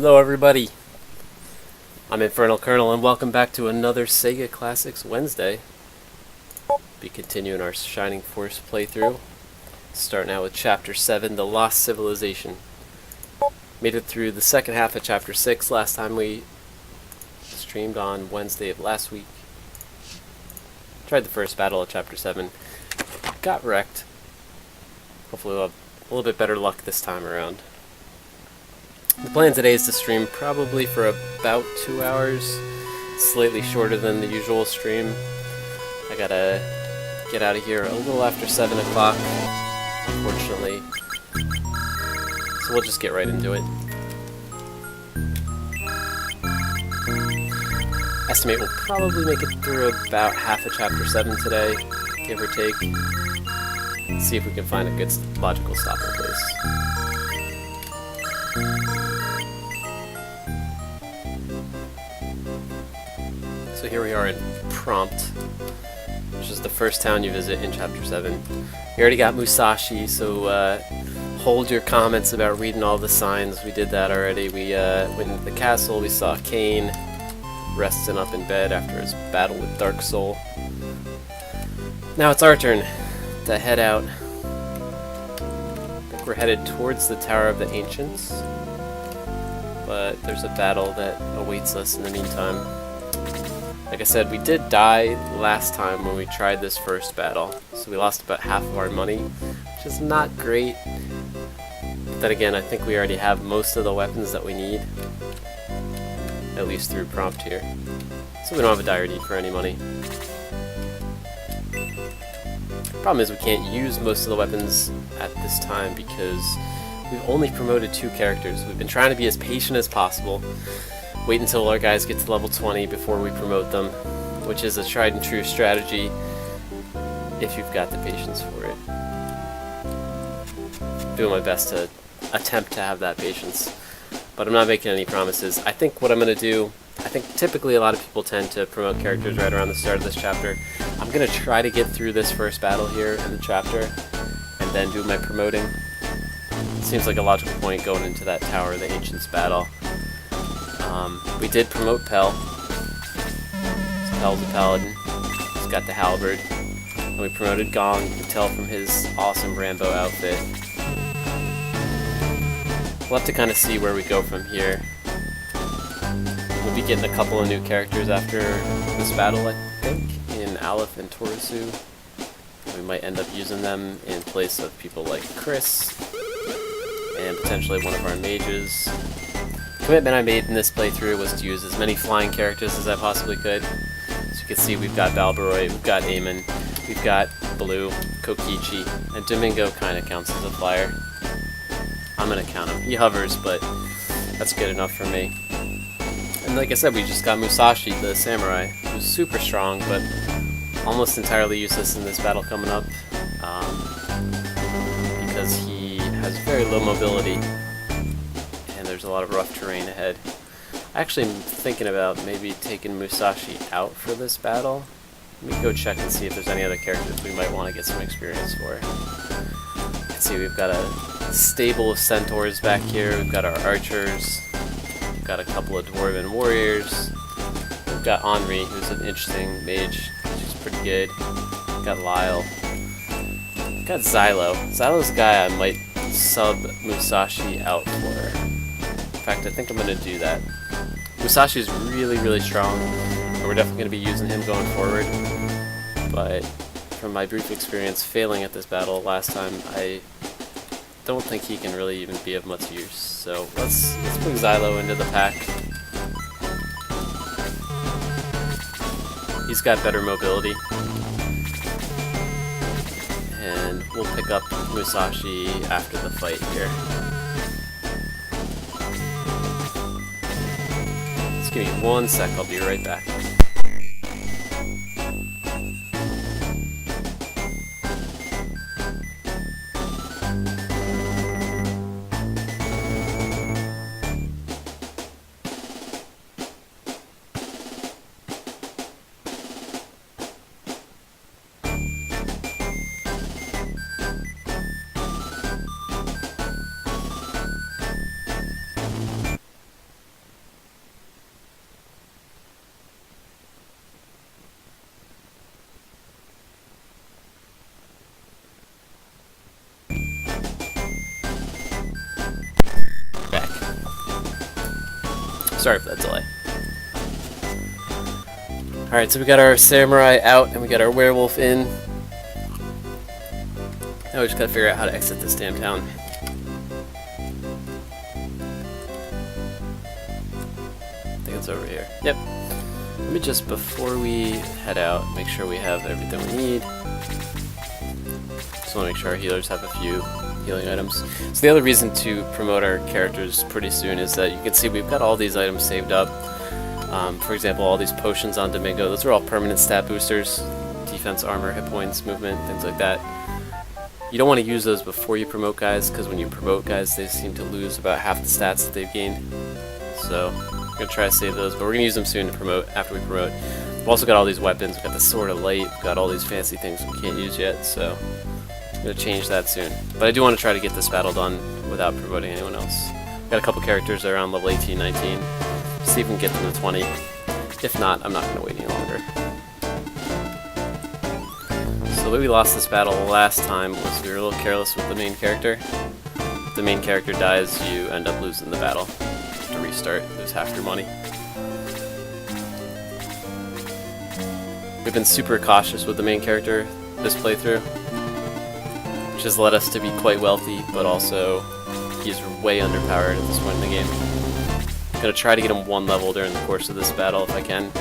Hello everybody, I'm InfernalColonel and welcome back to another Sega Classics Wednesday. Be continuing our Shining Force playthrough, starting out with Chapter 7, The Lost Civilization. Made it through the second half of Chapter 6 last time we streamed on Wednesday of last week. Tried the first battle of Chapter 7, got wrecked. Hopefully we'll have a little bit better luck this time around. The plan today is to stream probably for about 2 hours, slightly shorter than the usual stream. I gotta get out of here a little after 7 o'clock, unfortunately. So we'll just get right into it. Estimate we'll probably make it through about half of Chapter 7 today, give or take. See if we can find a good logical stopping place. So here we are in Prompt, which is the first town you visit in Chapter 7. We already got Musashi, so hold your comments about reading all the signs. We did that already. We went into the castle, we saw Kane resting up in bed after his battle with Dark Soul. Now it's our turn to head out. I think we're headed towards the Tower of the Ancients, but there's a battle that awaits us in the meantime. Like I said, we did die last time when we tried this first battle, so we lost about half of our money, which is not great. But then again, I think we already have most of the weapons that we need, at least through Prompt here. So we don't have a dire need for any money. Problem is we can't use most of the weapons at this time because we've only promoted 2 characters. We've been trying to be as patient as possible. Wait until our guys get to level 20 before we promote them, which is a tried and true strategy if you've got the patience for it. Doing my best to attempt to have that patience, but I'm not making any promises. I think what I'm going to do, I think typically a lot of people tend to promote characters right around the start of this chapter. I'm going to try to get through this first battle here in the chapter and then do my promoting. It seems like a logical point going into that Tower of the Ancients battle. We did promote Pell. Pell's a paladin. He's got the halberd. And we promoted Gong. You can tell from his awesome Rambo outfit. We'll have to kind of see where we go from here. We'll be getting a couple of new characters after this battle, I think, in Aleph and Torusu. We might end up using them in place of people like Chris and potentially one of our mages. The commitment I made in this playthrough was to use as many flying characters as I possibly could. As you can see, we've got Balbaroy, we've got Eamon, we've got Blue, Kokichi, and Domingo kind of counts as a flyer. I'm going to count him. He hovers, but that's good enough for me. And like I said, we just got Musashi, the samurai, who's super strong, but almost entirely useless in this battle coming up, because he has very low mobility. There's a lot of rough terrain ahead. I actually am thinking about maybe taking Musashi out for this battle. Let me go check and see if there's any other characters we might want to get some experience for. You can see we've got a stable of centaurs back here. We've got our archers. We've got a couple of dwarven warriors. We've got Henri, who's an interesting mage, which is pretty good. We've got Lyle. We've got Xylo. Xylo's a guy I might sub Musashi out for. In fact, I think I'm going to do that. Musashi is really, really strong, and we're definitely going to be using him going forward. But from my brief experience failing at this battle last time, I don't think he can really even be of much use. So let's bring Xylo into the pack. He's got better mobility. And we'll pick up Musashi after the fight here. Give me 1 sec, I'll be right back. Sorry for that delay. Alright, so we got our samurai out and we got our werewolf in. Now we just gotta figure out how to exit this damn town. I think it's over here. Yep. Let me just, before we head out, make sure we have everything we need. Just want to make sure our healers have a few healing items. So the other reason to promote our characters pretty soon is that you can see we've got all these items saved up. For example, all these potions on Domingo, those are all permanent stat boosters. Defense, armor, hit points, movement, things like that. You don't want to use those before you promote guys, because when you promote guys, they seem to lose about half the stats that they've gained. So, we're going to try to save those, but we're going to use them soon to promote, after we promote. We've also got all these weapons, we've got the Sword of Light, we've got all these fancy things we can't use yet, so I'm going to change that soon. But I do want to try to get this battle done without promoting anyone else. We've got a couple characters that are around level 18, 19. See if we can get them to 20. If not, I'm not going to wait any longer. So the way we lost this battle last time was we were a little careless with the main character. If the main character dies, you end up losing the battle. You have to restart, lose half your money. We've been super cautious with the main character this playthrough, which has led us to be quite wealthy, but also he's way underpowered at this point in the game. I'm gonna try to get him one level during the course of this battle if I can.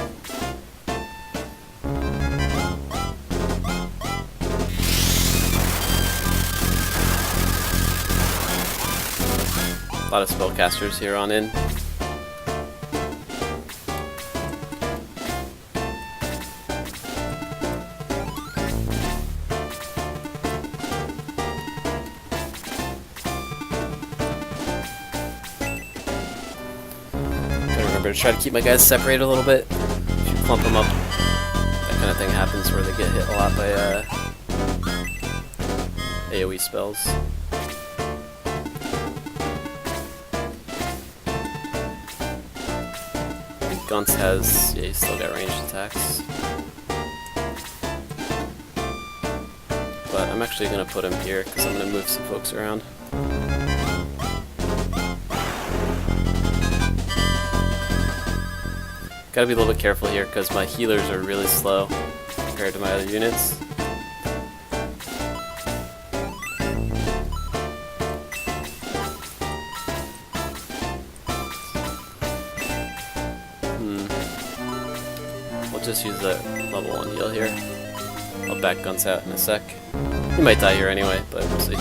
A lot of spellcasters here on in. Gotta remember to try to keep my guys separated a little bit. If you clump them up, that kind of thing happens where they get hit a lot by AoE spells. Gunts has, yeah, he's still got ranged attacks. But I'm actually going to put him here because I'm going to move some folks around. Gotta be a little bit careful here because my healers are really slow compared to my other units. Just use that level 1 heal here. I'll back Guns out in a sec. He might die here anyway, but we'll see.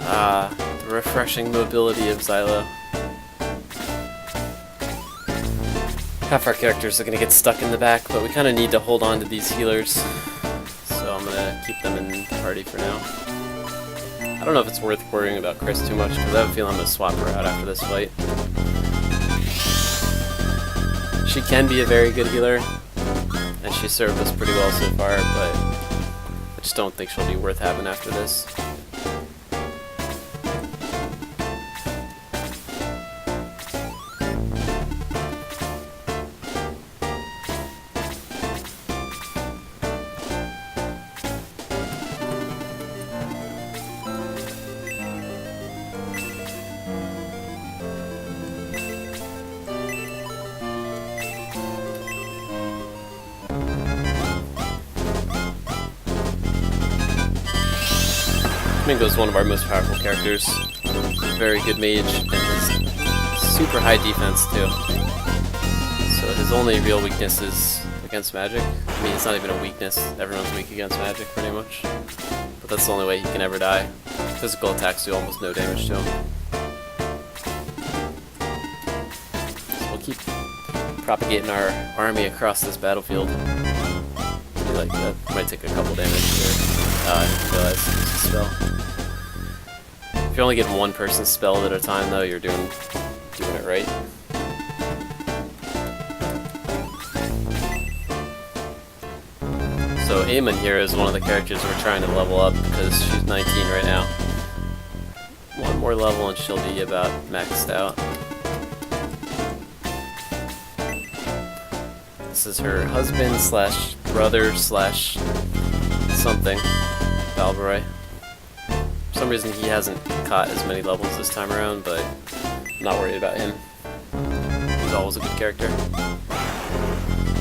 The refreshing mobility of Xylo. Half our characters are going to get stuck in the back, but we kind of need to hold on to these healers. So I'm going to keep them in the party for now. I don't know if it's worth worrying about Chris too much, because I have a feeling I'm going to swap her out after this fight. She can be a very good healer, and she served us pretty well so far, but I just don't think she'll be worth having after this. Mingo's one of our most powerful characters. Very good mage, and has super high defense too. So his only real weakness is against magic. I mean, it's not even a weakness. Everyone's weak against magic, pretty much. But that's the only way he can ever die. Physical attacks do almost no damage to him. So we'll keep propagating our army across this battlefield. Like that might take a couple damage here. I didn't realize it was a spell. If you're only getting one person spelled at a time, though, you're doing it right. So Eamon here is one of the characters we're trying to level up because she's 19 right now. One more level and she'll be about maxed out. This is her husband slash brother slash something, Valbroy. For some reason he hasn't caught as many levels this time around, but I'm not worried about him. He's always a good character.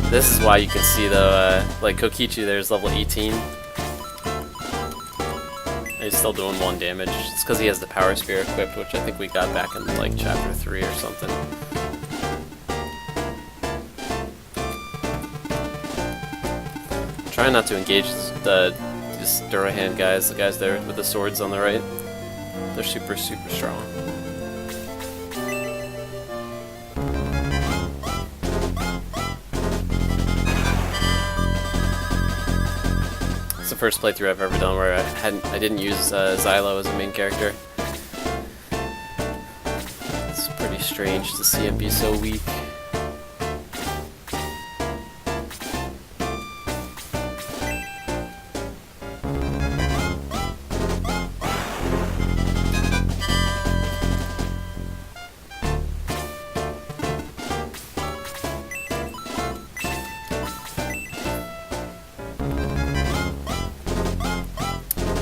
This is why you can see though, like Kokichi there's level 18. And he's still doing 1 damage. It's because he has the Power Spear equipped, which I think we got back in like chapter 3 or something. Trying not to engage these Durahan guys, the guys there with the swords on the right. They're super strong. It's the first playthrough I've ever done where I didn't use Xylo as a main character. It's pretty strange to see him be so weak.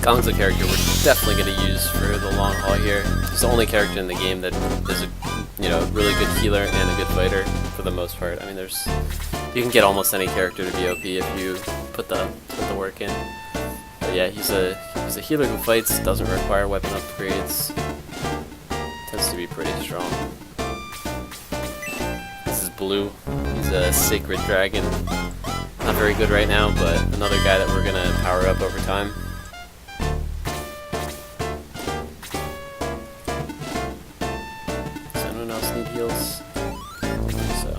Gong's a character we're definitely going to use for the long haul here. He's the only character in the game that is a really good healer and a good fighter for the most part. I mean, you can get almost any character to be OP if you put the work in. But yeah, he's a healer who fights, doesn't require weapon upgrades. Tends to be pretty strong. This is Blue. He's a sacred dragon. Not very good right now, but another guy that we're going to power up over time. Heals. So.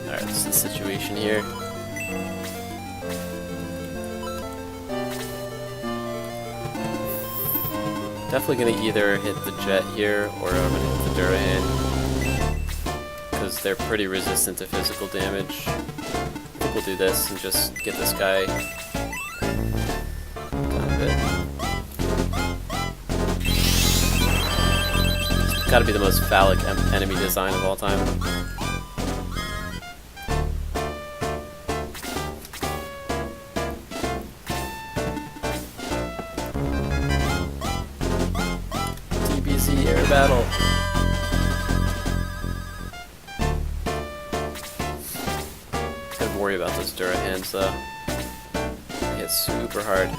Alright, this is the situation here. Definitely gonna either hit the Jet here or I'm gonna hit the Durahan, because they're pretty resistant to physical damage. We'll do this and just get this guy down a bit. It's gotta be the most phallic enemy design of all time. DBZ air battle. Worry about those Durahans though. They hit super hard.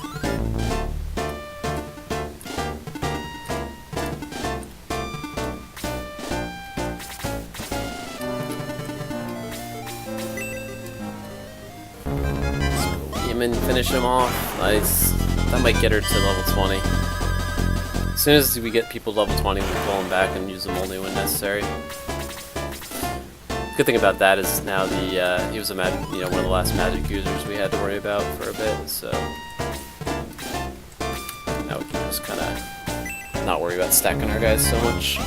Demon, finish him off. Nice. That might get her to level 20. As soon as we get people level 20, we pull them back and use them only when necessary. Good thing about that is now he was one of the last magic users we had to worry about for a bit, so now we can just kind of not worry about stacking our guys so much.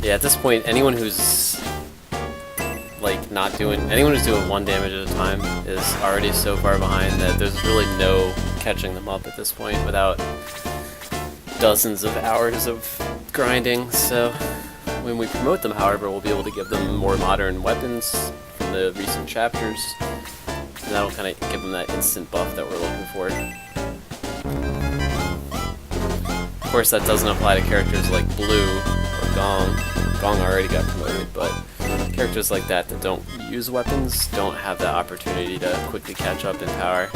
Yeah, at this point, anyone who's doing 1 damage at a time is already so far behind that there's really no catching them up at this point without dozens of hours of grinding. So when we promote them, however, we'll be able to give them more modern weapons from the recent chapters, and that'll kind of give them that instant buff that we're looking for. Of course, that doesn't apply to characters like Blue or Gong. Gong already got promoted, but characters like that don't use weapons don't have that opportunity to quickly catch up in power.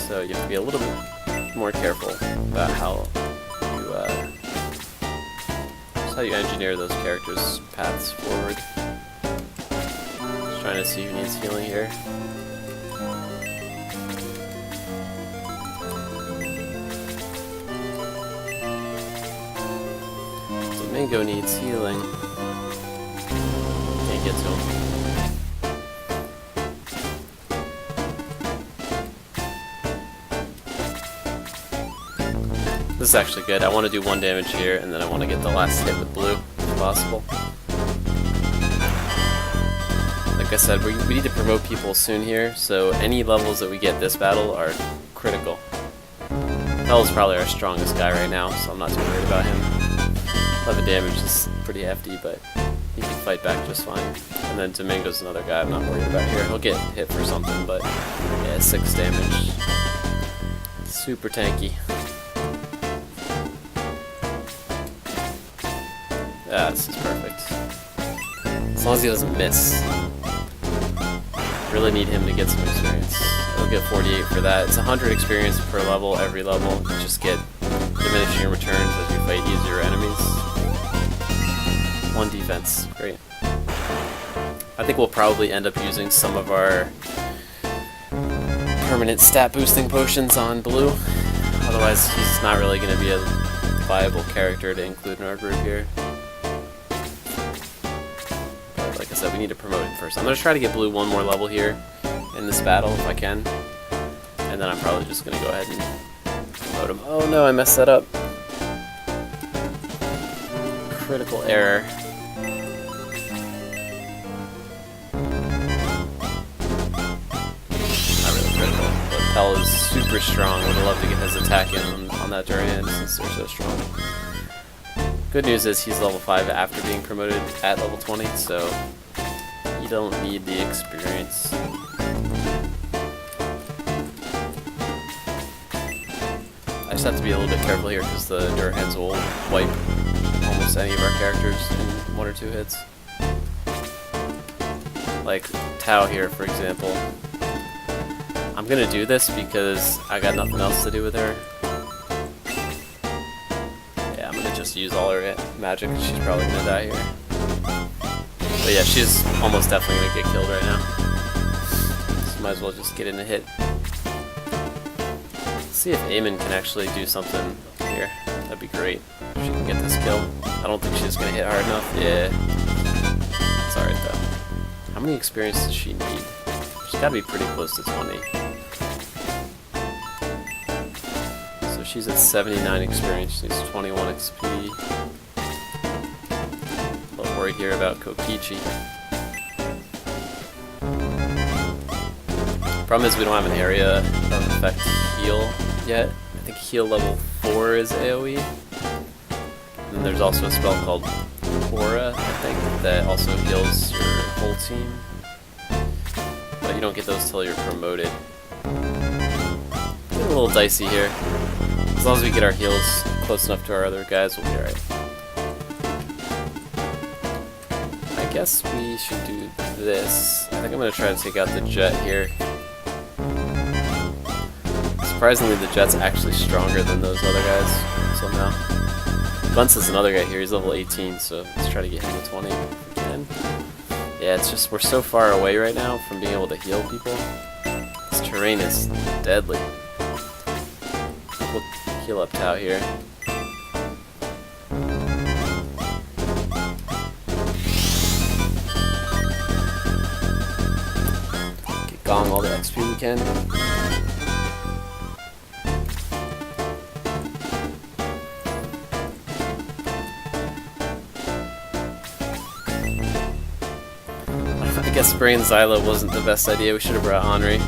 So you have to be a little bit more careful about how you engineer those characters' paths forward. Just trying to see who needs healing here. Domingo needs healing. Can't get to him. This is actually good. I want to do 1 damage here, and then I want to get the last hit with Blue, if possible. Like I said, we need to promote people soon here, so any levels that we get this battle are critical. Pell is probably our strongest guy right now, so I'm not too worried about him. 11 damage is pretty hefty, but he can fight back just fine. And then Domingo's another guy I'm not worried about here. He'll get hit for something, but yeah, 6 damage. Super tanky. Ah, this is perfect. As long as he doesn't miss. Really need him to get some experience. He'll get 48 for that. It's 100 experience per level, every level. You just get diminishing returns as you fight easier enemies. 1 defense. Great. I think we'll probably end up using some of our permanent stat boosting potions on Blue. Otherwise, he's not really going to be a viable character to include in our group here. But like I said, we need to promote him first. I'm going to try to get Blue 1 more level here in this battle if I can. And then I'm probably just going to go ahead and promote him. Oh no, I messed that up. Critical error. Pell is super strong. I would love to get his attack in on that Duran since they're so strong. Good news is he's level 5 after being promoted at level 20, so you don't need the experience. I just have to be a little bit careful here because the Durhans will wipe almost any of our characters in 1 or 2 hits. Like Tao here, for example. I'm gonna do this because I got nothing else to do with her. Yeah, I'm gonna just use all her magic. She's probably gonna die here. But yeah, she's almost definitely gonna get killed right now. So might as well just get in a hit. Let's see if Eamon can actually do something here. That'd be great if she can get this kill. I don't think she's gonna hit hard enough. Yeah. It's alright though. How many experience does she need? She's gotta be pretty close to 20. So she's at 79 experience, she needs 21 XP. A little worried here about Kokichi. Problem is we don't have an area of effect heal yet. I think heal level 4 is AoE. And there's also a spell called Aura, I think, that also heals your whole team. But you don't get those till you're promoted. Getting a little dicey here. As long as we get our heals close enough to our other guys, we'll be alright. I guess we should do this. I think I'm going to try to take out the Jet here. Surprisingly, the Jet's actually stronger than those other guys, somehow. Bunce is another guy here, he's level 18, so let's try to get him to 20 if we can. Yeah, it's just, we're so far away right now from being able to heal people. This terrain is deadly. We'll heal up Tao here. Get Gong all the XP we can. I guess spraying Xylo wasn't the best idea. We should have brought Henri.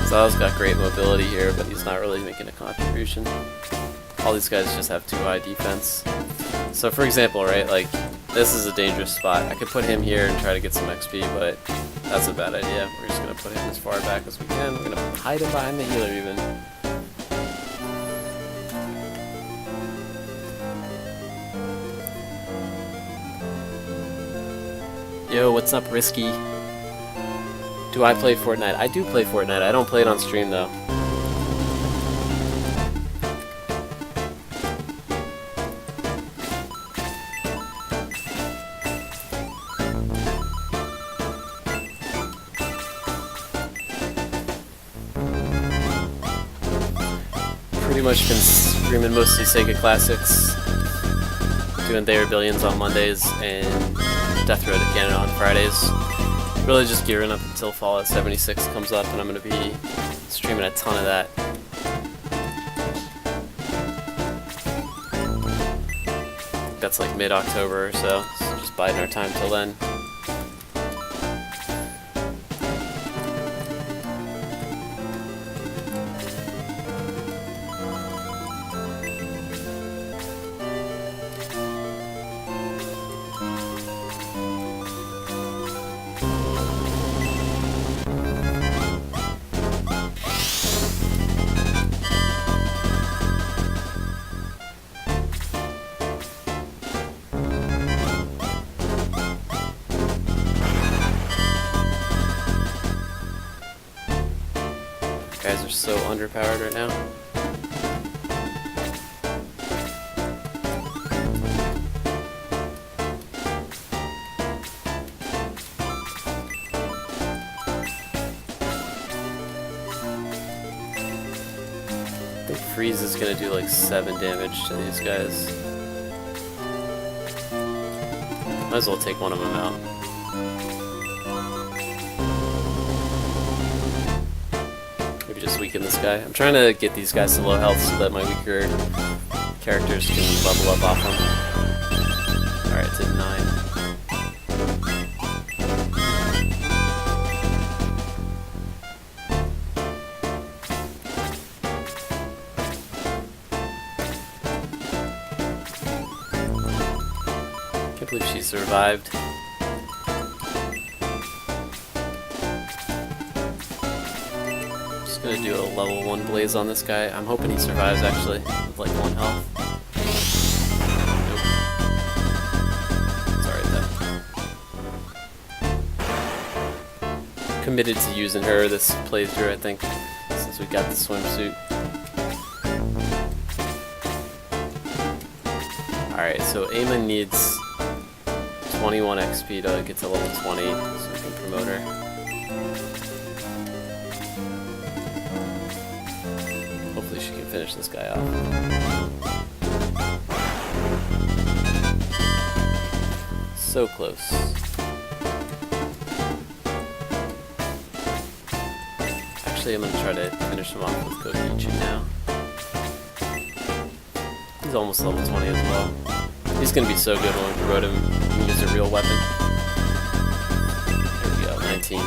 Xylo's got great mobility here, but he's not really making a contribution. All these guys just have too high defense. So for example, right, like, this is a dangerous spot. I could put him here and try to get some XP, but that's a bad idea. We're just going to put him as far back as we can. We're going to hide him behind the healer even. Yo, what's up, Risky? Do I play Fortnite? I do play Fortnite. I don't play it on stream, though. Pretty much been streaming mostly Sega Classics. Doing They Are Billions on Mondays, and Death Road to Canada on Fridays. Really just gearing up until Fallout 76 comes up, and I'm going to be streaming a ton of that. That's like mid-October or so, so just biding our time till then. guys are so underpowered right now. I think Freeze is gonna do like 7 damage to these guys. Might as well take one of them out. Maybe just weaken this guy. I'm trying to get these guys to low health so that my weaker characters can level up off them. Alright, it's at 9. Can't believe she survived. Just gonna do a level 1 blaze on this guy. I'm hoping he survives actually, with like 1 health. Nope. It's alright though. Committed to using her this playthrough, I think, since we got the swimsuit. Alright, so Eamon needs 21 XP to get to level 20, so we can promote her. Hopefully she can finish this guy off. So close. Actually, I'm going to try to finish him off with Kokichi now. He's almost level 20 as well. He's going to be so good when we promote him and use a real weapon. There we go, 19.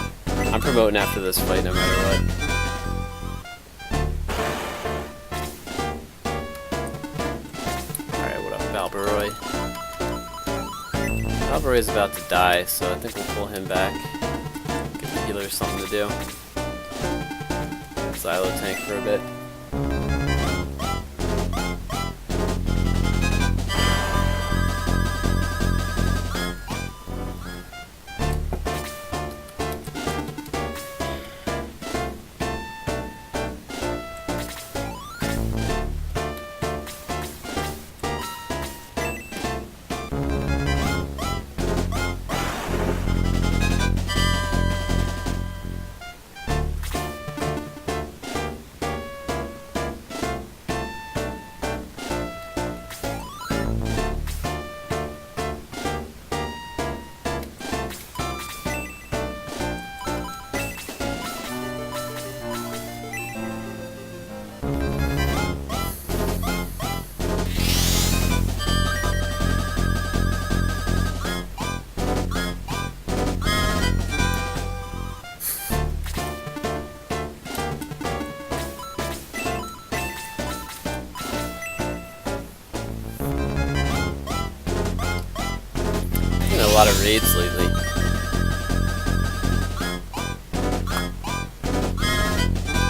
I'm promoting after this fight no matter what. Alright, what up, Valbaroi? Valbaroi's about to die, so I think we'll pull him back. Give the healers something to do. Silo tank for a bit. A lot of raids lately.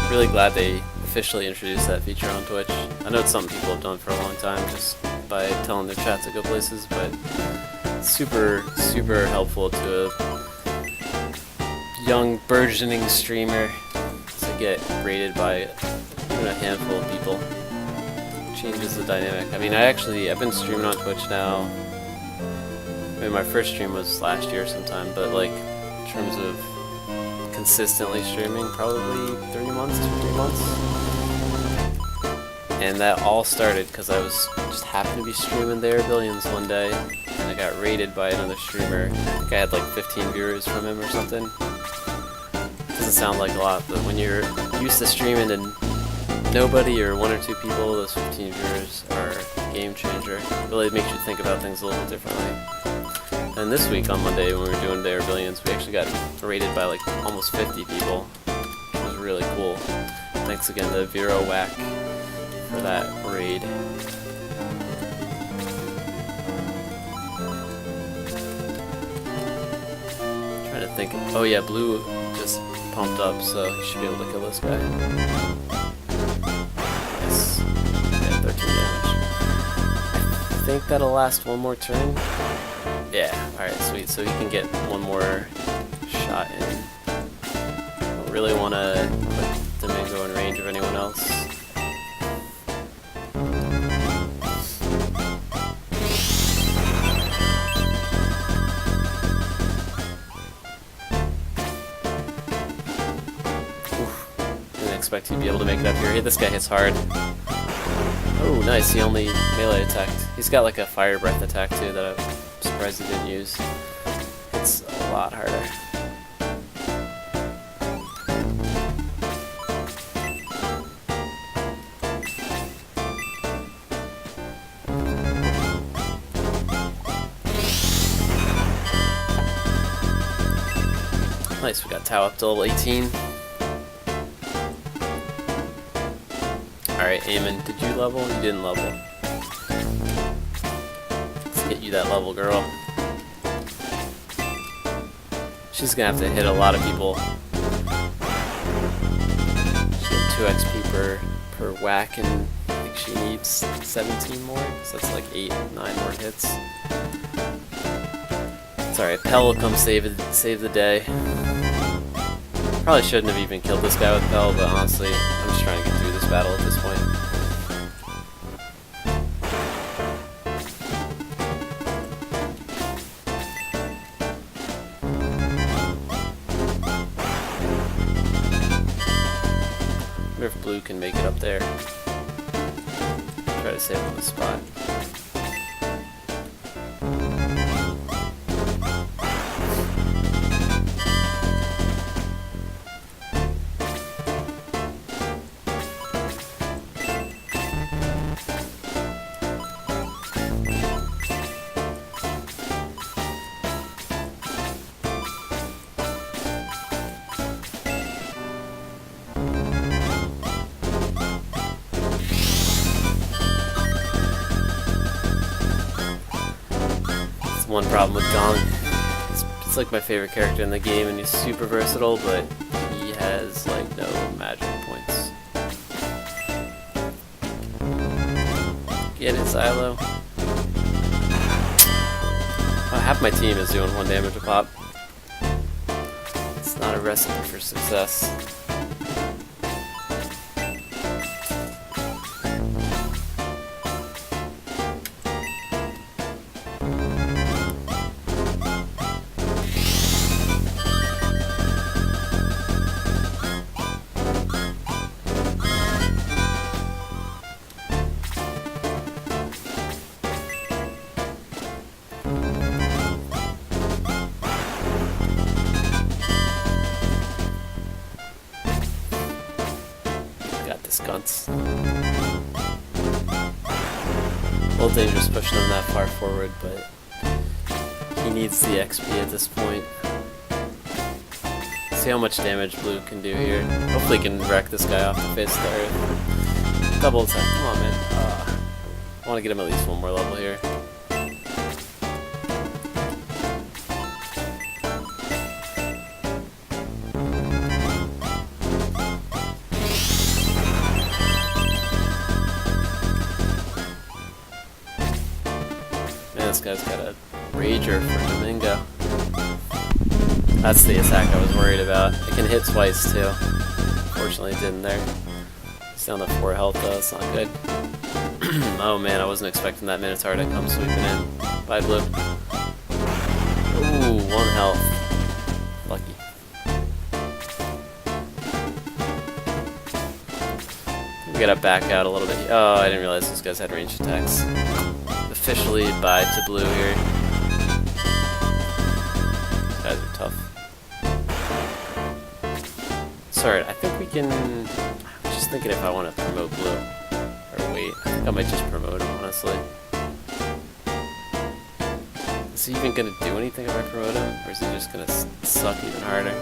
Really glad they officially introduced that feature on Twitch. I know it's something people have done for a long time just by telling their chat to go places, but it's super helpful to a young burgeoning streamer to get raided by even a handful of people. Changes the dynamic. I mean, I've been streaming on Twitch now. I mean, my first stream was last year sometime, but like, in terms of consistently streaming, probably 3 months, 2-3 months. And that all started because I was just happened to be streaming There Are Billions one day, and I got raided by another streamer. I think I had like 15 viewers from him or something. Doesn't sound like a lot, but when you're used to streaming and nobody or 1 or 2 people, those 15 viewers are a game changer. It really makes you think about things a little bit differently. And this week on Monday when we were doing There Are Billions, we actually got raided by like almost 50 people. It was really cool. Thanks again to Vero Whack for that raid. Trying to think. Oh yeah, Blue just pumped up, so he should be able to kill this guy. Yes. Yeah, 13 damage. I think that'll last one more turn. Yeah, alright, sweet. So he can get one more shot in. I don't really want to put Domingo go in range of anyone else. Didn't expect he'd be able to make it up here. Hey, this guy hits hard. Oh, nice. He only melee attacked. He's got like a fire breath attack too that I'm surprised he didn't use. It's a lot harder. Nice, we got Tau up to level 18. Alright, Eamon, did you level? You didn't level. Let's get you that level, girl. She's gonna have to hit a lot of people. She get 2 XP per whack, and I think she needs 17 more, so that's like 8, 9 more hits. It's alright, Pell will come save the day. Probably shouldn't have even killed this guy with Pell, but honestly, I'm just trying to get through this battle at this point. I wonder if Blue can make it up there. Try to save him on the spot. One problem with Gong. It's like my favorite character in the game, and he's super versatile, but he has like no magic points. Get it, Xylo. Oh, half my team is doing 1 damage a pop. It's not a recipe for success. Skunts. A little dangerous pushing him that far forward, but he needs the XP at this point. See how much damage Blue can do here. Hopefully he can wreck this guy off the face of the earth. Double attack, come on man. I want to get him at least 1 more level here. This guy's got a Rager for Domingo. That's the attack I was worried about. It can hit twice too. Fortunately it didn't there. He's down to 4 health though, that's not good. Oh man, I wasn't expecting that Minotaur to come sweeping in. Bye Blue. Ooh, 1 health. Lucky. We gotta back out a little bit. Oh, I didn't realize those guys had ranged attacks. Officially bye to Blue here. These guys are tough. Sorry, I think we can... I'm just thinking if I want to promote Blue. Or wait, I think I might just promote him, honestly. Is he even going to do anything if I promote him? Or is he just going to suck even harder?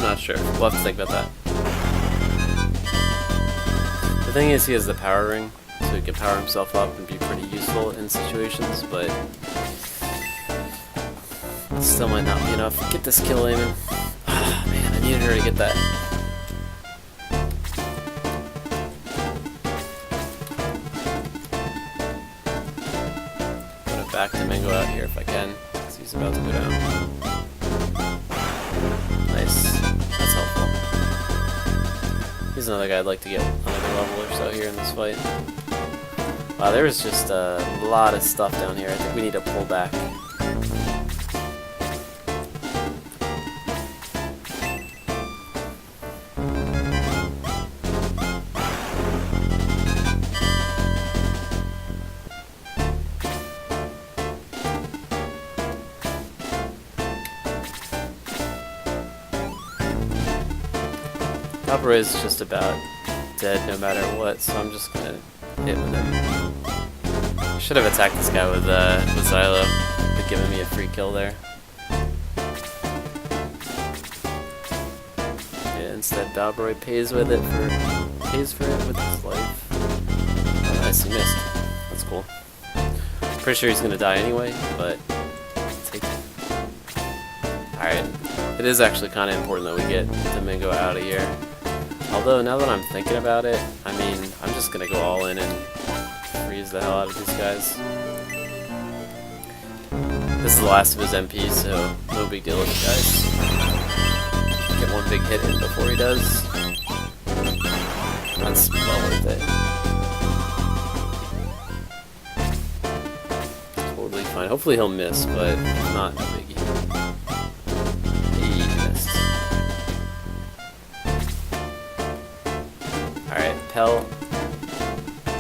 Not sure. We'll have to think about that. The thing is, he has the power ring, so he can power himself up and be pretty useful in situations, but still might not be enough. Get this kill, Eamon. Ah, man, I needed her to get that. Mingo out here if I can, because he's about to go down. Nice. That's helpful. He's another guy I'd like to get another level or so here in this fight. Wow, there was just a lot of stuff down here. I think we need to pull back. Copper is just about dead no matter what, so I'm just gonna hit with him. I should have attacked this guy with Xylo. Could given me a free kill there. Yeah, instead Balbroy pays for it with his life. Oh, nice, he missed. That's cool. Pretty sure he's gonna die anyway, but take it. Alright. It is actually kinda important that we get Domingo out of here. Although, now that I'm thinking about it, I mean, I'm just gonna go all in and freeze the hell out of these guys. This is the last of his MP, so no big deal with it, guys. Get one big hit in before he does. That's well worth it. Totally fine. Hopefully he'll miss, but if not, no biggie.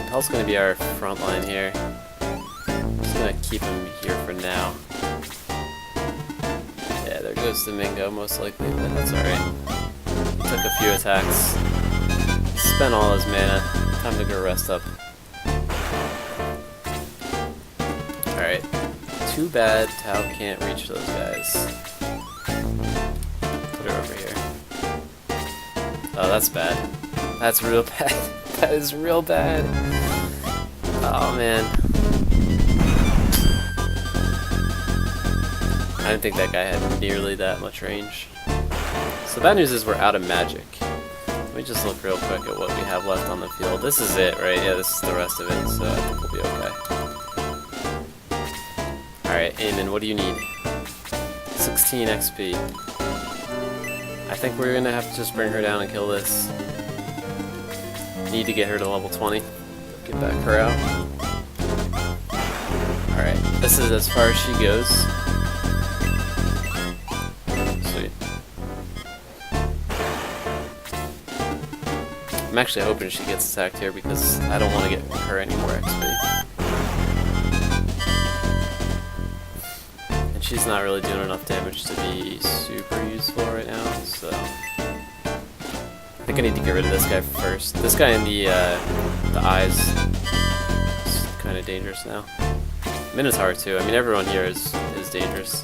Pel's gonna be our front line here. I'm just gonna keep him here for now. Yeah, there goes Domingo, most likely, but that's alright. He took a few attacks. Spent all his mana. Time to go rest up. Alright. Too bad Tau can't reach those guys. Put her over here. Oh, that's bad. That's real bad. That is real bad. Oh man. I didn't think that guy had nearly that much range. So the bad news is we're out of magic. Let me just look real quick at what we have left on the field. This is it, right? Yeah, this is the rest of it, so I think we'll be okay. Alright, Eamon, what do you need? 16 XP. I think we're gonna have to just bring her down and kill this. Need to get her to level 20. Get back her out. Alright, this is as far as she goes. Sweet. I'm actually hoping she gets attacked here because I don't want to get her any more XP. And she's not really doing enough damage to be super useful right now, so I think I need to get rid of this guy first. This guy in the eyes is kind of dangerous now. Minotaur too. I mean, everyone here is dangerous.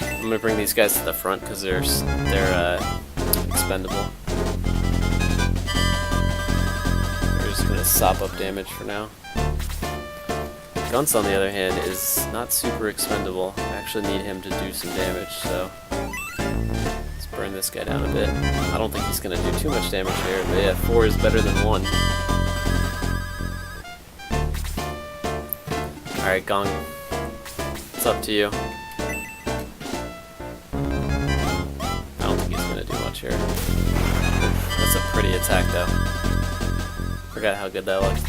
I'm gonna bring these guys to the front because they're expendable. We're just gonna sop up damage for now. Guns, on the other hand, is not super expendable. I actually need him to do some damage, so burn this guy down a bit. I don't think he's going to do too much damage here, but yeah, 4 is better than 1. Alright, Gong. It's up to you. I don't think he's going to do much here. That's a pretty attack, though. Forgot how good that looked.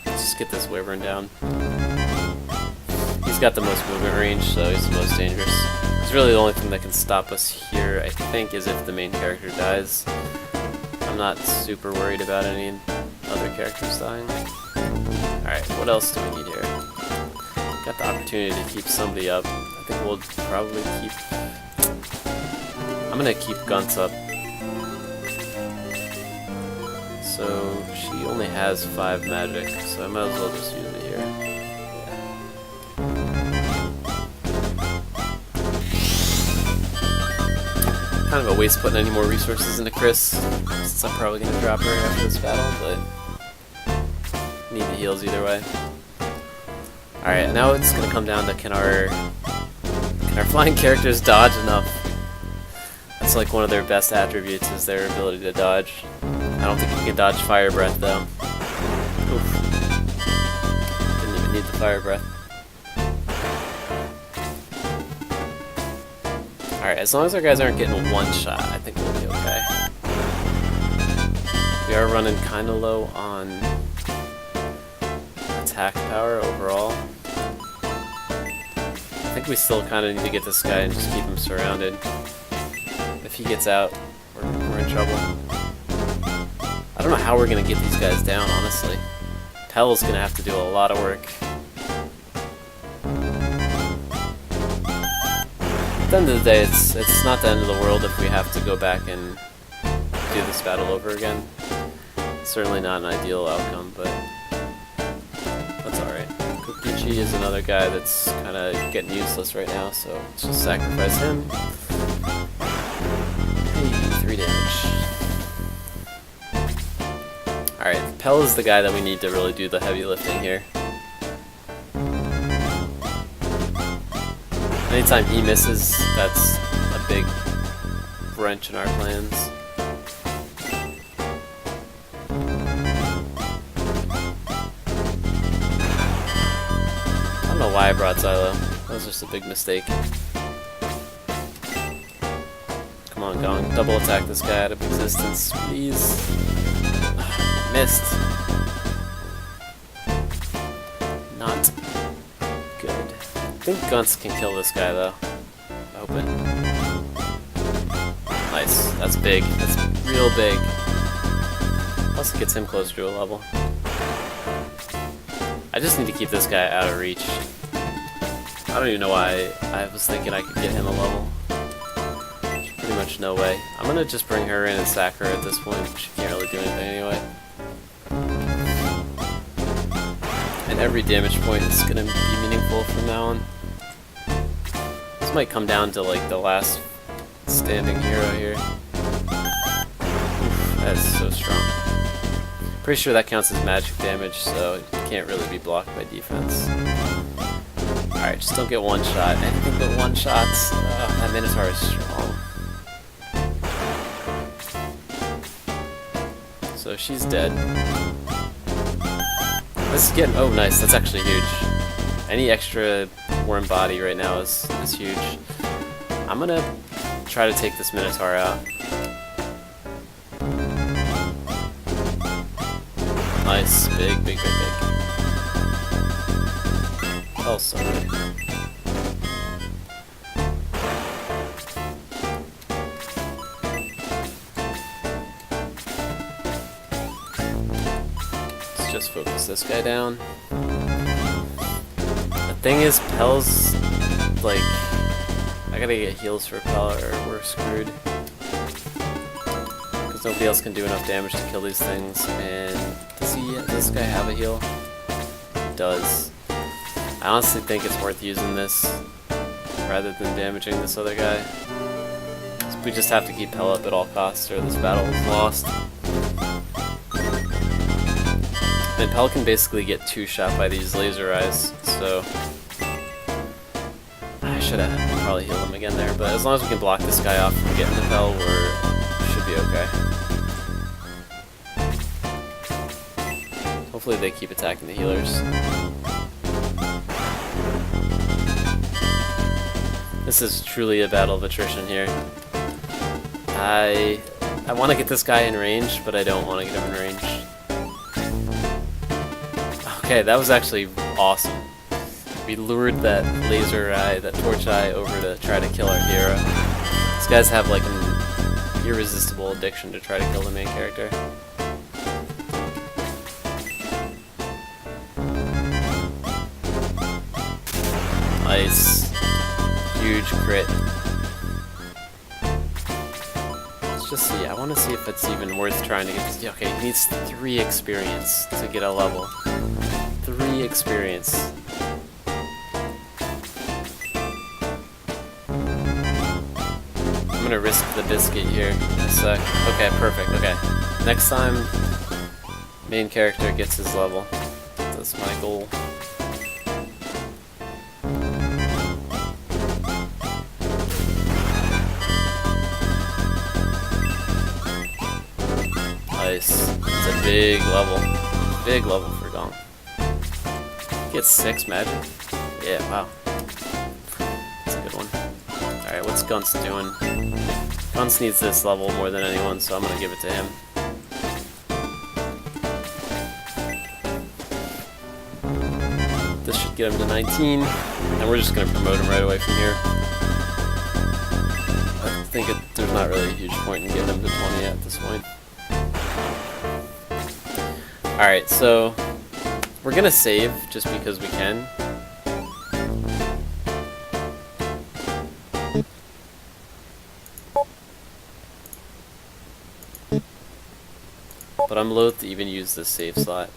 Let's just get this Wyvern down. He's got the most movement range, so he's the most dangerous. It's really the only thing that can stop us here, I think, is if the main character dies. I'm not super worried about any other characters dying. Alright, what else do we need here? Got the opportunity to keep somebody up. I think we'll probably keep... I'm gonna keep Guns up. So, she only has 5 magic, so I might as well just use it here. Kind of a waste putting any more resources into Chris, since I'm probably going to drop her after this battle, but need the heals either way. Alright, now it's going to come down to can our flying characters dodge enough? That's like one of their best attributes, is their ability to dodge. I don't think you can dodge Fire Breath though. Oof. Fire Breath. Alright, as long as our guys aren't getting one shot, I think we'll be okay. We are running kind of low on attack power overall. I think we still kind of need to get this guy and just keep him surrounded. If he gets out, we're in trouble. I don't know how we're going to get these guys down, honestly. Pell's going to have to do a lot of work. At the end of the day, it's not the end of the world if we have to go back and do this battle over again. Certainly not an ideal outcome, but that's alright. Kokichi is another guy that's kind of getting useless right now, so let's just sacrifice him. Hey, 3 damage. Alright, Pell is the guy that we need to really do the heavy lifting here. Anytime he misses, that's a big wrench in our plans. I don't know why I brought Xylo. That was just a big mistake. Come on, Gong. Double attack this guy out of existence, please. Missed. Not good. I think Gunts can kill this guy, though. Open. Nice. That's big. That's real big. Plus it gets him closer to a level. I just need to keep this guy out of reach. I don't even know why I was thinking I could get him a level. There's pretty much no way. I'm gonna just bring her in and sack her at this point. She can't really do anything anyway. And every damage point is gonna be meaningful from now on. This might come down to like the last standing hero here. Oof, that is so strong. Pretty sure that counts as magic damage, so it can't really be blocked by defense. Alright, just don't get one shot. Anything but one shots. That Minotaur is strong. So she's dead. This is getting... oh, nice. That's actually huge. Any extra worm body right now is huge. I'm gonna try to take this Minotaur out. Nice. Big, big, big, big. Oh, sorry. Let's just focus this guy down. The thing is, Pell's, like, I gotta get heals for Pell or we're screwed. Because nobody else can do enough damage to kill these things. And does this guy have a heal? He does. I honestly think it's worth using this rather than damaging this other guy. So we just have to keep Pell up at all costs or this battle is lost. And Pell can basically get 2-shot by these laser eyes, so I should have probably healed him again there, but as long as we can block this guy off from getting the Pell, we should be okay. Hopefully they keep attacking the healers. This is truly a battle of attrition here. I want to get this guy in range, but I don't want to get him in range. Okay, that was actually awesome. We lured that laser eye, that torch eye, over to try to kill our hero. These guys have like an irresistible addiction to try to kill the main character. Nice. Huge crit. Let's just see. I want to see if it's even worth trying to get this. Okay, he needs 3 experience to get a level. 3 experience. I'm gonna risk the biscuit here in a sec. Okay, perfect. Okay. Next time, main character gets his level. That's my goal. Nice. It's a big level. Big level for Gong. Get 6 magic? Yeah, wow. That's a good one. Alright, what's Gunst doing? Gunst needs this level more than anyone, so I'm gonna give it to him. This should get him to 19, and we're just gonna promote him right away from here. I think there's not really a huge point in getting him to 20 at this point. Alright, so we're gonna save just because we can. But I'm loath to even use this save slot.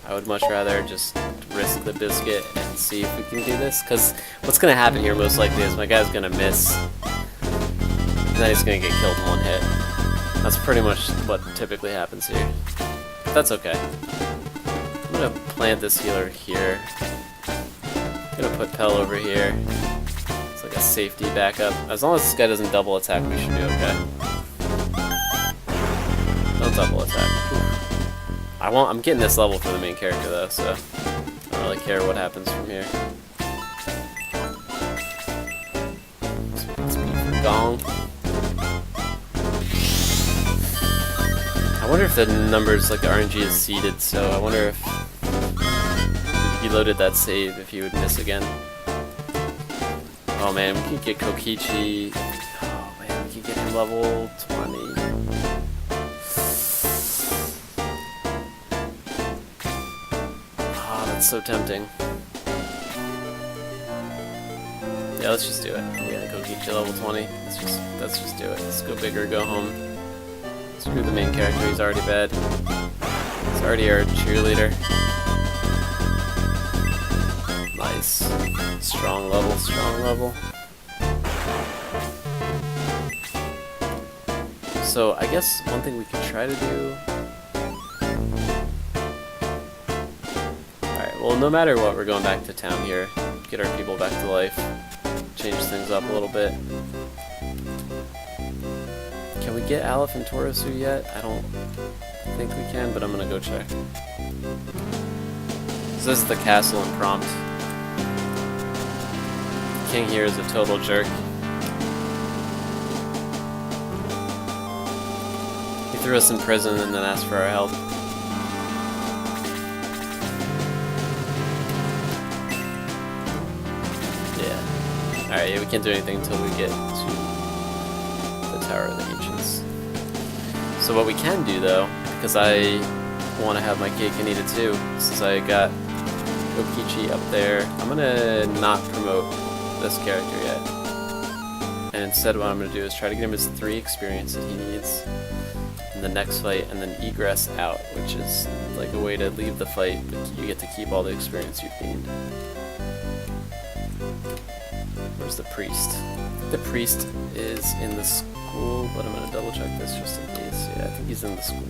I would much rather just risk the biscuit and see if we can do this, because what's gonna happen here most likely is my guy's gonna miss, and then he's gonna get killed in 1 hit. That's pretty much what typically happens here. But that's okay. I'm gonna plant this healer here. I'm gonna put Pell over here. It's like a safety backup. As long as this guy doesn't double attack, we should be okay. Don't double attack. I'm getting this level for the main character though, so I don't really care what happens from here. Let's be for Gong. I wonder if the numbers, like the RNG is seeded, so I wonder if he loaded that save if he would miss again. Oh man, we could get Kokichi. Oh man, we could get him level 20. So tempting. Yeah, let's just do it. Yeah, go get you level 20. Let's just do it. Let's go big or go home. Screw the main character, he's already bad. He's already our cheerleader. Nice. Strong level, strong level. So I guess one thing we could try to do. Well, no matter what, we're going back to town here. Get our people back to life. Change things up a little bit. Can we get Aleph and Torosu yet? I don't think we can, but I'm gonna go check. So this is the castle in Prompt. The king here is a total jerk. He threw us in prison and then asked for our help. Alright, yeah, we can't do anything until we get to the Tower of the Ancients. So what we can do, though, because I want to have my cake and eat it too, since I got Kokichi up there, I'm going to not promote this character yet. And instead what I'm going to do is try to get him his 3 experience that he needs in the next fight, and then egress out, which is like a way to leave the fight, but you get to keep all the experience you've gained. Where's the priest? The priest is in the school, but I'm gonna double check this just in case. Yeah, I think he's in the school.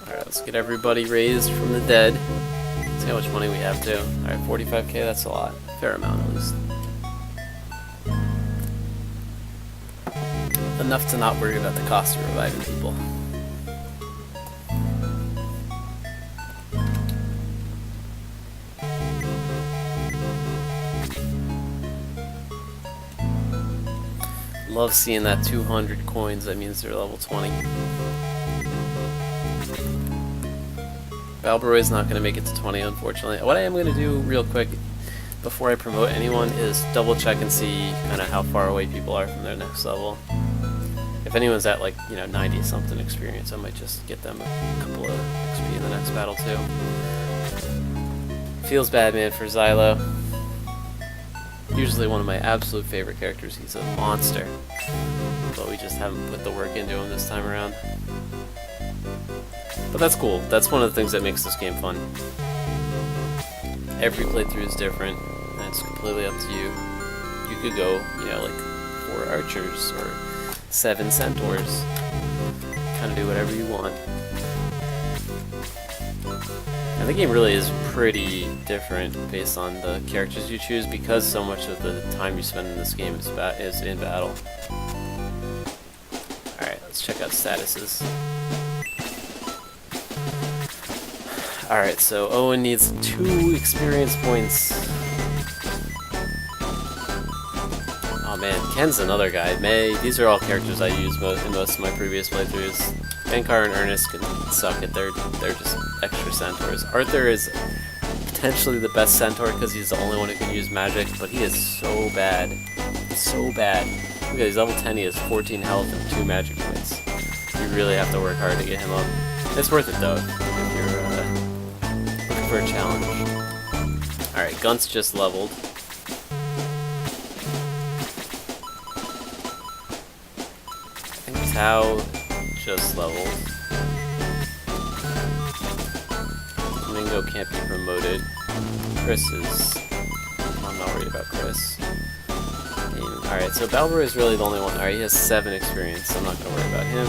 Alright, let's get everybody raised from the dead. Let's see how much money we have too. Alright, 45k, that's a lot. Fair amount at least. Enough to not worry about the cost of reviving people. Love seeing that 200 coins, that means they're level 20. Balbaroy's not going to make it to 20, unfortunately. What I am going to do real quick before I promote anyone is double check and see kind of how far away people are from their next level. If anyone's at like, 90 something experience, I might just get them a couple of XP in the next battle too. Feels bad, man, for Xylo. Usually one of my absolute favorite characters. He's a monster. But we just haven't put the work into him this time around. But that's cool. That's one of the things that makes this game fun. Every playthrough is different, and it's completely up to you. You could go, like 4 archers or 7 centaurs. Kind of do whatever you want. And the game really is pretty different based on the characters you choose because so much of the time you spend in this game is in battle. Alright, let's check out statuses. Alright, so Owen needs 2 experience points. Oh man, Ken's another guy. May, these are all characters I use in most of my previous playthroughs. Bankar and Ernest can suck it, they're just extra centaurs. Arthur is potentially the best centaur because he's the only one who can use magic, but he is so bad. He's so bad. Look at he's level 10, he has 14 health and 2 magic points. You really have to work hard to get him up. It's worth it though, if you're looking for a challenge. Alright, Gunt's just leveled. I think Tao just leveled. Domingo can't be promoted. Chris is... I'm not worried about Chris. Alright, so Balbor is really the only one. Alright, he has 7 experience, so I'm not going to worry about him.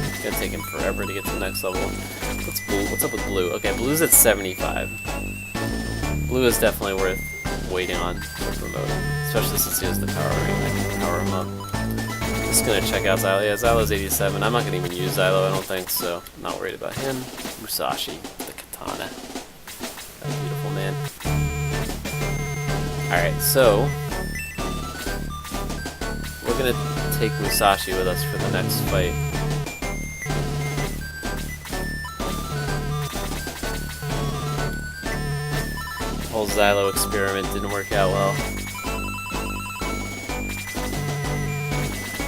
It's going to take him forever to get to the next level. What's Blue? What's up with Blue? Okay, Blue's at 75. Blue is definitely worth waiting on to promote, especially since he has the power ring. I can power him up. Just gonna check out Xylo. Yeah, Xylo's 87. I'm not gonna even use Xylo, I don't think, so I'm not worried about him. Musashi, the katana. That beautiful man. Alright, so we're gonna take Musashi with us for the next fight. The whole Xylo experiment didn't work out well.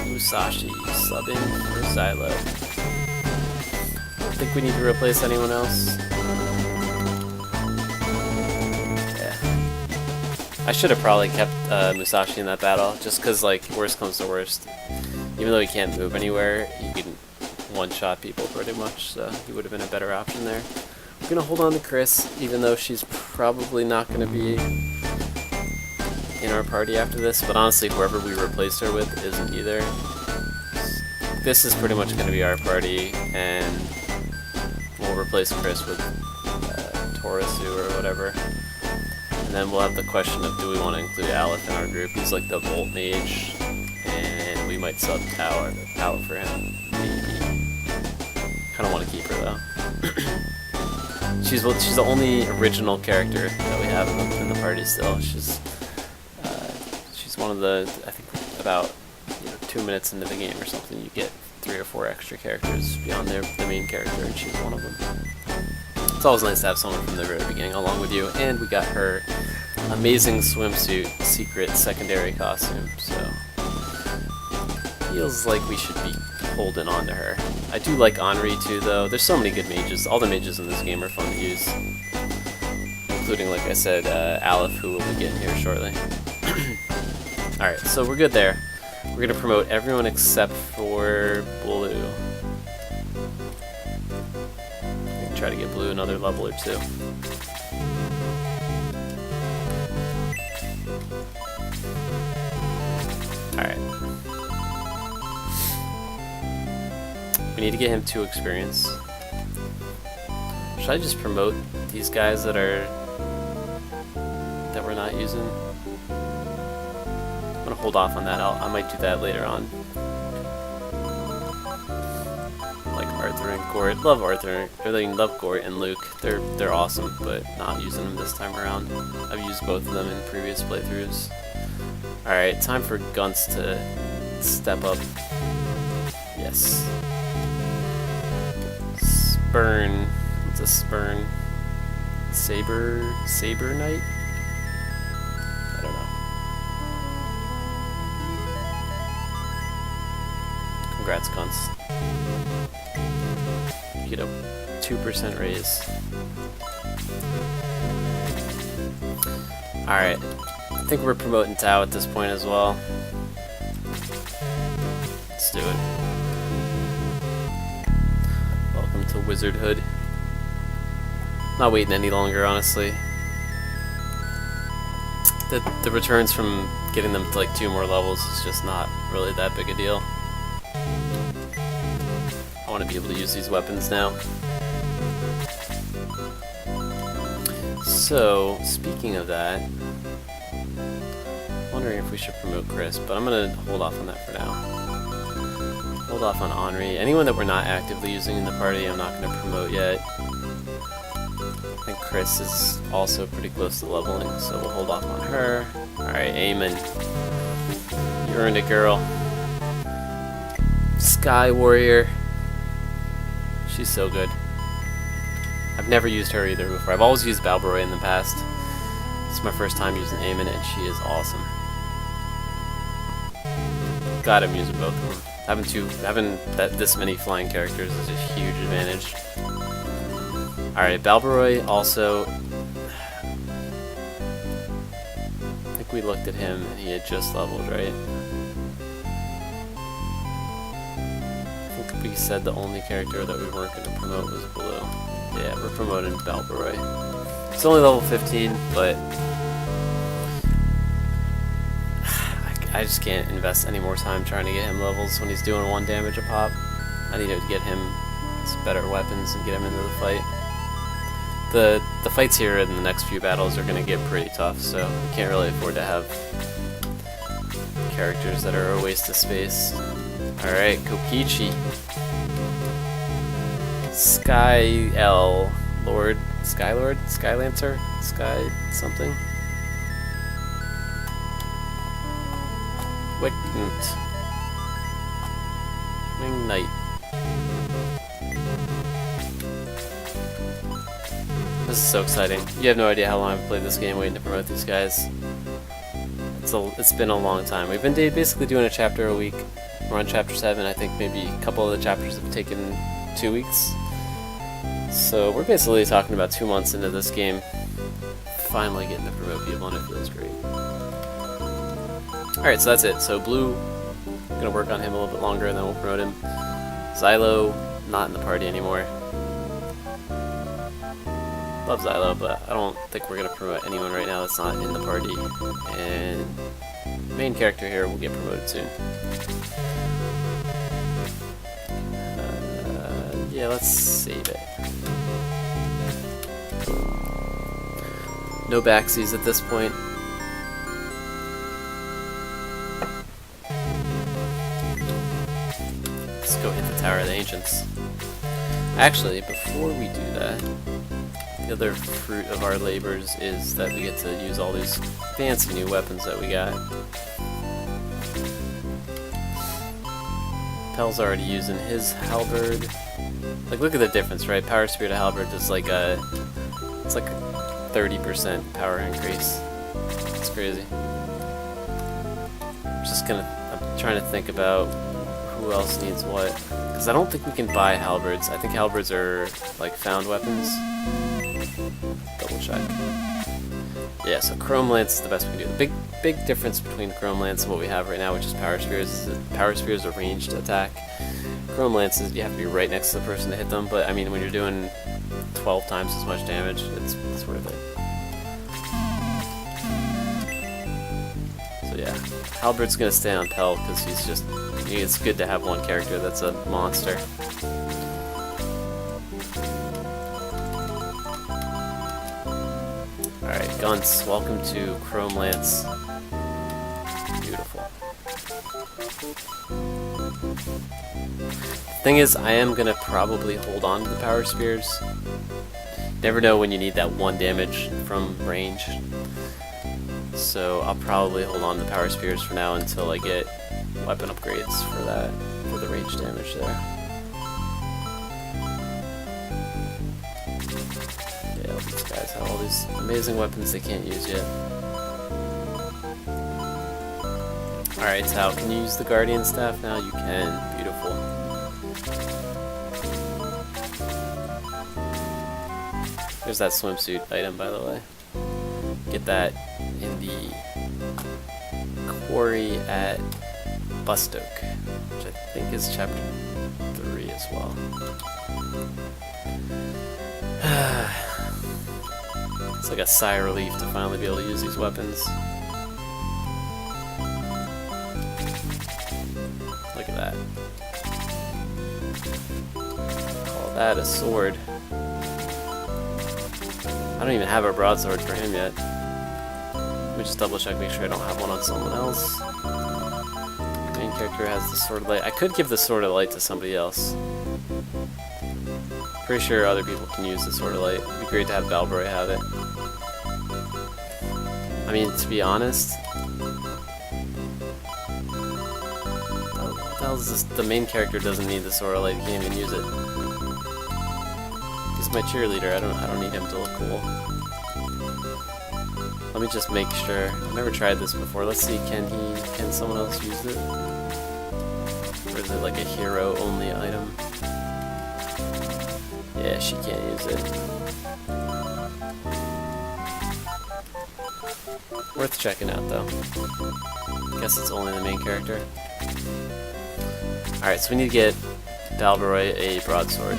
Musashi subbing for Xylo. I don't think we need to replace anyone else. Yeah. I should have probably kept Musashi in that battle, just because, like, worst comes to worst. Even though he can't move anywhere, he can one-shot people pretty much, so he would have been a better option there. I'm gonna hold on to Chris, even though she's probably not gonna be in our party after this, but honestly, whoever we replaced her with isn't either. This is pretty much going to be our party, and we'll replace Chris with Torisu or whatever. And then we'll have the question of, do we want to include Aleph in our group? He's like the Volt Mage, and we might sub Tower out for him. Maybe. Kind of want to keep her though. She's the only original character that we have in the party still. She's one of the, I think about 2 minutes into the game or something, you get 3 or 4 extra characters beyond the main character, and she's one of them. It's always nice to have someone from the very beginning along with you, and we got her amazing swimsuit secret secondary costume, so feels like we should be holding on to her. I do like Henri too though. There's so many good mages. All the mages in this game are fun to use, including, like I said, Aleph, who will be getting here shortly. Alright, so we're good there. We're going to promote everyone except for Blue. We can try to get Blue another level or 2. Alright. We need to get him 2 experience. Should I just promote these guys that we're not using? I'm gonna hold off on that. I might do that later on. Like Arthur and Gort. Love Arthur. Love Gort and Luke. They're awesome, but not using them this time around. I've used both of them in previous playthroughs. Alright, time for Gunts to step up. Yes. Spurn. What's a Spurn? Saber Knight? I don't know. Congrats, Gunts. You get a 2% raise. Alright. I think we're promoting Tao at this point as well. Let's do it. Welcome to Wizardhood. Not waiting any longer, honestly. The returns from getting them to like 2 more levels is just not really that big a deal. I want to be able to use these weapons now. So, speaking of that, wondering if we should promote Chris, but I'm gonna hold off on that for now. Hold off on Henri. Anyone that we're not actively using in the party, I'm not gonna promote yet. I think Chris is also pretty close to leveling, so we'll hold off on her. Alright, Eamon. You earned it, girl. Sky Warrior. She's so good. I've never used her either before. I've always used Balboroy in the past. This is my first time using Eamon, and she is awesome. God, I'm using both of them. Having this many flying characters is a huge advantage. Alright, Balboroy also... I think we looked at him and he had just leveled, right? I think we said the only character that we weren't going to promote was Blue. Yeah, we're promoting Balboroy. It's only level 15, but I just can't invest any more time trying to get him levels when he's doing 1 damage a pop. I need to get him some better weapons and get him into the fight. The fights here in the next few battles are going to get pretty tough, so we can't really afford to have characters that are a waste of space. Alright, Kokichi. Sky L Lord, Skylord, Skylancer, Sky something. Wing Knight. This is so exciting. You have no idea how long I've played this game waiting to promote these guys. It's been a long time. We've been basically doing a chapter a week. We're on chapter 7. I think maybe a couple of the chapters have taken 2 weeks. So we're basically talking about 2 months into this game. Finally getting to promote people, and it feels great. Alright, so that's it. So Blue, I'm gonna work on him a little bit longer and then we'll promote him. Xylo, not in the party anymore. Love Xylo, but I don't think we're gonna promote anyone right now that's not in the party. And main character here will get promoted soon. Yeah, let's save it. No backsies at this point. Let's go hit the Tower of the Ancients. Actually, before we do that, the other fruit of our labors is that we get to use all these fancy new weapons that we got. Pel's already using his halberd. Like, look at the difference, right? Power Spear to halberd is like a 30% power increase. It's crazy. I'm trying to think about who else needs what, because I don't think we can buy halberds. I think halberds are like found weapons. Double check. Yeah, so Chrome Lance is the best we can do. The big difference between Chrome Lance and what we have right now, which is Power Spears, is that Power Spears are ranged attack. Chrome Lances, you have to be right next to the person to hit them, but I mean, when you're doing 12 times as much damage, it's worth it. So yeah, Halberd's gonna stay on Pel because it's good to have one character that's a monster. Alright, Guns, welcome to Chrome Lance. Beautiful. Thing is, I am gonna probably hold on to the Power Spears. Never know when you need that 1 damage from range. So I'll probably hold on to Power Spears for now until I get weapon upgrades for the range damage there. Yeah, these guys have all these amazing weapons they can't use yet. Alright, Tao, can you use the Guardian Staff now? You can. Beautiful. There's that swimsuit item, by the way. Get that in the quarry at Bustoke, which I think is chapter 3 as well. It's like a sigh of relief to finally be able to use these weapons. Look at that. Call that a sword. I I don't even have a broadsword for him yet. Let me just double check, make sure I don't have one on someone else. Main character has the Sword of Light. I could give the Sword of Light to somebody else. Pretty sure other people can use the Sword of Light. It'd be great to have Balbroy have it. I mean, to be honest, what the hell is this? The main character doesn't need the Sword of Light. He can't even use it. He's my cheerleader. I don't need him to look cool. Let me just make sure. I've never tried this before. Let's see. Can someone else use it? Or is it like a hero only item? Yeah, she can't use it. Worth checking out, though. Guess it's only the main character. Alright, so we need to get Balbroy a broadsword.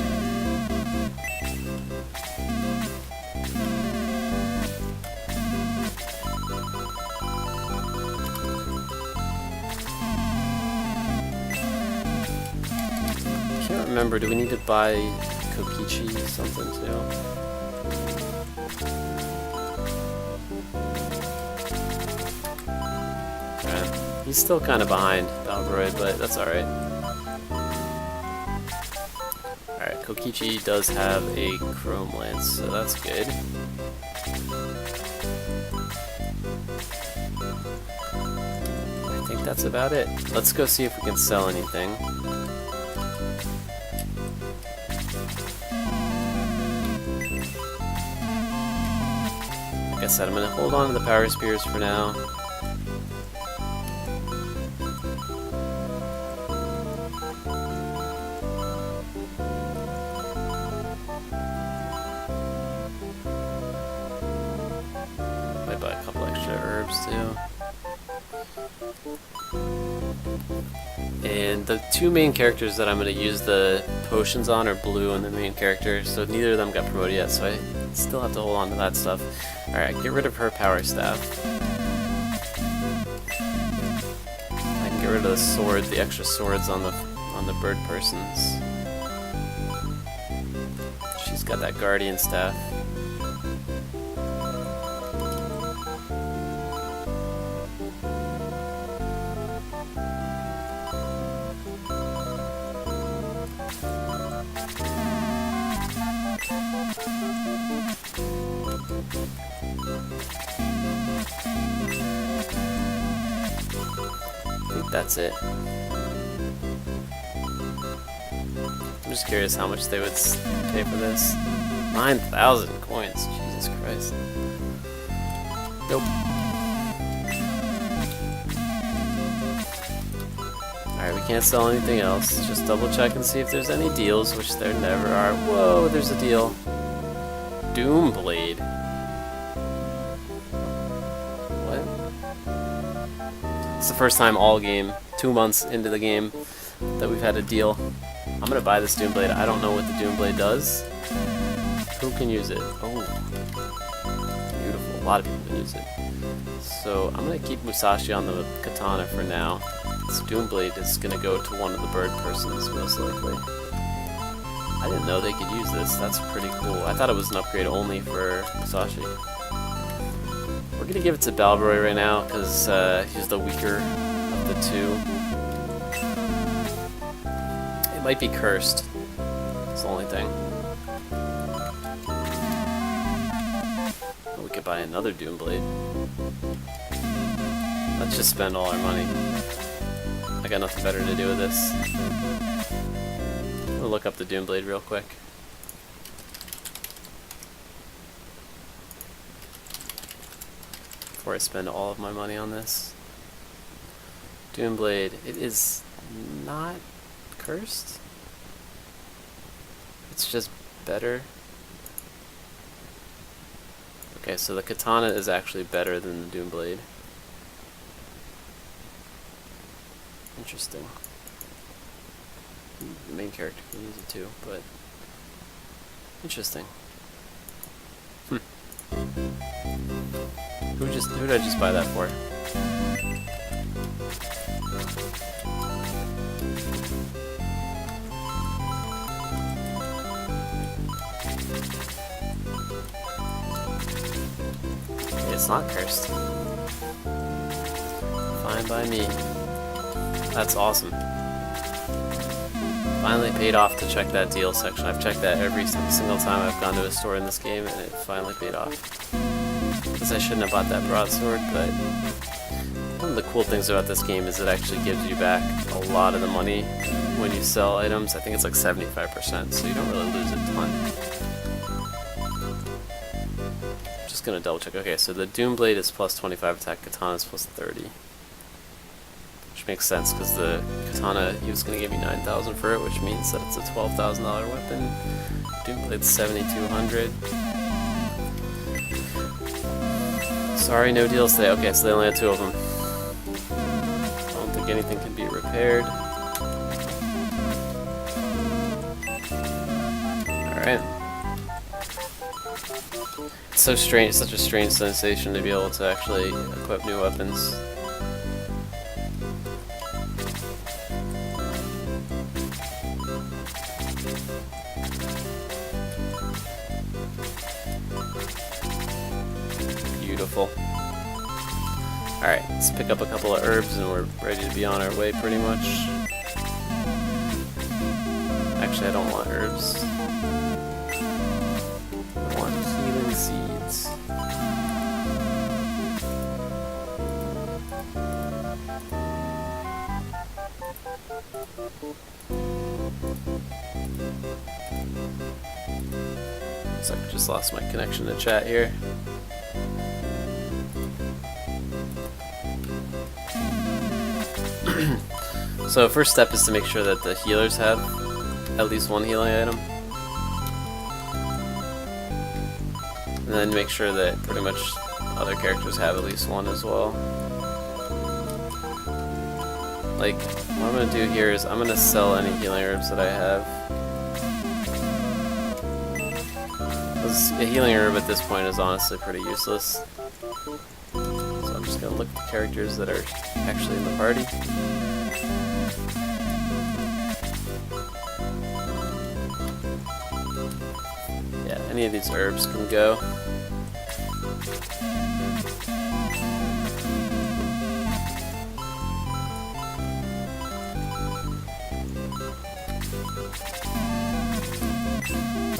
I can't remember, do we need to buy Kokichi something too? He's still kind of behind Balbroy, but that's alright. Alright, Kokichi does have a Chrome Lance, so that's good. I think that's about it. Let's go see if we can sell anything. Like I said, I'm going to hold on to the Power Spears for now. Might buy a couple extra herbs too. And the two main characters that I'm going to use the potions on are Blue and the main character, so neither of them got promoted yet, so I still have to hold on to that stuff. Alright, get rid of her power staff. I can get rid of the sword, the extra swords on the bird persons. She's got that guardian staff. I think that's it. I'm just curious how much they would pay for this. 9,000 coins, Jesus Christ. Nope. Alright, we can't sell anything else. Just double check and see if there's any deals, which there never are. Whoa, there's a deal. Doomblade. What? It's the first time all game, 2 months into the game, that we've had a deal. I'm gonna buy this Doomblade. I don't know what the Doomblade does. Who can use it? Oh, beautiful. A lot of people can use it. So I'm gonna keep Musashi on the katana for now. This Doomblade is gonna go to one of the bird persons, most likely. I didn't know they could use this. That's pretty cool. I thought it was an upgrade only for Musashi. We're gonna give it to Balbroy right now because he's the weaker of the two. It might be cursed. That's the only thing. We could buy another Doomblade. Let's just spend all our money. I got nothing better to do with this. I'm gonna look up the Doomblade real quick. Before I spend all of my money on this. Doomblade, it is not cursed. It's just better. Okay, so the katana is actually better than the Doomblade. Interesting. The main character can use it too, but interesting. Who did I just buy that for? it's not cursed. Fine by me. That's awesome. Finally paid off to check that deal section. I've checked that every single time I've gone to a store in this game, and it finally paid off. Guess I shouldn't have bought that broadsword, but one of the cool things about this game is it actually gives you back a lot of the money when you sell items. I think it's like 75%, so you don't really lose a ton. Just gonna double check. Okay, so the Doom Blade is plus 25 attack, Katana is plus 30. Which makes sense because the Katana, he was gonna give me 9,000 for it, which means that it's a $12,000 weapon. Doom Blade's 7,200. Sorry, no deals today. Okay, so they only had 2 of them. I don't think anything can be repaired. Alright. It's so strange, such a strange sensation to be able to actually equip new weapons. Beautiful. Alright, let's pick up a couple of herbs and we're ready to be on our way pretty much. Actually, I don't want herbs. I want healing seeds. Looks like I just lost my connection to chat here. So first step is to make sure that the healers have at least one healing item. And then make sure that pretty much other characters have at least one as well. Like, what I'm going to do here is I'm going to sell any healing herbs that I have. Because a healing herb at this point is honestly pretty useless. So I'm just going to look at the characters that are actually in the party. Yeah, any of these herbs can go.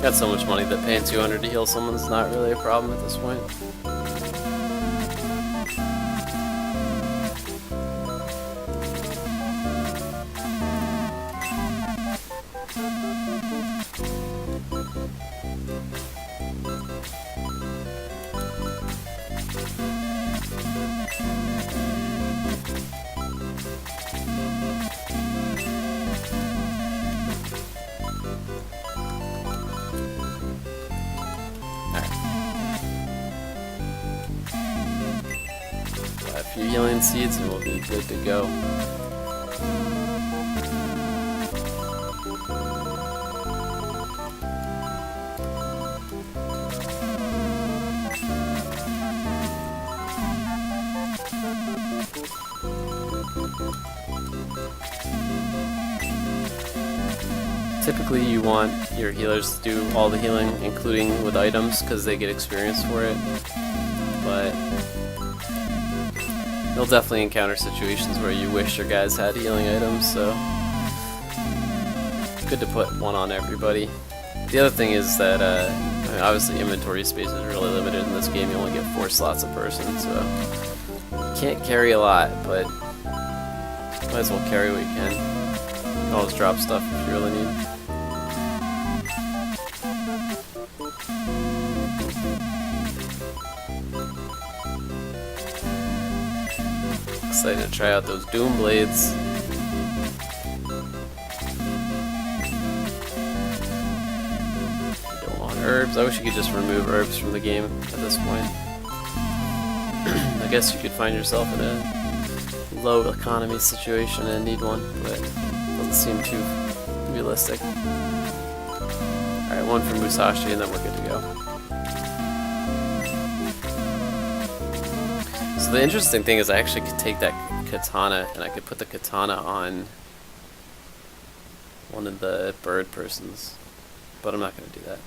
Got so much money that paying 200 to heal someone's not really a problem at this point. A few healing seeds and we'll be good to go. Typically you want your healers to do all the healing, including with items, because they get experience for it. But you'll definitely encounter situations where you wish your guys had healing items, so good to put one on everybody. The other thing is that, I mean, obviously inventory space is really limited in this game. You only get 4 slots a person, so you can't carry a lot, but might as well carry what you can. You can always drop stuff if you really need. Excited to try out those Doom Blades. Don't want herbs. I wish you could just remove herbs from the game at this point. I guess you could find yourself in a low economy situation and need one, but it doesn't seem too realistic. Alright, one for Musashi and then we're good to go. So the interesting thing is I actually could take that katana and I could put the katana on one of the bird persons, but I'm not going to do that.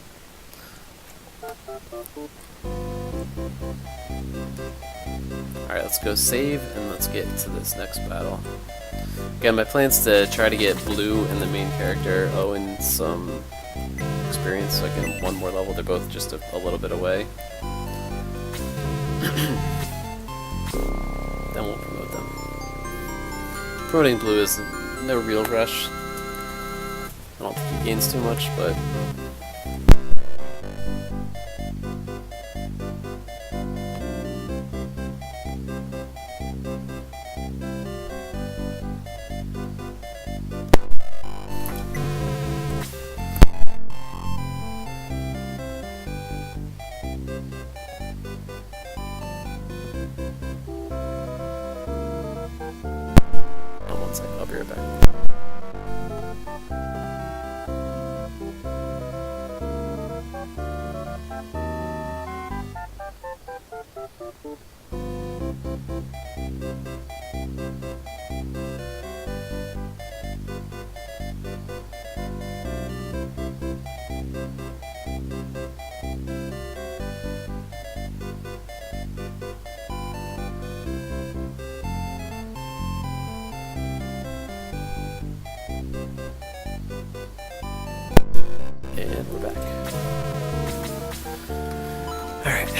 Alright, let's go save and let's get to this next battle. Again, my plan's to try to get Blue and the main character Owen some experience so I can get one more level. They're both just a little bit away. Then we'll promote them. Promoting Blue is no real rush. I don't think he gains too much, but one second, I'll be right back. And we're back. Alright.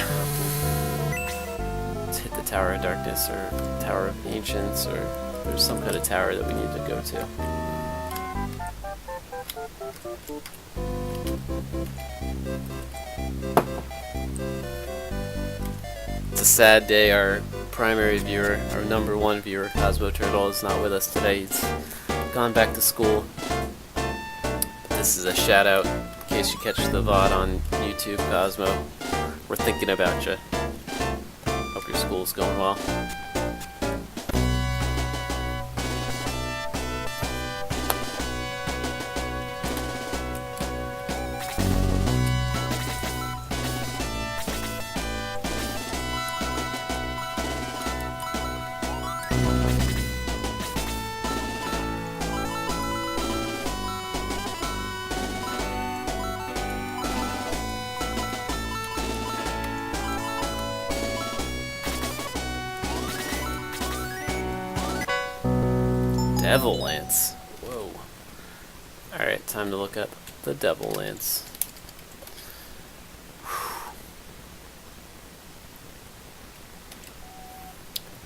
Let's hit the Tower of Darkness or Tower of Ancients, or there's some kind of tower that we need to go to. It's a sad day. Our primary viewer, our #1 viewer, Cosmo Turtle, is not with us today. He's gone back to school. This is a shout out in case you catch the VOD on YouTube, Cosmo. We're thinking about you. Hope your school's going well. Devil Lance. Whoa. Alright, time to look up the Devil Lance.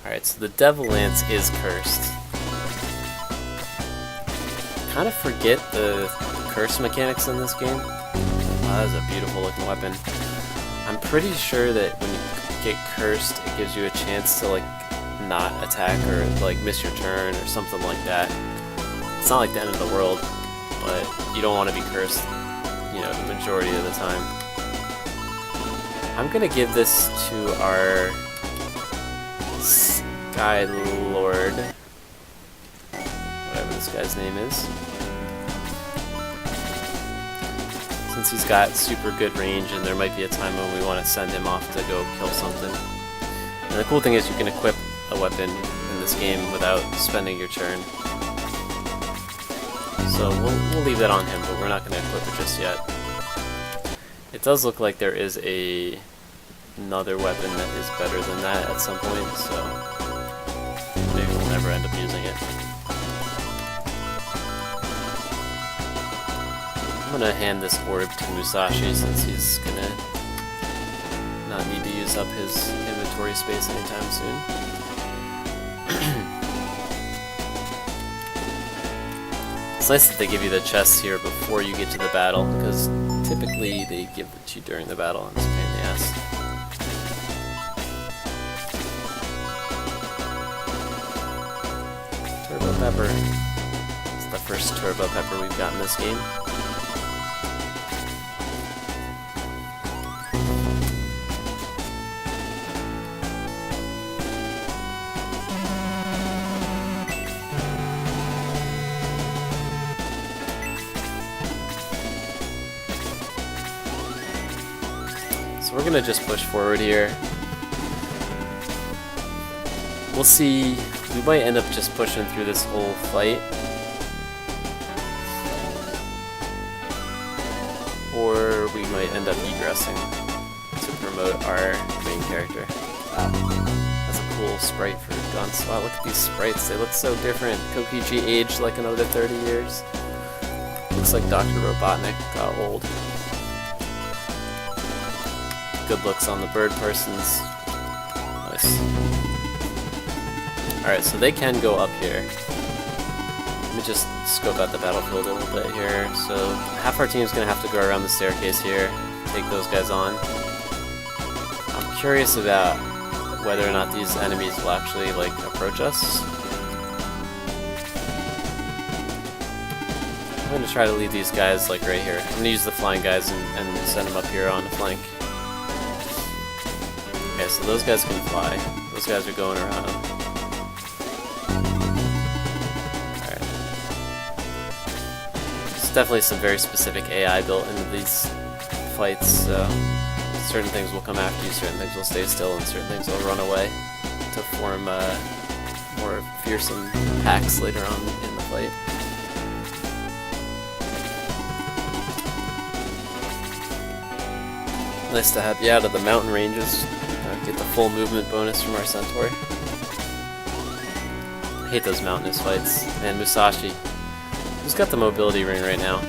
Alright, so the Devil Lance is cursed. Kind of forget the curse mechanics in this game. Wow, that is a beautiful looking weapon. I'm pretty sure that when you get cursed, it gives you a chance to like not attack or like miss your turn or something like that. It's not like the end of the world, but you don't want to be cursed, you know, the majority of the time. I'm gonna give this to our Sky Lord, whatever this guy's name is, since he's got super good range and there might be a time when we want to send him off to go kill something. And the cool thing is you can equip a weapon in this game without spending your turn. So we'll leave that on him, but we're not going to equip it just yet. It does look like there is another weapon that is better than that at some point, so maybe we'll never end up using it. I'm going to hand this orb to Musashi since he's going to not need to use up his inventory space anytime soon. It's nice that they give you the chests here before you get to the battle, because typically they give it to you during the battle and it's a pain in the ass. Turbo Pepper. It's the first Turbo Pepper we've got in this game. So we're gonna just push forward here. We'll see. We might end up just pushing through this whole fight, or we might end up egressing to promote our main character. That's a cool sprite for guns. Wow, look at these sprites. They look so different. Kokichi aged like another 30 years. Looks like Dr. Robotnik got old. Good looks on the bird persons. Nice. Alright, so they can go up here. Let me just scope out the battlefield a little bit here. So half our team is going to have to go around the staircase here, take those guys on. I'm curious about whether or not these enemies will actually like approach us. I'm going to try to lead these guys like right here. I'm going to use the flying guys and send them up here on the flank. Okay, so those guys can fly. Those guys are going around. Alright. There's definitely some very specific AI built into these fights, so certain things will come after you, certain things will stay still, and certain things will run away to form more fearsome packs later on in the fight. Nice to have you out of the mountain ranges. Get the full movement bonus from our centaur. I hate those mountainous fights. Man, Musashi. Who's got the mobility ring right now?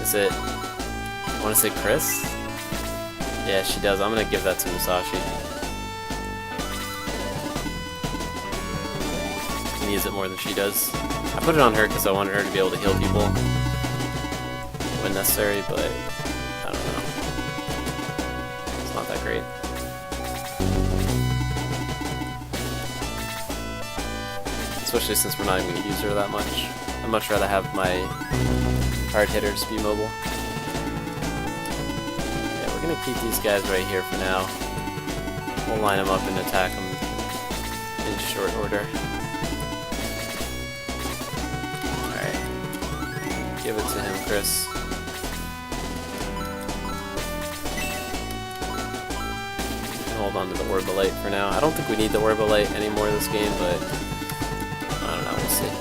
Is it... I want to say Chris? Yeah, she does. I'm going to give that to Musashi. He needs it more than she does. I put it on her because I wanted her to be able to heal people when necessary, but I don't know. It's not that great. Especially since we're not even going to use her that much. I'd much rather have my hard hitters be mobile. Yeah, we're going to keep these guys right here for now. We'll line them up and attack them in short order. Alright. Give it to him, Chris. You can hold on to the Orbolite for now. I don't think we need the Orbolite anymore this game, but I don't know, we'll see.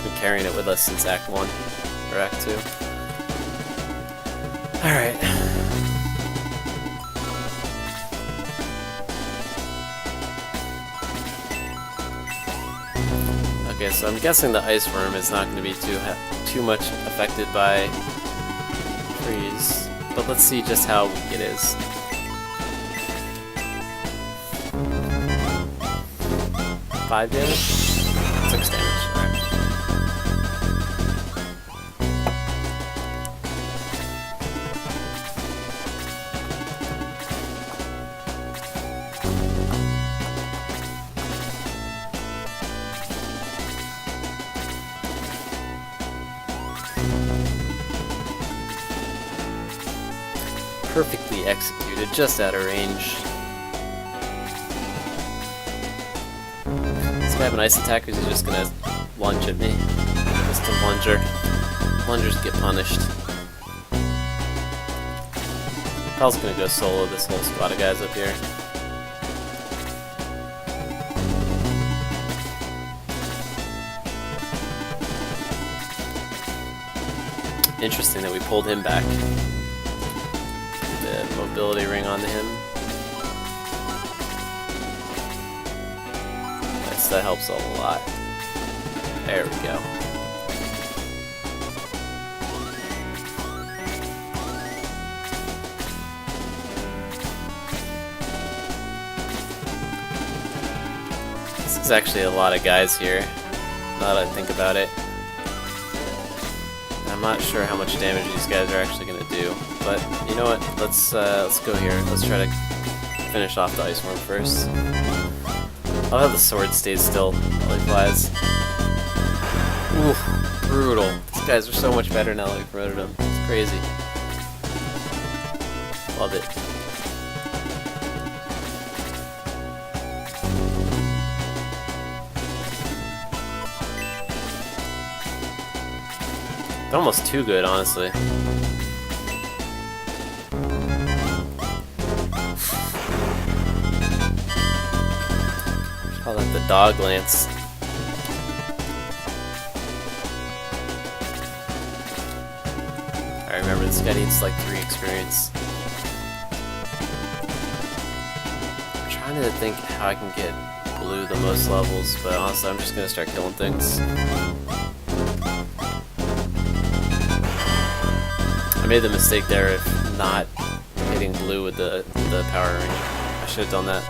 Been carrying it with us since Act 1, or Act 2. Alright. Okay, so I'm guessing the Ice Worm is not going to be too much affected by freeze. But let's see just how weak it is. 5 damage? 6 damage, alright. Perfectly executed, just out of range. This guy have an ice attack, or is he just gonna lunge at me? Just a lunger. Lungers get punished. Pal's gonna go solo this whole squad of guys up here. Interesting that we pulled him back. The mobility ring onto him. Nice, that helps a lot. There we go. This is actually a lot of guys here, now that I think about it. I'm not sure how much damage these guys are actually going to do, but you know what? Let's go here. Let's try to finish off the Ice Worm first. I'll have the sword stay still while he flies. Ooh, brutal. These guys are so much better now that we promoted them. It's crazy. Love it. They're almost too good, honestly. Call that the dog lance. this guy needs like 3 experience. I'm trying to think how I can get blue the most levels, but honestly I'm just gonna start killing things. I made the mistake there of not hitting blue with the power ring. I should have done that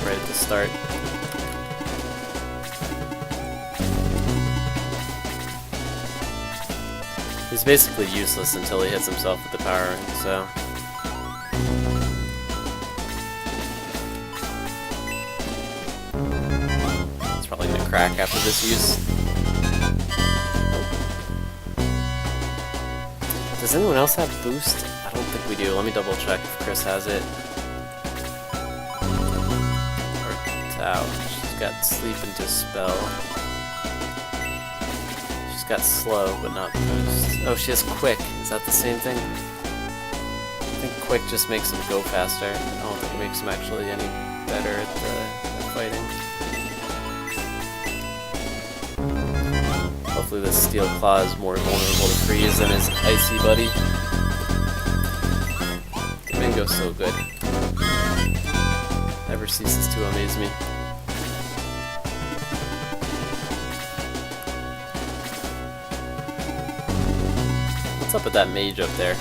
right at the start. He's basically useless until he hits himself with the power ring, so... It's probably gonna crack after this use. Does anyone else have boost? I don't think we do. Let me double check if Chris has it. Or Tao. She's got sleep and dispel. She's got slow, but not boost. Oh, she has quick. Is that the same thing? I think quick just makes him go faster. I don't think it makes him actually any better at fighting. Hopefully this Steel Claw is more vulnerable to freeze than his Icy buddy. Domingo's so good. Never ceases to amaze me. What's up with that mage up there?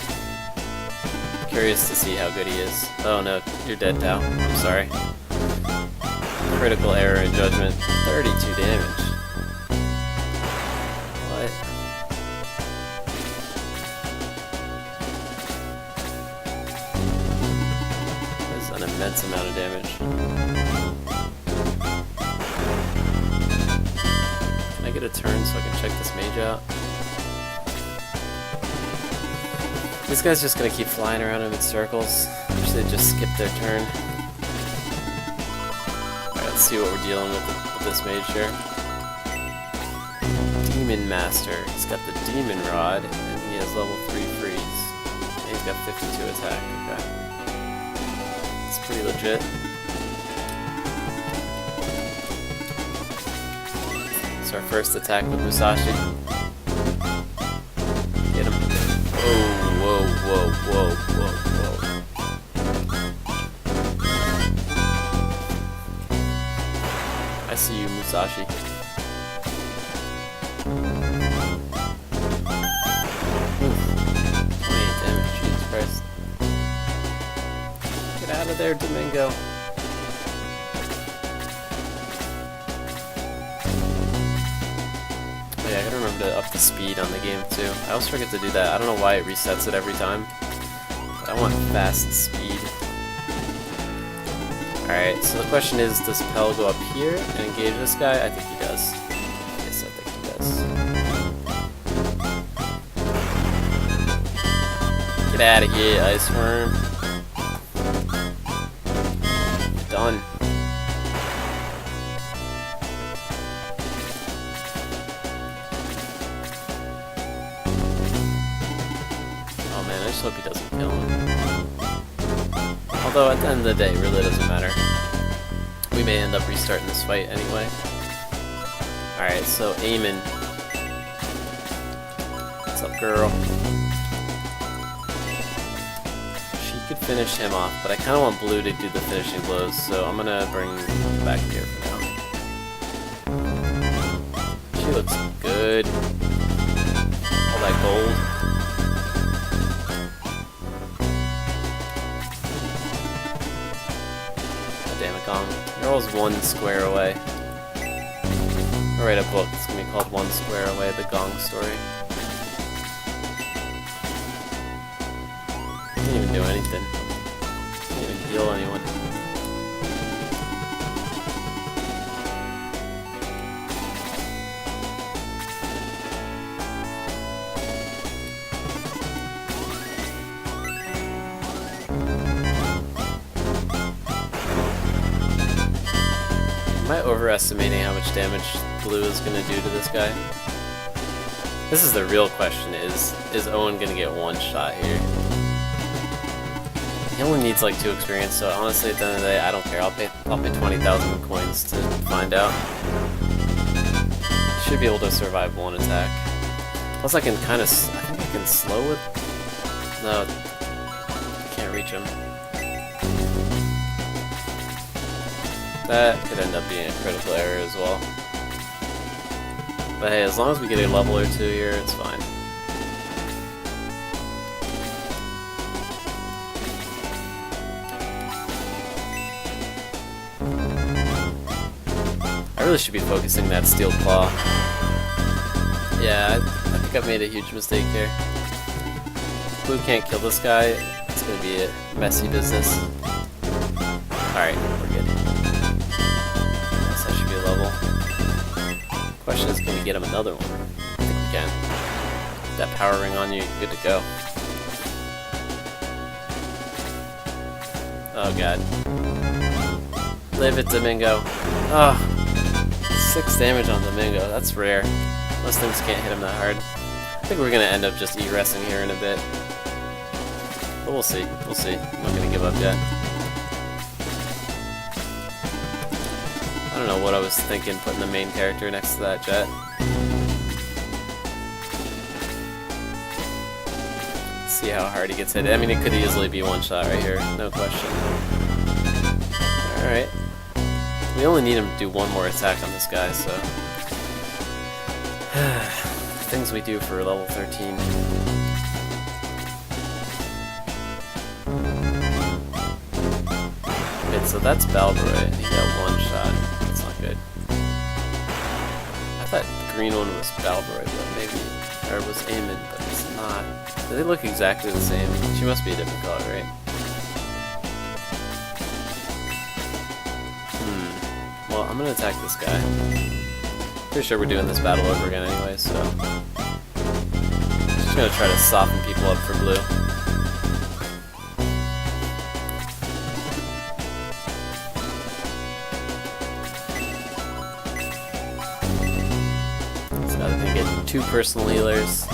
Curious to see how good he is. Oh no, you're dead now. I'm sorry. Critical error in judgment. 32 damage. What? That is an immense amount of damage. Can I get a turn so I can check this mage out? These guys just gonna keep flying around him in circles. I wish they'd just skip their turn. Alright, let's see what we're dealing with this mage here. Demon Master. He's got the Demon Rod, and he has level 3 freeze. And he's got 52 attack. Okay. It's pretty legit. It's our first attack with Musashi. Get him. Oh. Whoa, whoa, whoa, whoa, whoa. I see you, Musashi. Oof. 28 damage, Jesus Christ. Get out of there, Domingo. Yeah, I gotta remember to up the speed on the game too. I always forget to do that. I don't know why it resets it every time. But I want fast speed. Alright, so the question is, does Pell go up here and engage this guy? I think he does. Yes, I think he does. Get out of here, Ice Worm. Done. I just hope he doesn't kill him. Although at the end of the day, it really doesn't matter. We may end up restarting this fight anyway. Alright, so Eamon. What's up, girl? She could finish him off, but I kind of want Blue to do the finishing blows, so I'm gonna bring him back here for now. She looks good. All that gold. Damn it, Gong. You're always 1 square away. I'll write a book. It's gonna be called 1 Square Away, the Gong Story. Didn't even do anything. Didn't even heal anyone. Am I overestimating how much damage Blue is going to do to this guy? This is the real question, is Owen going to get 1 shot here? He only needs like 2 experience, so honestly at the end of the day, I don't care. I'll pay 20,000 coins to find out. Should be able to survive 1 attack. Plus I can kind of, I think I freaking slow with... No, can't reach him. That could end up being a critical error as well. But hey, as long as we get a level or two here, it's fine. I really should be focusing that steel claw. Yeah, I think I've made a huge mistake here. Blue can't kill this guy. It's gonna be a messy business. Alright, we're good. Guess that should be a level. Question is, can we get him another one? I think we can. That power ring on you, good to go. Oh god. Live it, Domingo. Oh, 6 damage on Domingo, that's rare. Most things can't hit him that hard. I think we're gonna end up just E-resting here in a bit. But we'll see, we'll see. I'm not gonna give up yet. I don't know what I was thinking putting the main character next to that jet. See how hard he gets hit. I mean, it could easily be one shot right here, no question. Alright. We only need him to do one more attack on this guy, so... Things we do for level 13. Okay, so that's Balborough, and he got one shot. That's not good. I thought the green one was Balborough, but maybe... Or it was Eamon, but it's not. Do they look exactly the same? She must be a different color, right? Well, I'm gonna attack this guy. Pretty sure we're doing this battle over again anyway, so... Just gonna try to soften people up for blue. So now they're gonna get 2 personal healers.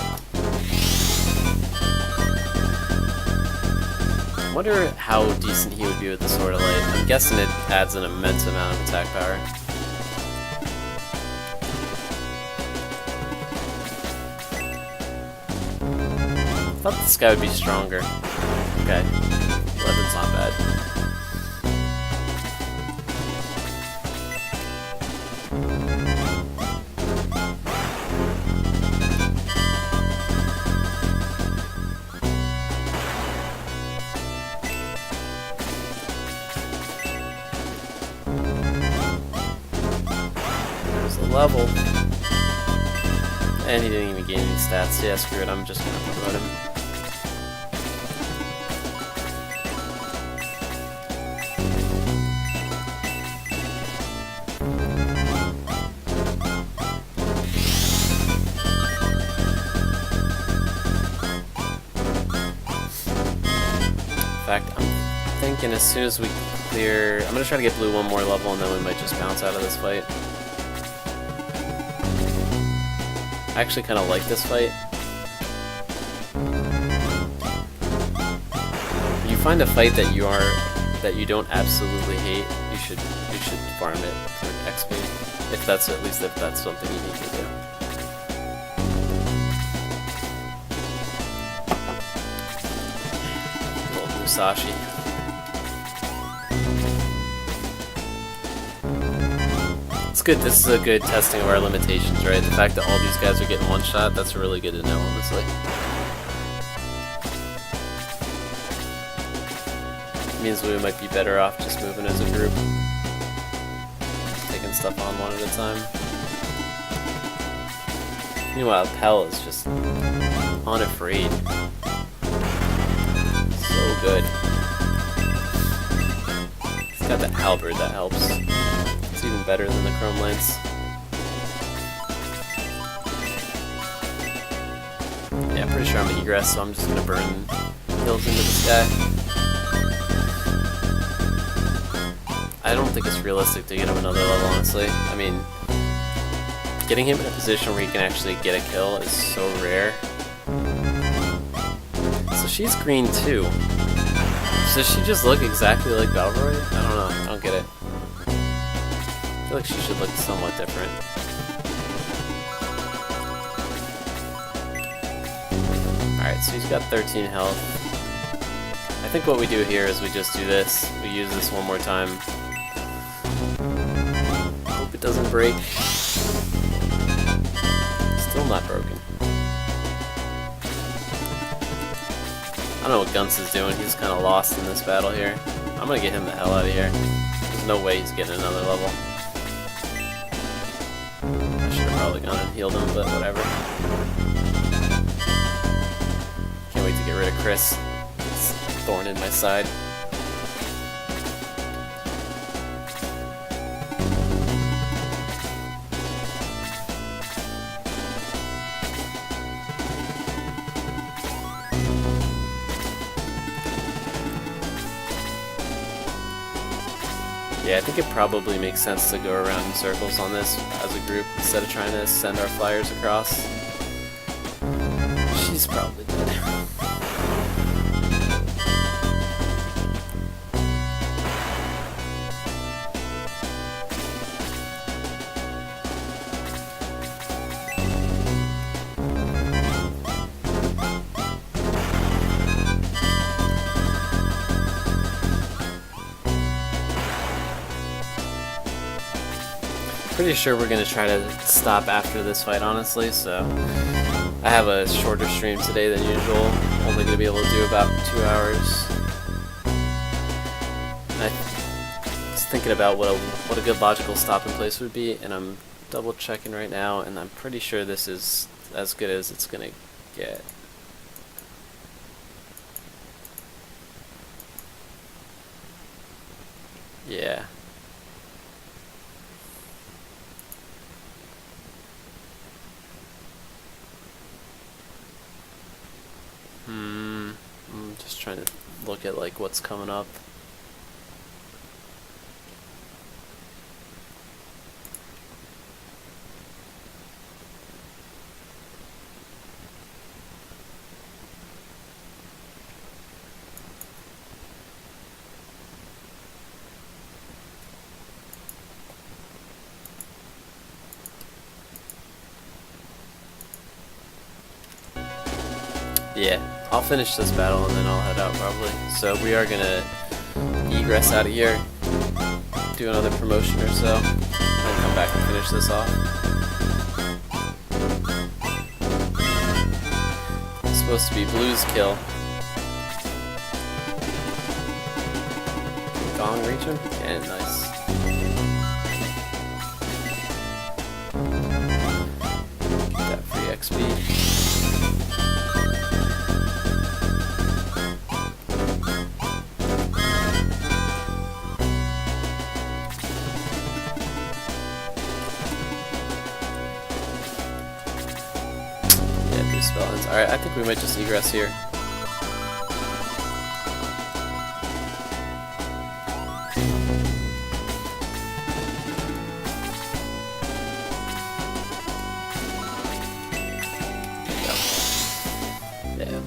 I wonder how decent he would be with the Sword of Light. I'm guessing it adds an immense amount of attack power. I thought this guy would be stronger. Okay, 11's not bad. Level. And he didn't even gain any stats. Yeah, screw it, I'm just gonna promote him. In fact, I'm thinking as soon as we clear... I'm gonna try to get blue one more level and then we might just bounce out of this fight. I actually kind of like this fight. If you find a fight that you don't absolutely hate, you should farm it for XP. If that's something you need to do. Little Musashi. It's good, this is a good testing of our limitations, right? The fact that all these guys are getting one shot, that's really good to know, honestly. It means we might be better off just moving as a group. Taking stuff on one at a time. Meanwhile, Pell is just unafraid. So good. He's got the halberd, that helps. It's even better than the Chrome Lance. Yeah, I'm pretty sure I'm an egress, so I'm just gonna burn heals into this guy. I don't think it's realistic to get him another level, honestly. I mean, getting him in a position where he can actually get a kill is so rare. So she's green too. So does she just look exactly like Valroy? I don't know, I don't get it. I feel like she should look somewhat different. Alright, so he's got 13 health. I think what we do here is we just do this. We use this one more time. Hope it doesn't break. Still not broken. I don't know what Guns is doing. He's kind of lost in this battle here. I'm gonna get him the hell out of here. There's no way he's getting another level. I should have probably gone and healed him, but whatever. Can't wait to get rid of Chris. It's a thorn in my side. Yeah, I think it probably makes sense to go around in circles on this as a group instead of trying to send our flyers across. She's probably dead. Pretty sure we're gonna try to stop after this fight, honestly, so I have a shorter stream today than usual. Only gonna be able to do about 2 hours. I was thinking about what a good logical stopping place would be, and I'm double checking right now, and I'm pretty sure this is as good as it's gonna get. Yeah. I'm just trying to look at like what's coming up. Yeah, I'll finish this battle and then I'll head out probably. So we are gonna egress out of here, do another promotion or so, and then come back and finish this off. It's supposed to be Blue's kill. Gong reach him? Yeah, nice. Get that free XP. Alright, I think we might just egress here. There we go. Yeah.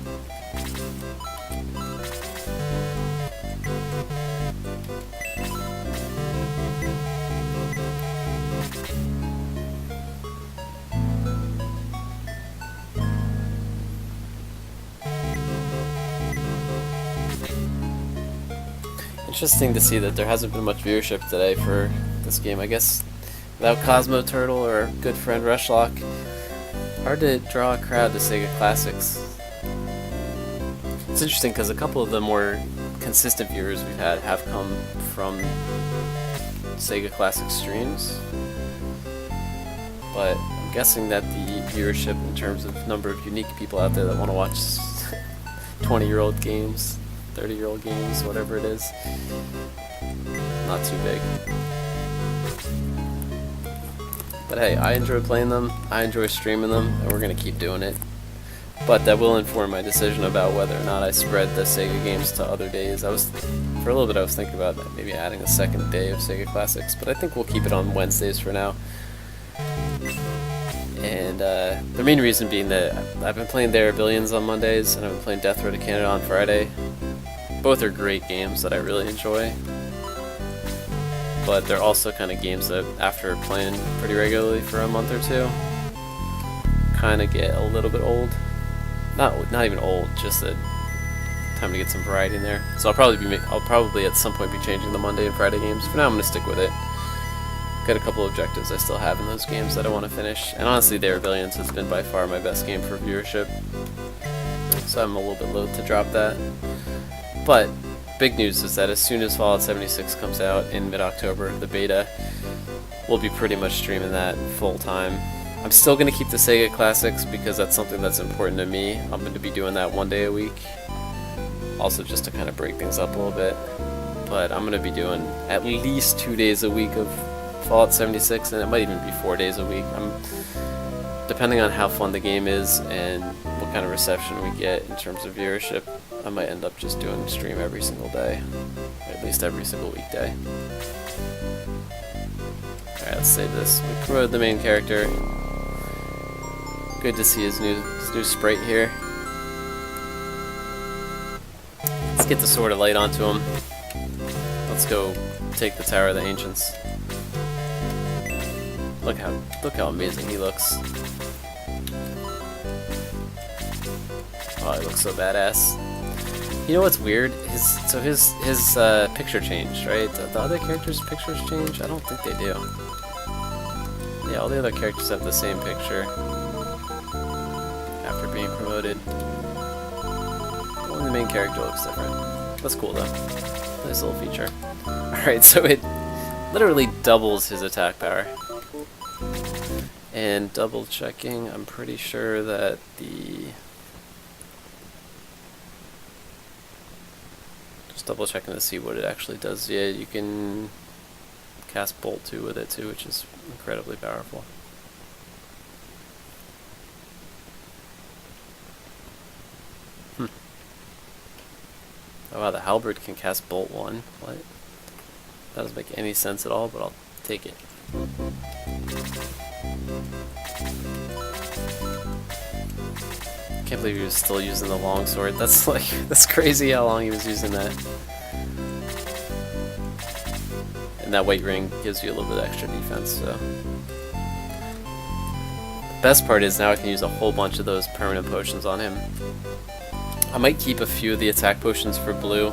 Interesting to see that there hasn't been much viewership today for this game. I guess without Cosmo Turtle or our good friend Rushlock, hard to draw a crowd to Sega Classics. It's interesting because a couple of the more consistent viewers we've had have come from Sega Classics streams, but I'm guessing that the viewership in terms of number of unique people out there that want to watch 20-year-old games, 30-year-old games, whatever it is, not too big. But hey, I enjoy playing them, I enjoy streaming them, and we're gonna keep doing it. But that will inform my decision about whether or not I spread the Sega games to other days. For a little bit I was thinking about maybe adding a second day of Sega Classics, but I think we'll keep it on Wednesdays for now. And the main reason being that I've been playing There Are Billions on Mondays, and I've been playing Death Row to Canada on Friday. Both are great games that I really enjoy, but they're also kind of games that, after playing pretty regularly for a month or two, kind of get a little bit old. not even old, just that time to get some variety in there. So I'll probably at some point be changing the Monday and Friday games. For now, I'm gonna stick with it. Got a couple objectives I still have in those games that I want to finish, and honestly, Day of Rebellions has been by far my best game for viewership. So I'm a little bit loath to drop that. But big news is that as soon as Fallout 76 comes out in mid-October, the beta, we'll be pretty much streaming that full time. I'm still going to keep the Sega Classics because that's something that's important to me. I'm going to be doing that 1 day a week. Also just to kind of break things up a little bit. But I'm going to be doing at least 2 days a week of Fallout 76, and it might even be 4 days a week. Depending on how fun the game is and what kind of reception we get in terms of viewership, I might end up just doing a stream every single day. Or at least every single weekday. Alright, let's save this. We promoted the main character. Good to see his new sprite here. Let's get the Sword of Light onto him. Let's go take the Tower of the Ancients. Look how amazing he looks. Oh, he looks so badass. You know what's weird? His picture changed, right? The other characters' pictures change? I don't think they do. Yeah, all the other characters have the same picture after being promoted. Only the main character looks different. That's cool though. Nice little feature. Alright, so it literally doubles his attack power. And double checking, I'm pretty sure that just double checking to see what it actually does. Yeah, you can cast Bolt 2 with it too, which is incredibly powerful. Oh wow, the Halberd can cast Bolt 1. What? That doesn't make any sense at all, but I'll take it. Can't believe he was still using the longsword. That's crazy how long he was using that. And that weight ring gives you a little bit extra defense, so. The best part is now I can use a whole bunch of those permanent potions on him. I might keep a few of the attack potions for Blue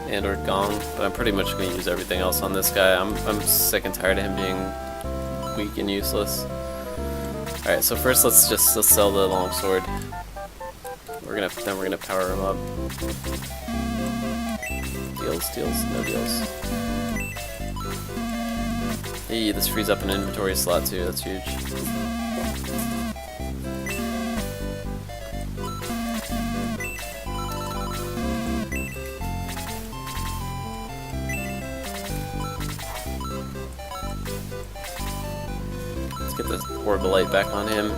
and or Gong, but I'm pretty much going to use everything else on this guy. I'm sick and tired of him being weak and useless. Alright, so first let's sell the longsword. Then we're gonna power him up. Deals, no deals. Hey, this frees up an inventory slot too, that's huge. Let's get the Orb of Light back on him.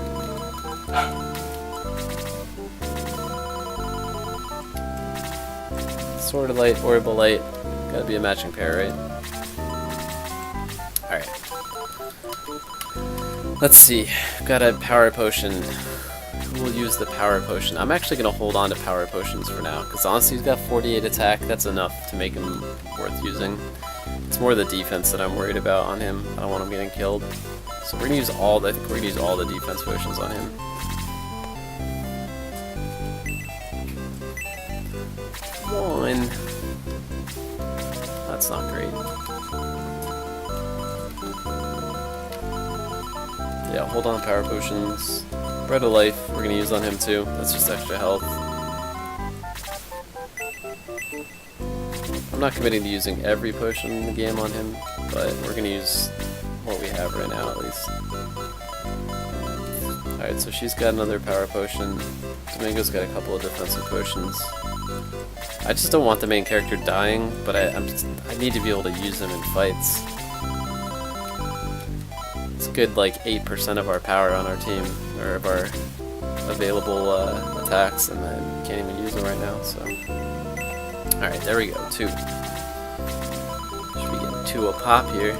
Sword of Light, Orb of Light. Gotta be a matching pair, right? Alright. Let's see. Got a power potion. Who will use the power potion? I'm actually gonna hold on to power potions for now, because honestly he's got 48 attack. That's enough to make him worth using. It's more the defense that I'm worried about on him. I don't want him getting killed. So we're gonna use I think we're gonna use all the defense potions on him. One. That's not great. Yeah, hold on to power potions. Bread of Life, we're gonna use on him too. That's just extra health. I'm not committing to using every potion in the game on him, but we're gonna use what we have right now at least. Alright, so she's got another power potion. Domingo's got a couple of defensive potions. I just don't want the main character dying, but I need to be able to use him in fights. It's good like 8% of our power on our team, or of our available attacks, and I can't even use them right now, so. Alright, there we go, 2. Should be getting 2 a pop here.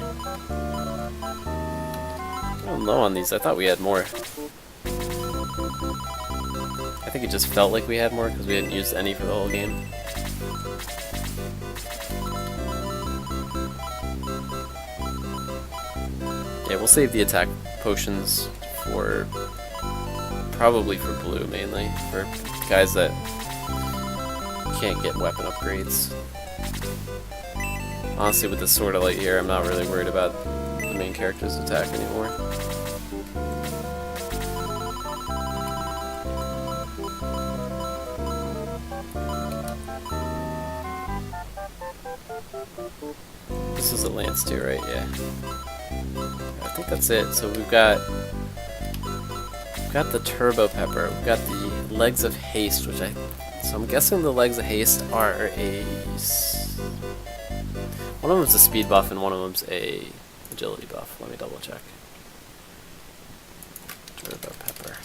I don't know on these, I thought we had more. I think it just felt like we had more because we hadn't used any for the whole game. Yeah, we'll save the attack potions for probably for blue mainly, for guys that can't get weapon upgrades. Honestly, with the Sword of Light here, I'm not really worried about the main character's attack anymore. This is a lance too, right? Yeah. I think that's it. So we've got the Turbo Pepper. We've got the Legs of Haste, so I'm guessing the Legs of Haste are one of them's a speed buff and one of them's a agility buff. Let me double check. Turbo Pepper.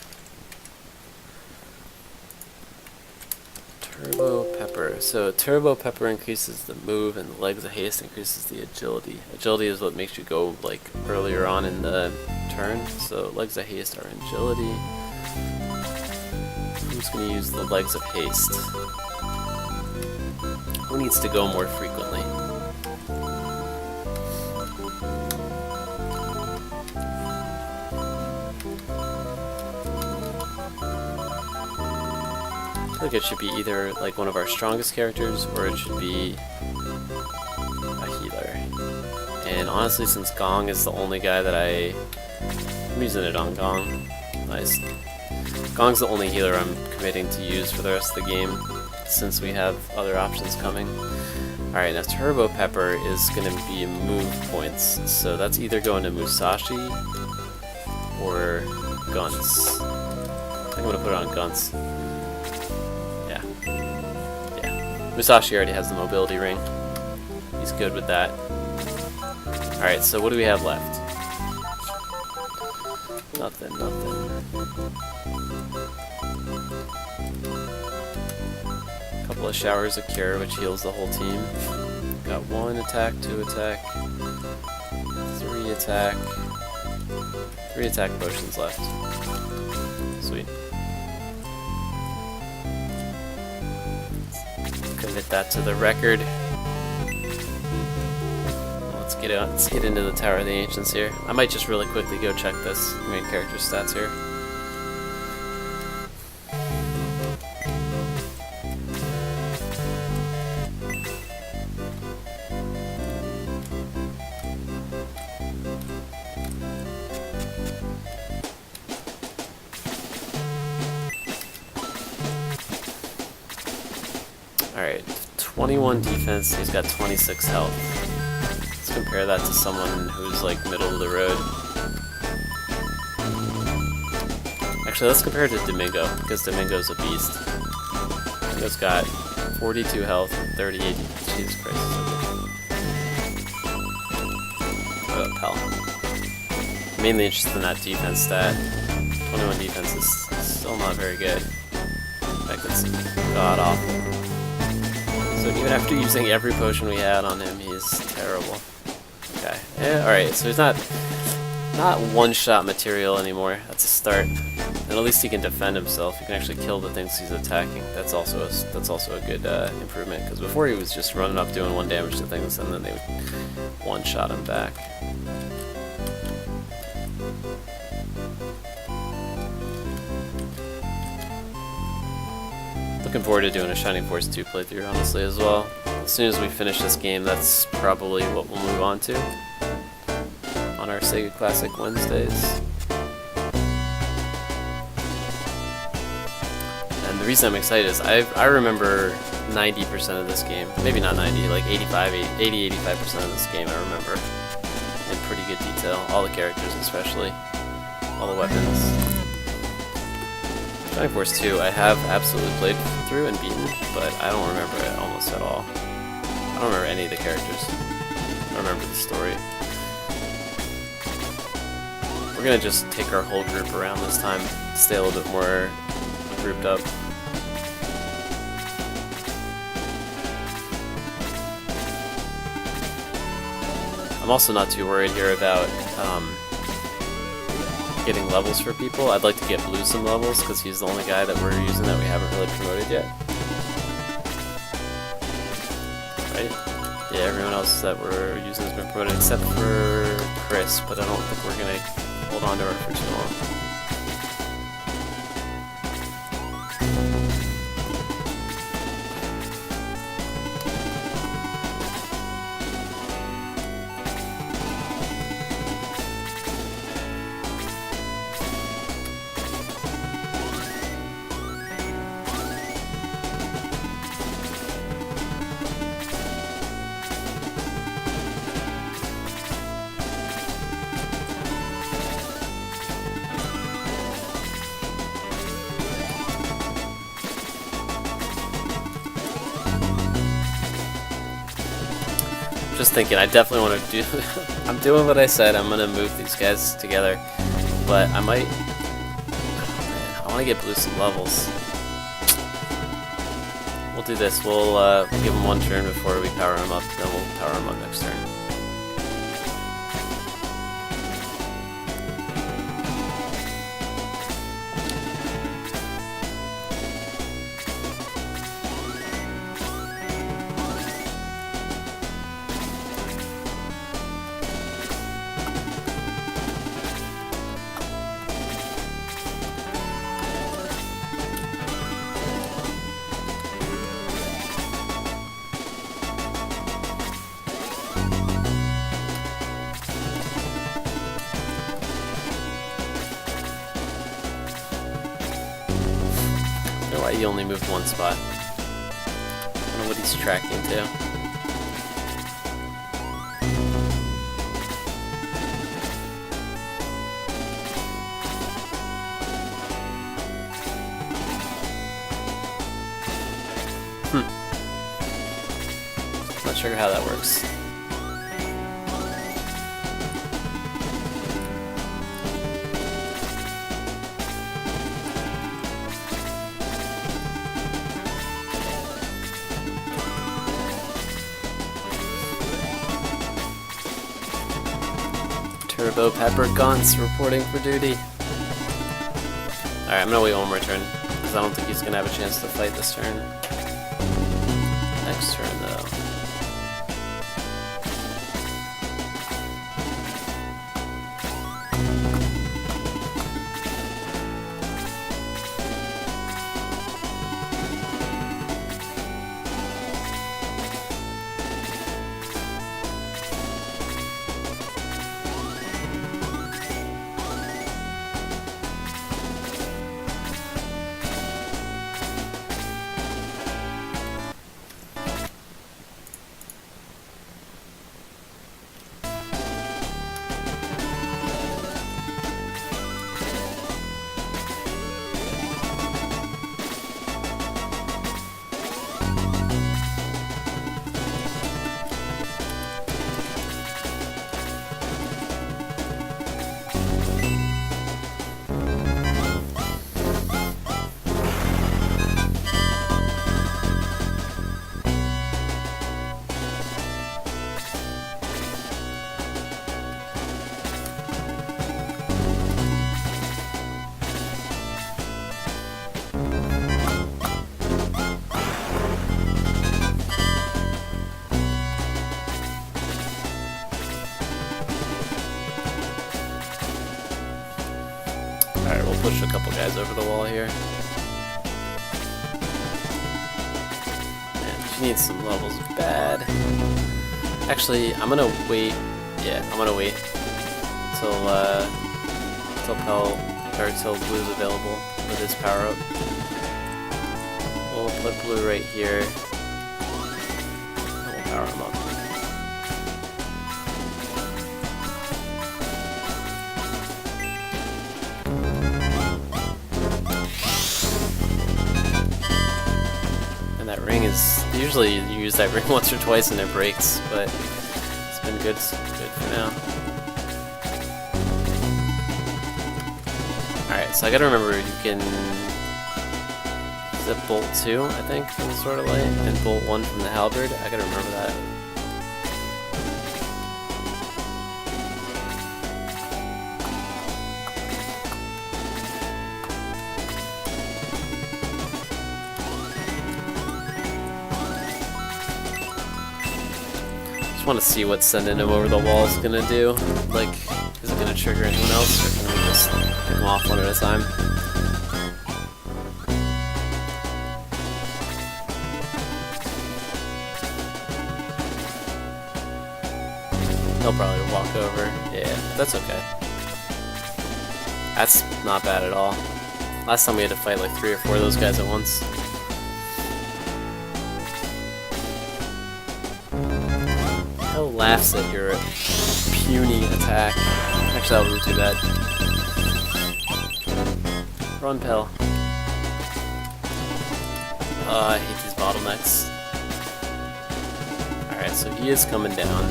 Turbo Pepper. So Turbo Pepper increases the move, and the Legs of Haste increases the agility. Agility is what makes you go like earlier on in the turn. So Legs of Haste are agility. Who's going to use the Legs of Haste? Who needs to go more frequently? I think it should be either like one of our strongest characters, or it should be a healer. And honestly, since Gong is the only guy that I'm using it on Gong. Nice. Gong's the only healer I'm committing to use for the rest of the game, since we have other options coming. Alright, now Turbo Pepper is going to be move points, so that's either going to Musashi or Guns. I think I'm going to put it on Guns. Yeah. Musashi already has the mobility ring. He's good with that. Alright, so what do we have left? Nothing. Couple of Showers of Cure, which heals the whole team. Got 1 attack, 2 attack, 3 attack. 3 attack potions left. Sweet. Commit that to the record. Let's get into the Tower of the Ancients here. I might just really quickly go check this main character stats here. Alright, 21 defense, he's got 26 health. Let's compare that to someone who's like middle of the road. Actually, let's compare it to Domingo, because Domingo's a beast. Domingo's got 42 health and 38. Jesus Christ. What about Pell? Mainly interested in that defense stat. 21 defense is still not very good. In fact, it's god awful. So even after using every potion we had on him, he's terrible. Okay. Yeah, alright, so he's not one-shot material anymore. That's a start. And at least he can defend himself. He can actually kill the things he's attacking. That's also a good improvement, because before he was just running up doing 1 damage to things and then they would one-shot him back. Looking forward to doing a Shining Force 2 playthrough, honestly, as well. As soon as we finish this game, that's probably what we'll move on to on our Sega Classic Wednesdays. And the reason I'm excited is I remember 90% of this game. Maybe not 90, like 80-85% of this game I remember in pretty good detail. All the characters especially. All the weapons. Shining Force 2 I have absolutely played through and beaten, but I don't remember it almost at all. I don't remember any of the characters. I don't remember the story. We're gonna just take our whole group around this time, stay a little bit more grouped up. I'm also not too worried here about getting levels for people. I'd like to get Blue some levels, because he's the only guy that we're using that we haven't really promoted yet. Right? Yeah, everyone else that we're using has been promoted except for Chris, but I don't think we're going to hold on to her for too long. just thinking, I definitely want to do... I'm doing what I said, I'm going to move these guys together. But I might... Oh, man, I want to get Blue some levels. We'll do this. We'll give him one turn before we power him up, then we'll power him up next turn. Why he only moved one spot. I don't know what he's tracking to. Not sure how that works. Turbo Pepper Guns reporting for duty. Alright, I'm gonna wait one more turn, because I don't think he's gonna have a chance to fight this turn. Next turn, though. Alright, we'll push a couple guys over the wall here. Man, she needs some levels bad. Actually, I'm gonna wait. Yeah, I'm gonna wait till till Blue's available with his power up. We'll put Blue right here. And we'll power him up. That ring is usually you use that ring once or twice and it breaks, but it's been good for now. Alright, so I gotta remember you can is it bolt 2, I think, from the Sword of Light, and bolt 1 from the halberd. I gotta remember that. I want to see what sending him over the wall is gonna do. Like, is it gonna trigger anyone else, or can we just pick them off one at a time? He'll probably walk over. Yeah, that's okay. That's not bad at all. Last time we had to fight like 3 or 4 of those guys at once. Hell laughs at your puny attack. Actually, that wasn't too bad. Run, Pell. I hate these bottlenecks. Alright, Alright, so he is coming down.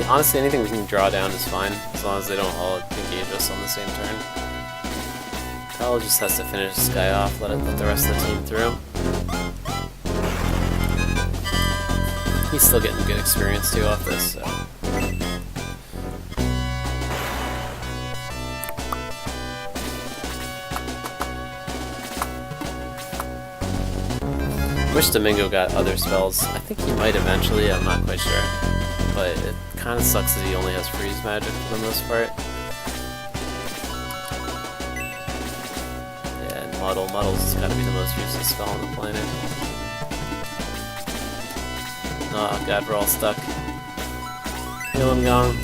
Honestly, anything we can draw down is fine, as long as they don't all engage us on the same turn. Kyle just has to finish this guy off, let the rest of the team through. He's still getting good experience too off this, so. Wish Domingo got other spells. I think he might eventually, I'm not quite sure. But it kind of sucks that he only has freeze magic for the most part. Yeah, and Muddles has got to be the most useless spell on the planet. Oh god, we're all stuck. Heal him, Gong.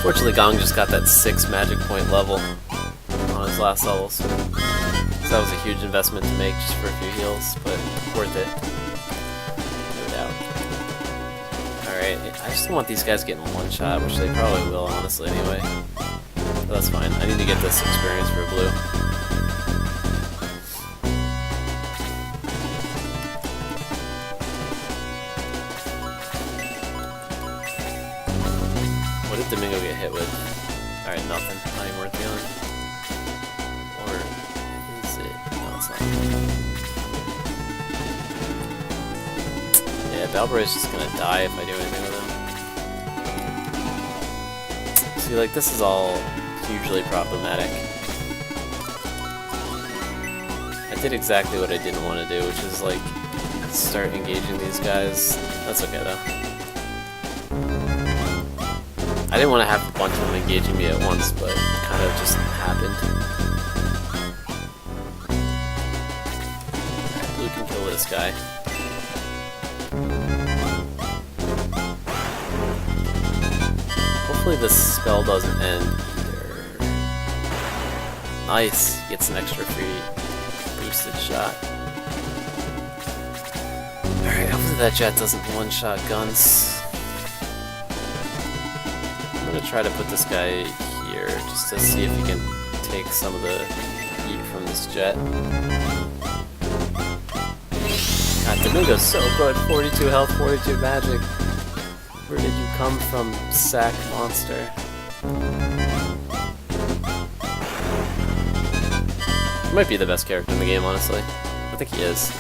Fortunately, Gong just got that 6 magic point level on his last level, so that was a huge investment to make just for a few heals, but worth it. No doubt. Alright, I just don't want these guys getting one shot, which they probably will, honestly, anyway. But that's fine. I need to get this experience for blue. What did Domingo get hit with? Alright, nothing. Not even worth dealing. Or is it? No, it's not. Yeah, Balbroy's just gonna die if I do anything with him. See, like, this is all hugely problematic. I did exactly what I didn't want to do, which is, like, start engaging these guys. That's okay, though. I didn't want to have a bunch of them engaging me at once, but it kind of just happened. Alright, Blue can kill this guy. Hopefully this spell doesn't end either. Nice! Gets an extra free boosted shot. Alright, hopefully that jet doesn't one-shot guns. I'm gonna try to put this guy here just to see if he can take some of the heat from this jet. God, Domingo's so good. 42 health, 42 magic. Where did you come from, sack monster? He might be the best character in the game, honestly. I think he is.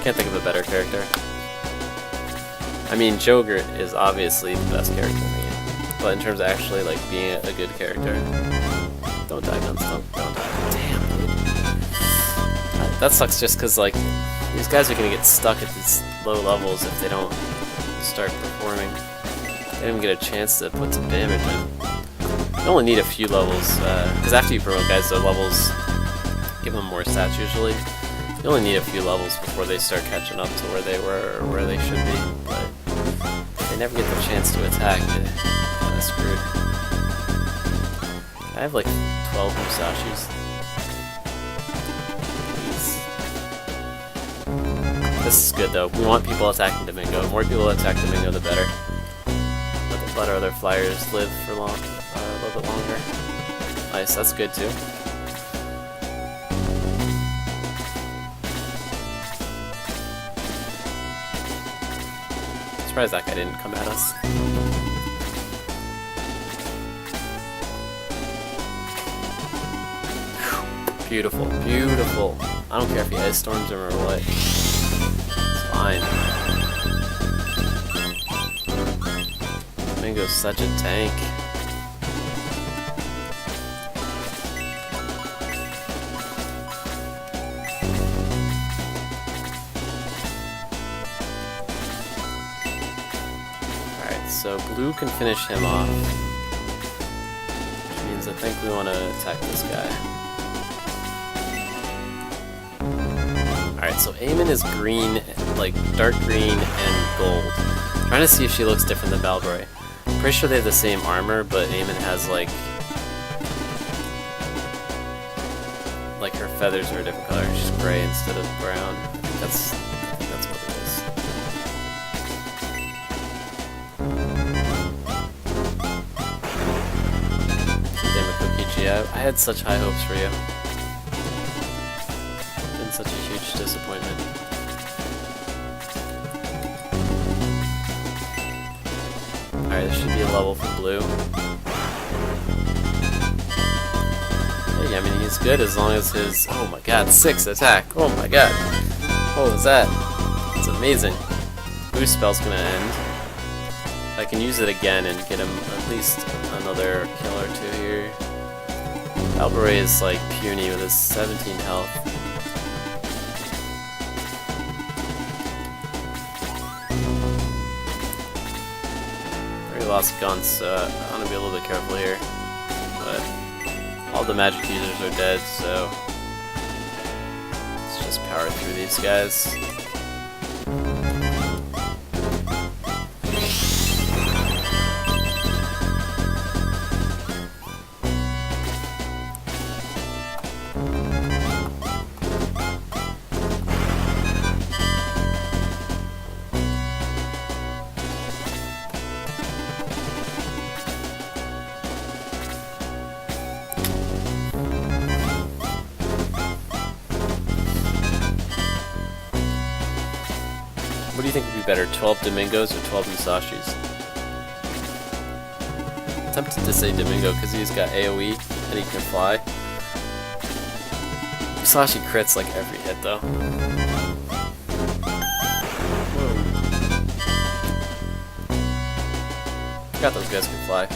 Can't think of a better character. I mean, Jogurt is obviously the best character in the game. But in terms of actually, like, being a good character, don't die, guns, don't die. Damn, dude. That sucks just because, like, these guys are gonna get stuck at these low levels if they don't start performing. They don't even get a chance to put some damage in. You only need a few levels, because after you promote guys, the levels give them more stats usually. You only need a few levels before they start catching up to where they were or where they should be, but if they never get the chance to attack, screwed. I have like 12 Musashis. This is good though. We want people attacking Domingo. The more people attack Domingo, the better. Let our other flyers live for a little bit longer. Nice, that's good too. Surprised that guy didn't come at us. Beautiful, beautiful. I don't care if he ice storms him or what. It's fine. Domingo's such a tank. Alright, so Blue can finish him off. Which means I think we want to attack this guy. Alright, so Eamon is green, like dark green and gold. I'm trying to see if she looks different than Balbroy. I'm pretty sure they have the same armor, but Eamon has like her feathers are a different color. She's gray instead of brown. I think that's what it is. Damn it, Kokichi, I had such high hopes for you. Been such a huge disappointment. Alright, this should be a level for blue. Hey, I mean, he's good as long as his... Oh my god, 6 attack! Oh my god! What was that? It's amazing. Boost spell's gonna end. I can use it again and get him at least another kill or 2 here. Alberay is like puny with his 17 health. Already lost guns, so I'm gonna be a little bit careful here. But all the magic users are dead, so let's just power through these guys. What do you think would be better, 12 Domingos or 12 Musashis? I'm tempted to say Domingo because he's got AoE and he can fly. Musashi crits like every hit though. Forgot those guys can fly.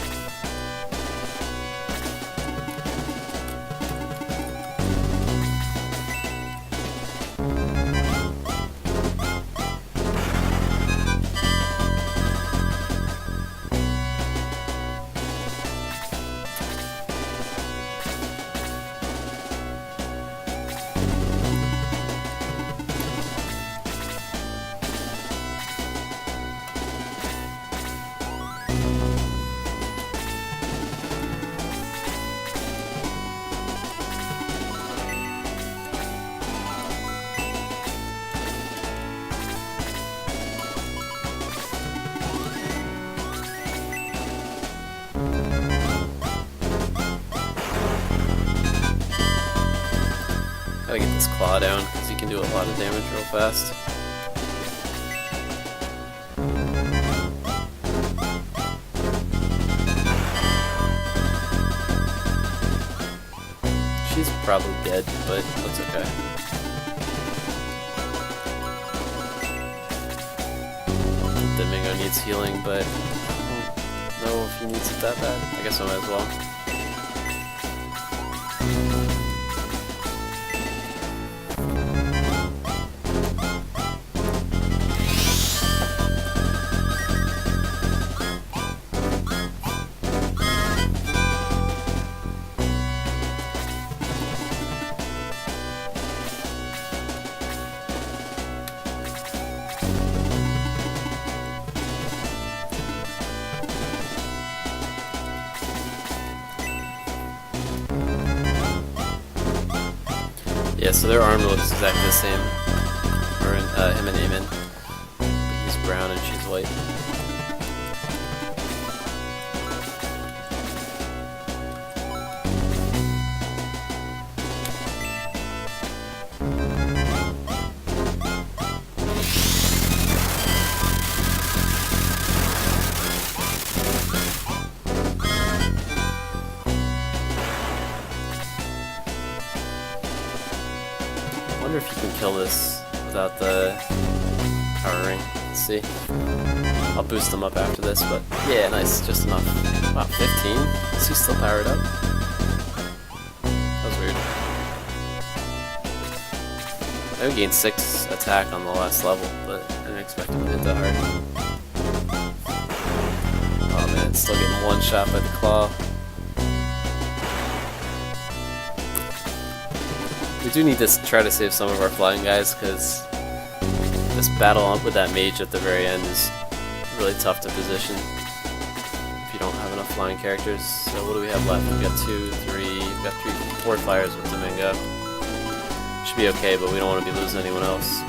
Gotta get this claw down because he can do a lot of damage real fast. She's probably dead, but that's okay. Domingo needs healing, but I don't know if he needs it that bad. I guess I might as well. Yeah, so their armor looks exactly the same. Or him and Eamon. But he's brown and she's white. I wonder if you can kill this without the power ring. Let's see. I'll boost them up after this, but yeah, nice, just enough. Wow, 15? Is he still powered up? That was weird. I only gained 6 attack on the last level, but I didn't expect him to hit that hard. Oh man, still getting one shot by the claw. We do need to try to save some of our flying guys, because this battle with that mage at the very end is really tough to position if you don't have enough flying characters. So what do we have left? We've got 2, 3, we've got 4 flyers with Domingo. Should be okay, but we don't want to be losing anyone else.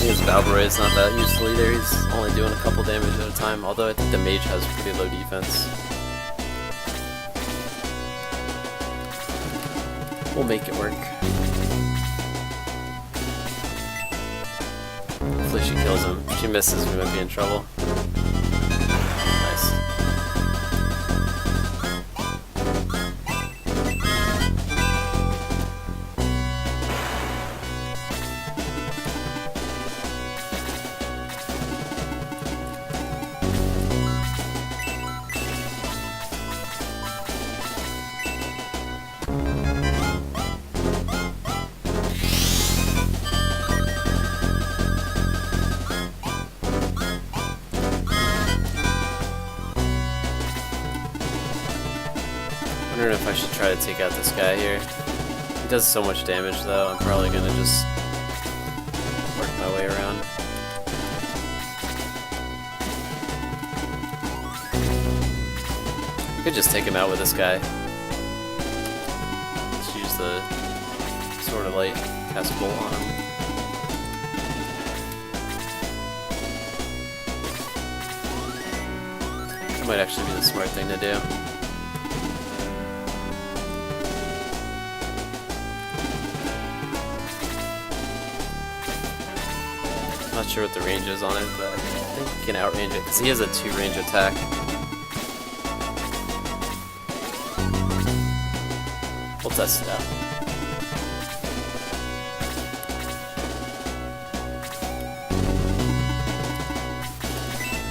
his Valkyrie is not that useful either. He's only doing a couple damage at a time, although I think the mage has pretty low defense. We'll make it work. Hopefully she kills him. If she misses, we might be in trouble. Nice. I wonder if I should try to take out this guy here. He does so much damage though, I'm probably gonna just work my way around. I could just take him out with this guy. Let's use the Sword of Light, cast Bolt on him. That might actually be the smart thing to do. Not sure what the range is on it, but I think he can outrange it because he has a 2-range attack. We'll test it out.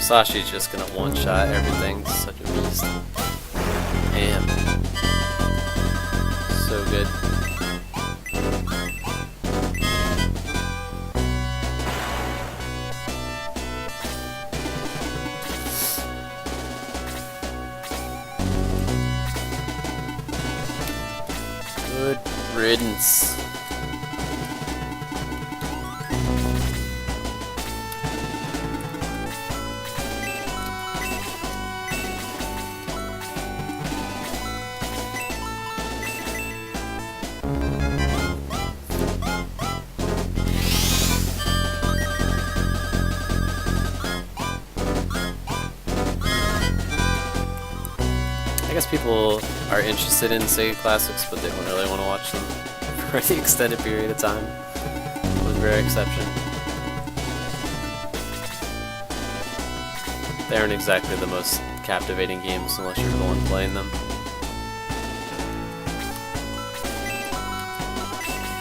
Sashi's just gonna one-shot everything. Such a beast. Damn. So good. Good riddance. I guess people are interested in Sega classics, but they don't really want to watch them for the extended period of time, with rare exception. They aren't exactly the most captivating games unless you're the one playing them.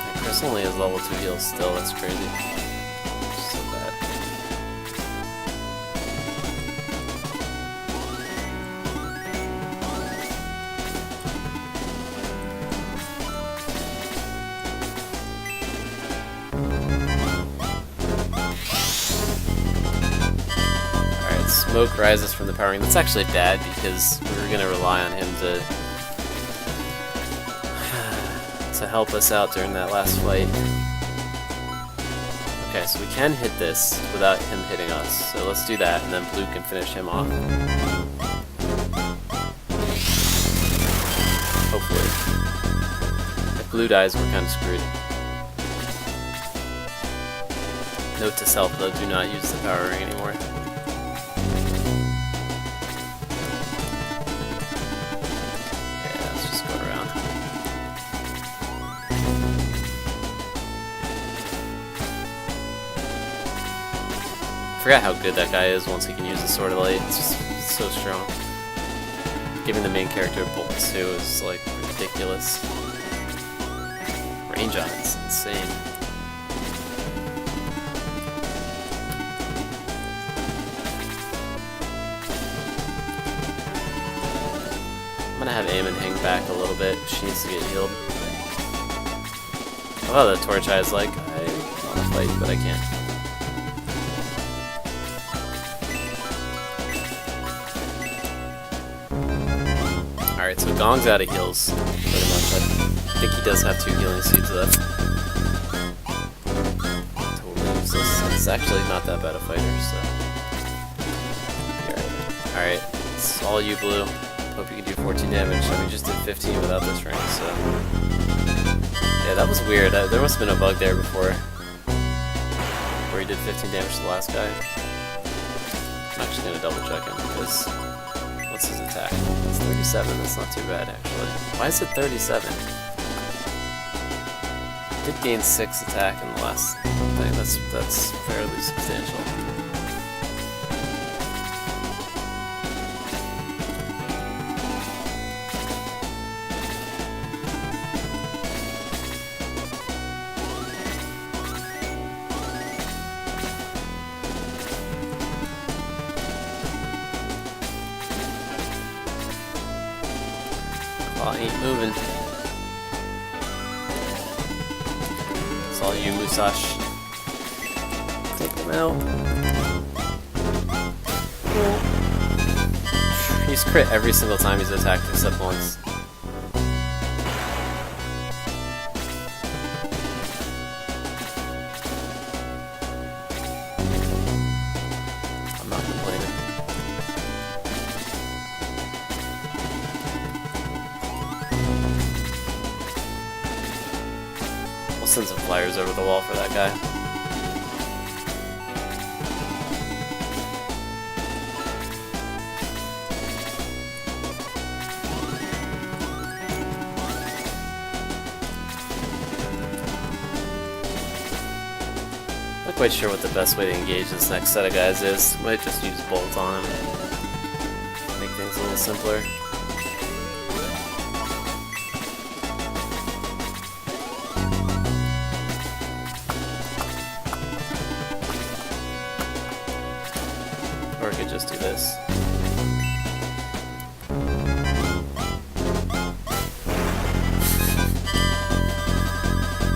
And Chris only has level 2 heals still, that's crazy. So bad. Smoke rises from the power ring. That's actually bad because we were going to rely on him to help us out during that last fight. Okay, so we can hit this without him hitting us. So let's do that, and then Blue can finish him off. Hopefully. If Blue dies, we're kind of screwed. Note to self, though, do not use the power ring anymore. I forgot how good that guy is once he can use the Sword of Light. It's just so strong. Giving the main character bolts too is like ridiculous. Range on it's insane. I'm gonna have Eamon hang back a little bit. She needs to get healed. Oh, the Torch Eye is like, I want to fight, but I can't. Alright, so Gong's out of heals, pretty much. I think he does have 2 healing seeds left. Totally useless. It's actually not that bad a fighter, so... Alright, it's all you, Blue. Hope you can do 14 damage. And we just did 15 without this ring, so... Yeah, that was weird. There must have been a bug there before. Where where he did 15 damage to the last guy. I'm actually gonna double check him because what's his attack? It's 37. That's not too bad actually. Why is it 37? Did gain 6 attack in the last thing. That's fairly substantial. Claw ain't moving. It's all you, Musashi. Take him out. He's crit every single time he's attacked except once. I'm not complaining. We'll send some flyers over the wall for that guy. Not quite sure what the best way to engage this next set of guys is. Might just use bolt on him. Make things a little simpler. Or I could just do this.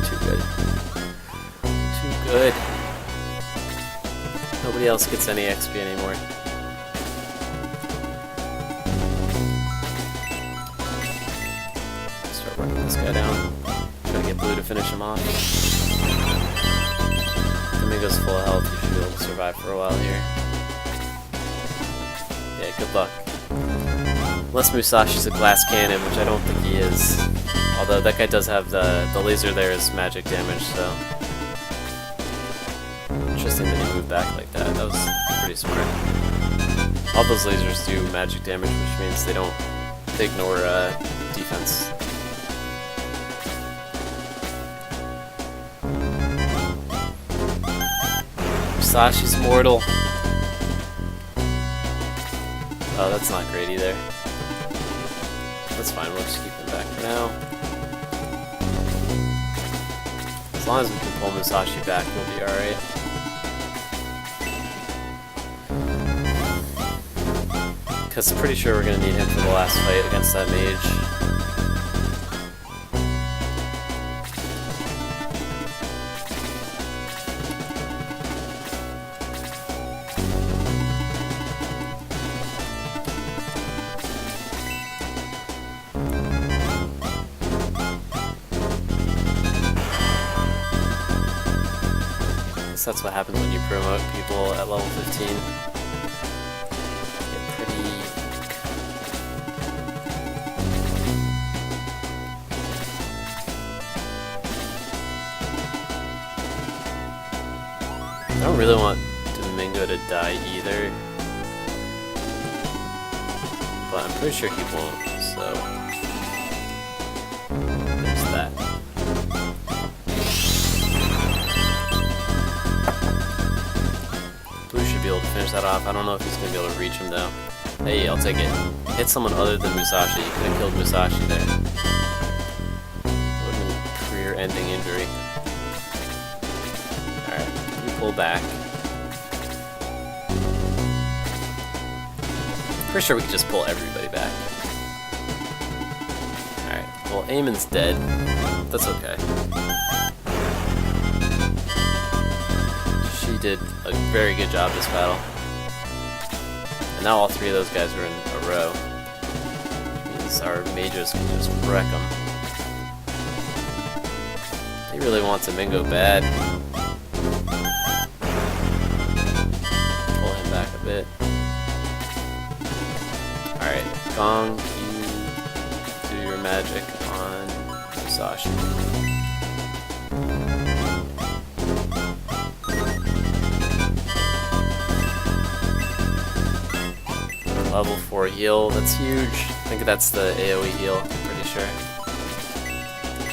Too good. Too good. Nobody else gets any XP anymore. Start working this guy down. Try to get blue to finish him off. Domingo's full of health. You should be able to survive for a while here. Yeah, good luck. Unless Musashi's a glass cannon, which I don't think he is. Although that guy does have the laser there is magic damage, so... Interesting that he moved back like that. That was pretty smart. All those lasers do magic damage, which means they ignore defense. Musashi's mortal. Oh, that's not great either. That's fine, we'll just keep him back for now. As long as we can pull Musashi back, we'll be alright. Because I'm pretty sure we're going to need him for the last fight against that mage. I guess that's what happens when you promote people at level 15. I don't really want Domingo to die either, but I'm pretty sure he won't, so there's that. Blue should be able to finish that off. I don't know if he's going to be able to reach him though. Hey, I'll take it. Hit someone other than Musashi. You could have killed Musashi there. Would have been a career-ending injury. Pull back. Pretty sure we can just pull everybody back. Alright, well, Eamon's dead. That's okay. She did a very good job this battle. And now all three of those guys are in a row. Which means our mages can just wreck them. They really want Domingo bad. Back a bit. Alright, Gong, you do your magic on Musashi. Level 4 heal, that's huge. I think that's the AoE heal, I'm pretty sure.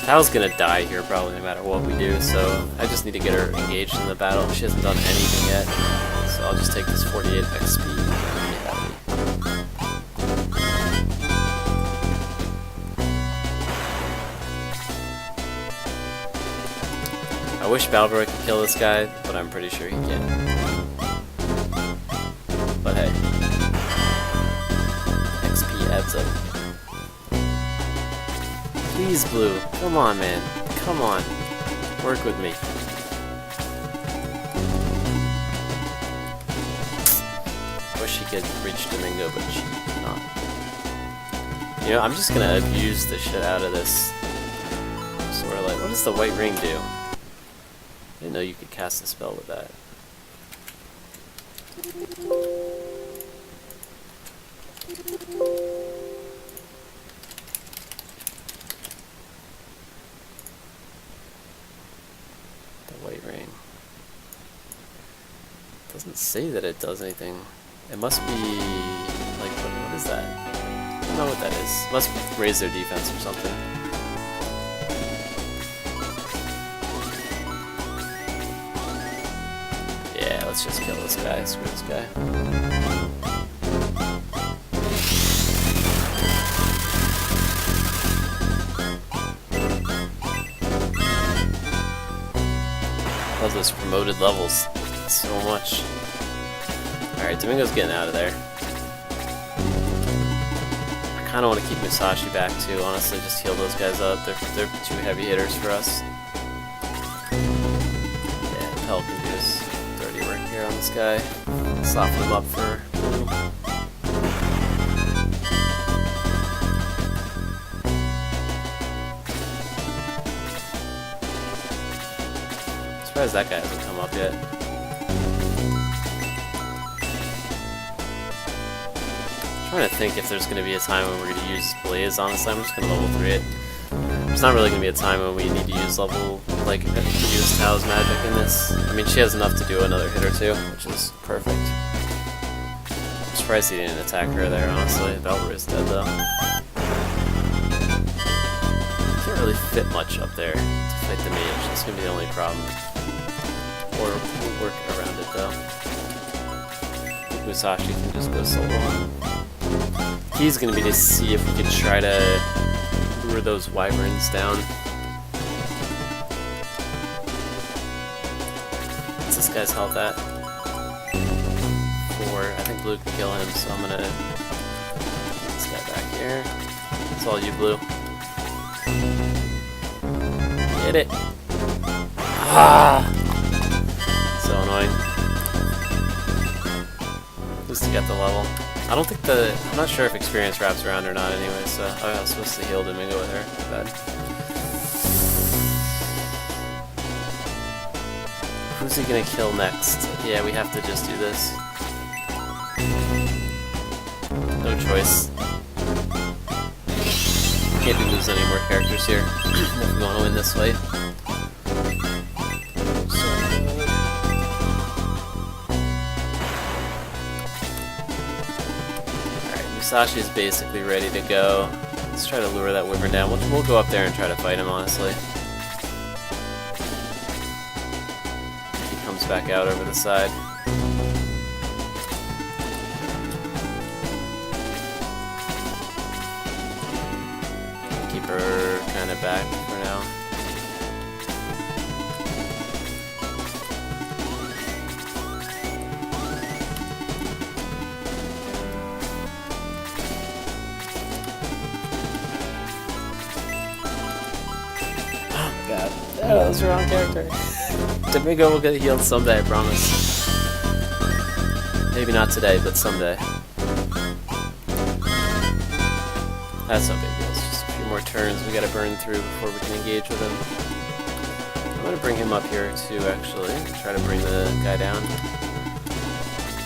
Tal's gonna die here probably no matter what we do, so I just need to get her engaged in the battle. She hasn't done anything yet, so I'll just take this 48 XP and get out of here. I wish Balbroy could kill this guy, but I'm pretty sure he can. But hey. XP adds up. Please, Blue. Come on, man. Come on. Work with me. Wish she could reach Domingo, but she did not. You know, I'm just gonna abuse the shit out of this. Sort of like, what does the white ring do? I didn't know you could cast a spell with that. The white ring. Doesn't say that it does anything. It must be like, what is that? I don't know what that is. It must raise their defense or something. Yeah, let's just kill this guy. Screw this guy. Love those promoted levels so much. Alright, Domingo's getting out of there. I kind of want to keep Musashi back too, honestly. Just heal those guys up. They're too heavy hitters for us. Yeah, Pell can do his dirty work here on this guy. Soften him up for Blue. Surprised that guy hasn't come up yet. I'm trying to think if there's going to be a time when we're going to use Blaze. Honestly, I'm just going to level 3 it. There's not really going to be a time when we need to use use Tao's magic in this. I mean, she has enough to do another hit or two, which is perfect. I'm surprised he didn't attack her there, honestly. Valkyrie is dead, though. Can't really fit much up there to fight the mage. That's going to be the only problem. Or we'll work around it, though. Musashi can just go solo. Key's gonna be to see if we can try to lure those wyverns down. What's this guy's health at? 4. I think Blue can kill him, so I'm gonna get this guy back here. It's all you, Blue. Hit it! Ah! So annoying. At least he got the level. I don't think I'm not sure if experience wraps around or not anyway, so I was supposed to heal Domingo with her. But who's he gonna kill next? Yeah, we have to just do this. No choice. Can't be losing any more characters here if we want to win this fight. Musashi is basically ready to go. Let's try to lure that wyvern down. We'll go up there and try to fight him, honestly. He comes back out over the side. Keep her kind of back for now. God. Oh, that was the wrong character. Domingo will get healed someday, I promise. Maybe not today, but someday. That's no big deal. It's just a few more turns we gotta burn through before we can engage with him. I'm gonna bring him up here too, actually. Try to bring the guy down.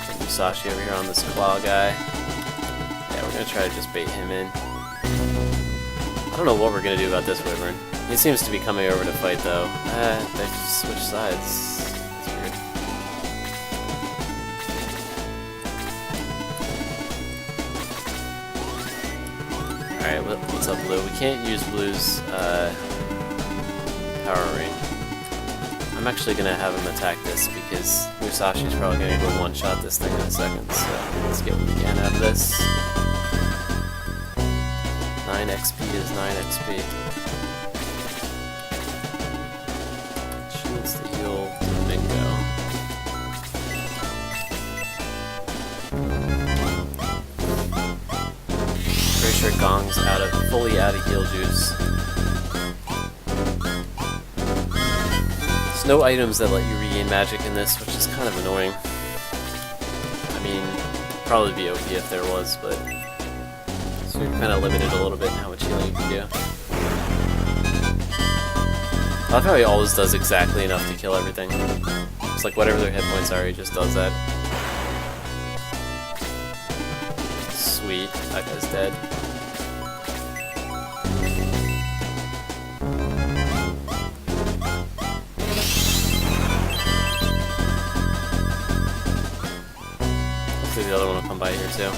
Put Musashi over here on this claw guy. Yeah, we're gonna try to just bait him in. I don't know what we're gonna do about this wyvern. He seems to be coming over to fight, though. They've switched sides. It's weird. Alright, what's up, Blue? We can't use Blue's power ring. I'm actually gonna have him attack this because Musashi's probably gonna go one-shot this thing in a second, so let's get what we can out of this. 9 XP is 9 XP. She needs to heal Domingo. Pretty sure Gong's fully out of heal juice. There's no items that let you regain magic in this, which is kind of annoying. I mean, probably be OP if there was, but so you're kind of limited a little bit in how much healing you can do. I love how he always does exactly enough to kill everything. It's like whatever their hit points are, he just does that. Sweet, that guy's dead. Hopefully the other one will come by here too.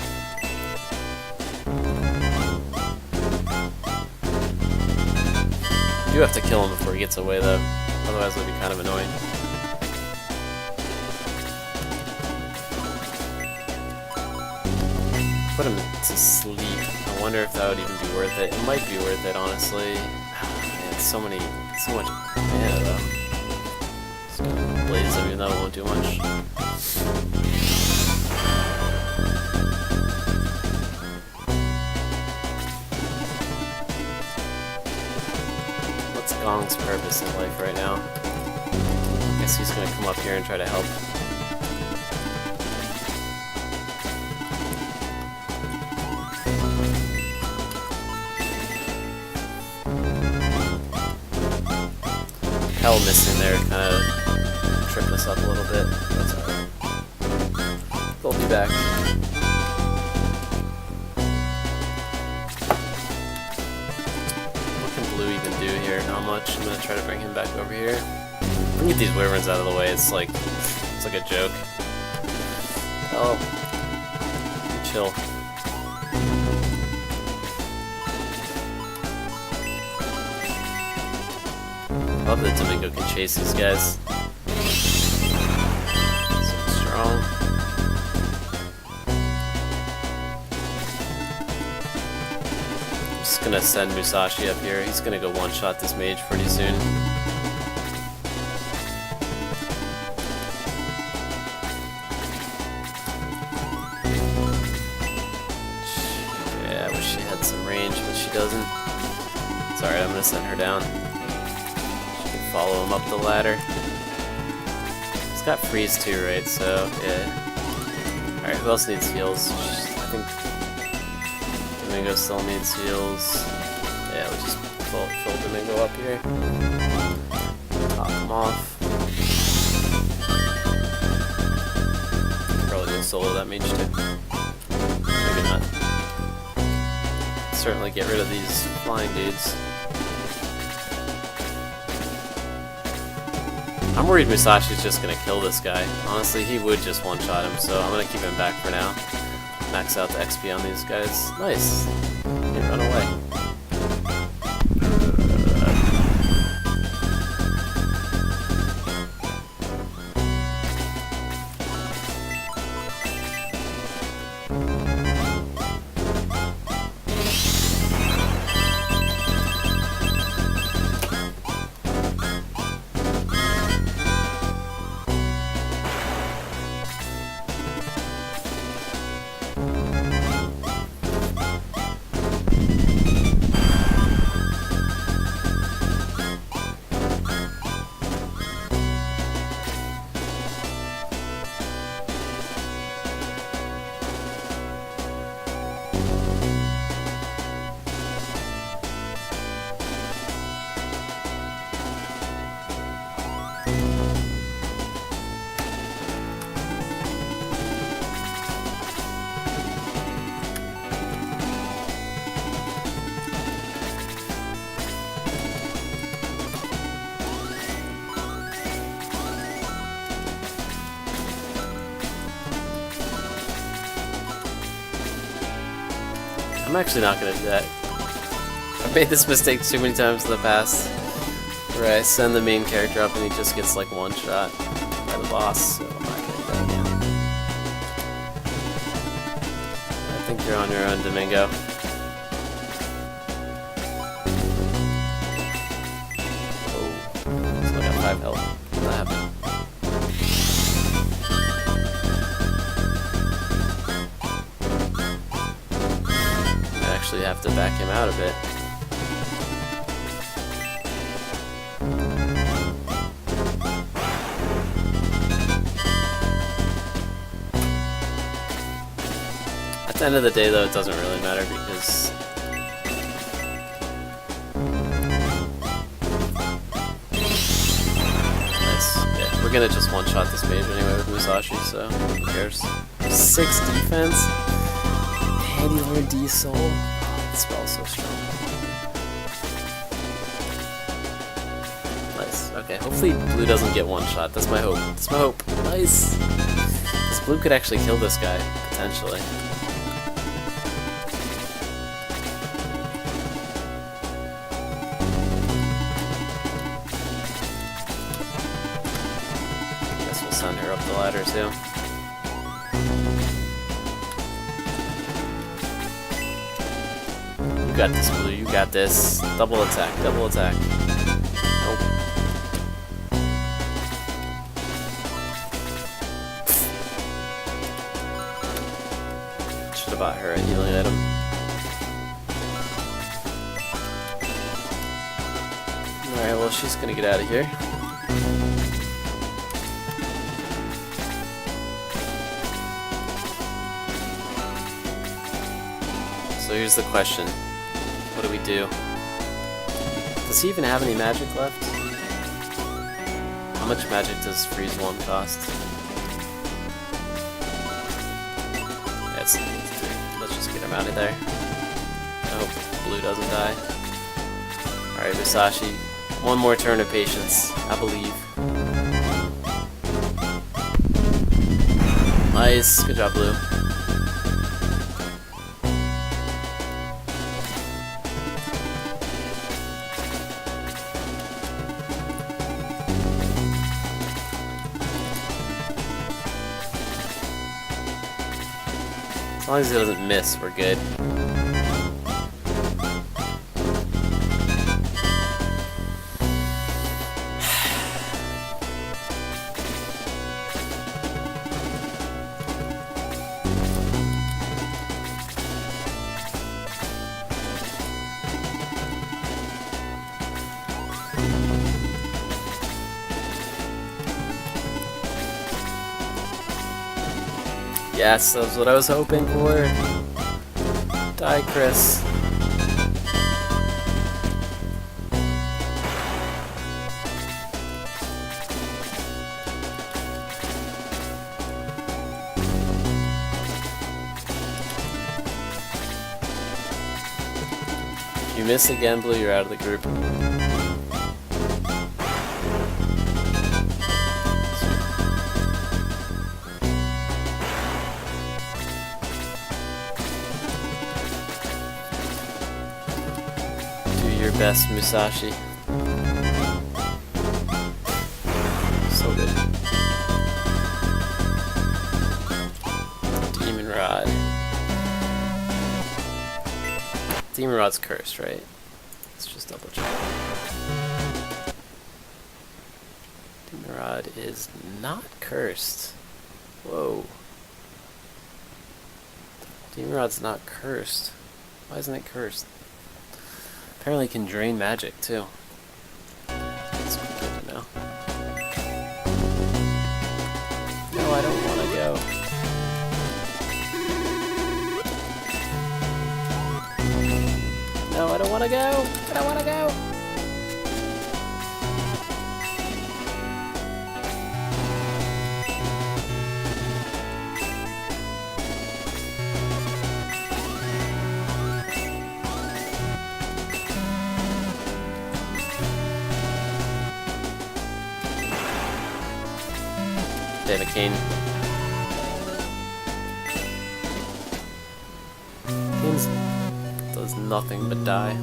You do have to kill him before he gets away though, otherwise it'll be kind of annoying. Put him to sleep. I wonder if that would even be worth it. It might be worth it, honestly. Man, so much mana though. Just gonna blaze him even though it won't do much. What's Gong's purpose in life right now? I guess he's gonna come up here and try to help. Hell missing there kind of tripped us up a little bit. That's alright. They'll be back. What can Blue even do here? Not much. I'm gonna try to bring him back over here. If we get these wyverns out of the way, it's like a joke. Oh, chill. I love that Domingo can chase these guys. So strong. I'm just gonna send Musashi up here. He's gonna go one-shot this mage pretty soon. Yeah, I wish she had some range, but she doesn't. It's alright, I'm gonna send her down. Follow him up the ladder. He's got freeze too, right? So, yeah. Alright, who else needs heals? I think Domingo still needs heals. Yeah, we'll just fill Domingo up here. Top him off. Probably go solo that mage too. Maybe not. Certainly get rid of these flying dudes. I'm worried Musashi's just gonna kill this guy. Honestly, he would just one-shot him, so I'm gonna keep him back for now. Max out the XP on these guys. Nice. He run away. I'm actually not gonna do that. I've made this mistake too many times in the past, where I send the main character up and he just gets like one shot by the boss, so I'm not gonna do that again. I think you're on your own, Domingo. Oh, so I got 5 health. What happened? Actually have to back him out a bit. At the end of the day, though, it doesn't really matter because nice. Yeah, we're gonna just one-shot this mage anyway with Musashi, so who cares? 6 defense. Anti-Lore D-Soul. It smells so strong. Nice. Okay, hopefully blue doesn't get one shot. That's my hope. That's my hope. Nice! This blue could actually kill this guy, potentially. Guess we'll send her up the ladder too. You got this, blue. You got this. Double attack. Double attack. Nope. Should have bought her a healing item. Alright, well, she's gonna get out of here. So here's the question. What do we do? Does he even have any magic left? How much magic does freeze 1 cost? That's 3. Let's just get him out of there. I hope blue doesn't die. Alright, Musashi. 1 more turn of patience, I believe. Nice. Good job, blue. As long as he doesn't miss, we're good. Yes, that's what I was hoping for. Die, Chris. If you miss again, blue, you're out of the group. Your best, Musashi. So good. Demon Rod. Demon Rod's cursed, right? Let's just double check. Demon Rod is not cursed. Whoa. Demon Rod's not cursed. Why isn't it cursed? Apparently can drain magic too. That's good to know. No, I don't want to go. No, I don't want to go. I don't want to go. David Kane. Kane's does nothing but die.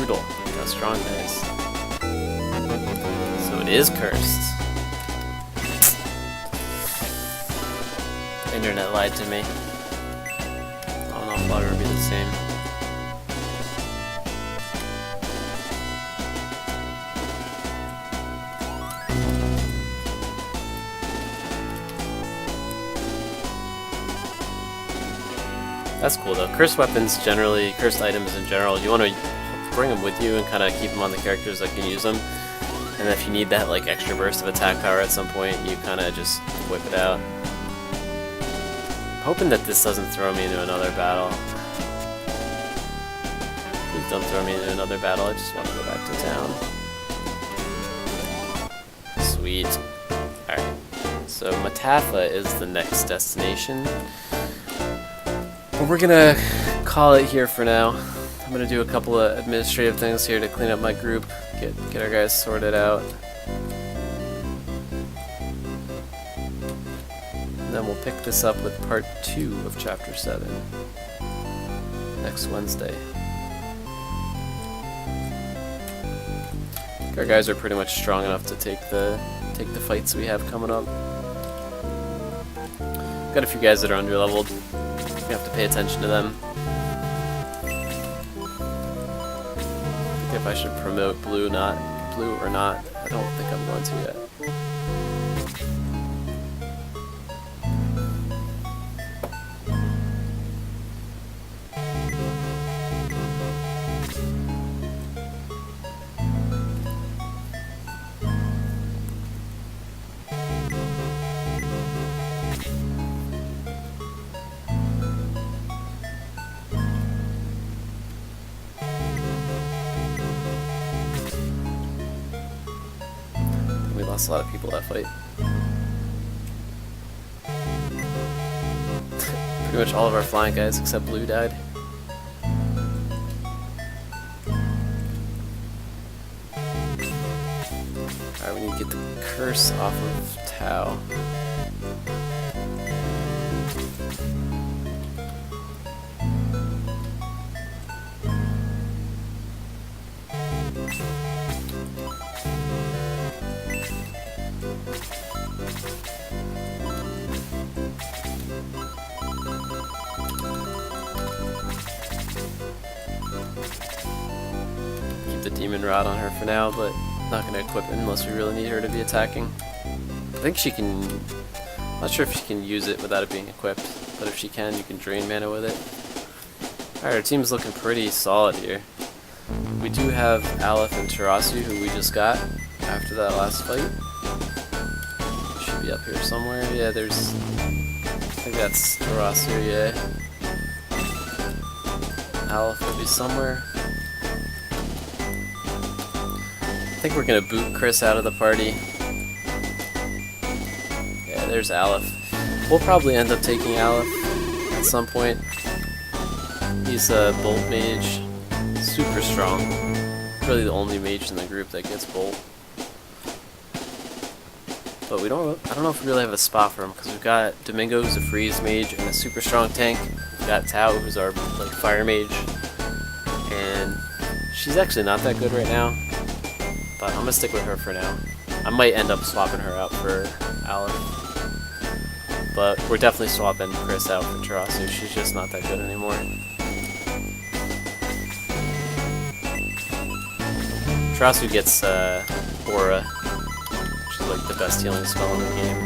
brutal. Look how strong that is. So it is cursed. The internet lied to me. I don't know if I'll ever be the same. That's cool though. Cursed weapons generally, cursed items in general, you want to bring them with you and kind of keep them on the characters that can use them. And if you need that like extra burst of attack power at some point, you kind of just whip it out. I'm hoping that this doesn't throw me into another battle. Please don't throw me into another battle, I just want to go back to town. Sweet. Alright, so Matafa is the next destination. But we're gonna call it here for now. I'm gonna do a couple of administrative things here to clean up my group, get our guys sorted out. And then we'll pick this up with part 2 of chapter 7 next Wednesday. I think our guys are pretty much strong enough to take the fights we have coming up. Got a few guys that are underleveled. We have to pay attention to them. I think if I should promote blue or not, I don't think I'm going to yet. We lost a lot of people that fight. Pretty much all of our flying guys except blue died. Alright, we need to get the curse off of Tau. The demon rod on her for now, but not going to equip it unless we really need her to be attacking. I think she can, not sure if she can use it without it being equipped, but if she can, you can drain mana with it. Alright, our team's looking pretty solid here. We do have Aleph and Tarasu, who we just got after that last fight. Should be up here somewhere. Yeah, there's, I think that's Tarasu, yeah. Aleph will be somewhere. I think we're gonna boot Chris out of the party. Yeah, there's Aleph. We'll probably end up taking Aleph at some point. He's a Bolt mage, super strong. Really the only mage in the group that gets Bolt. But I don't know if we really have a spot for him because we've got Domingo, who's a freeze mage and a super strong tank. We've got Tau, who's our like fire mage, and she's actually not that good right now. But I'm gonna stick with her for now. I might end up swapping her out for Aleph. But we're definitely swapping Chris out for Tarasu. She's just not that good anymore. Tarasu gets Aura, which is like the best healing spell in the game.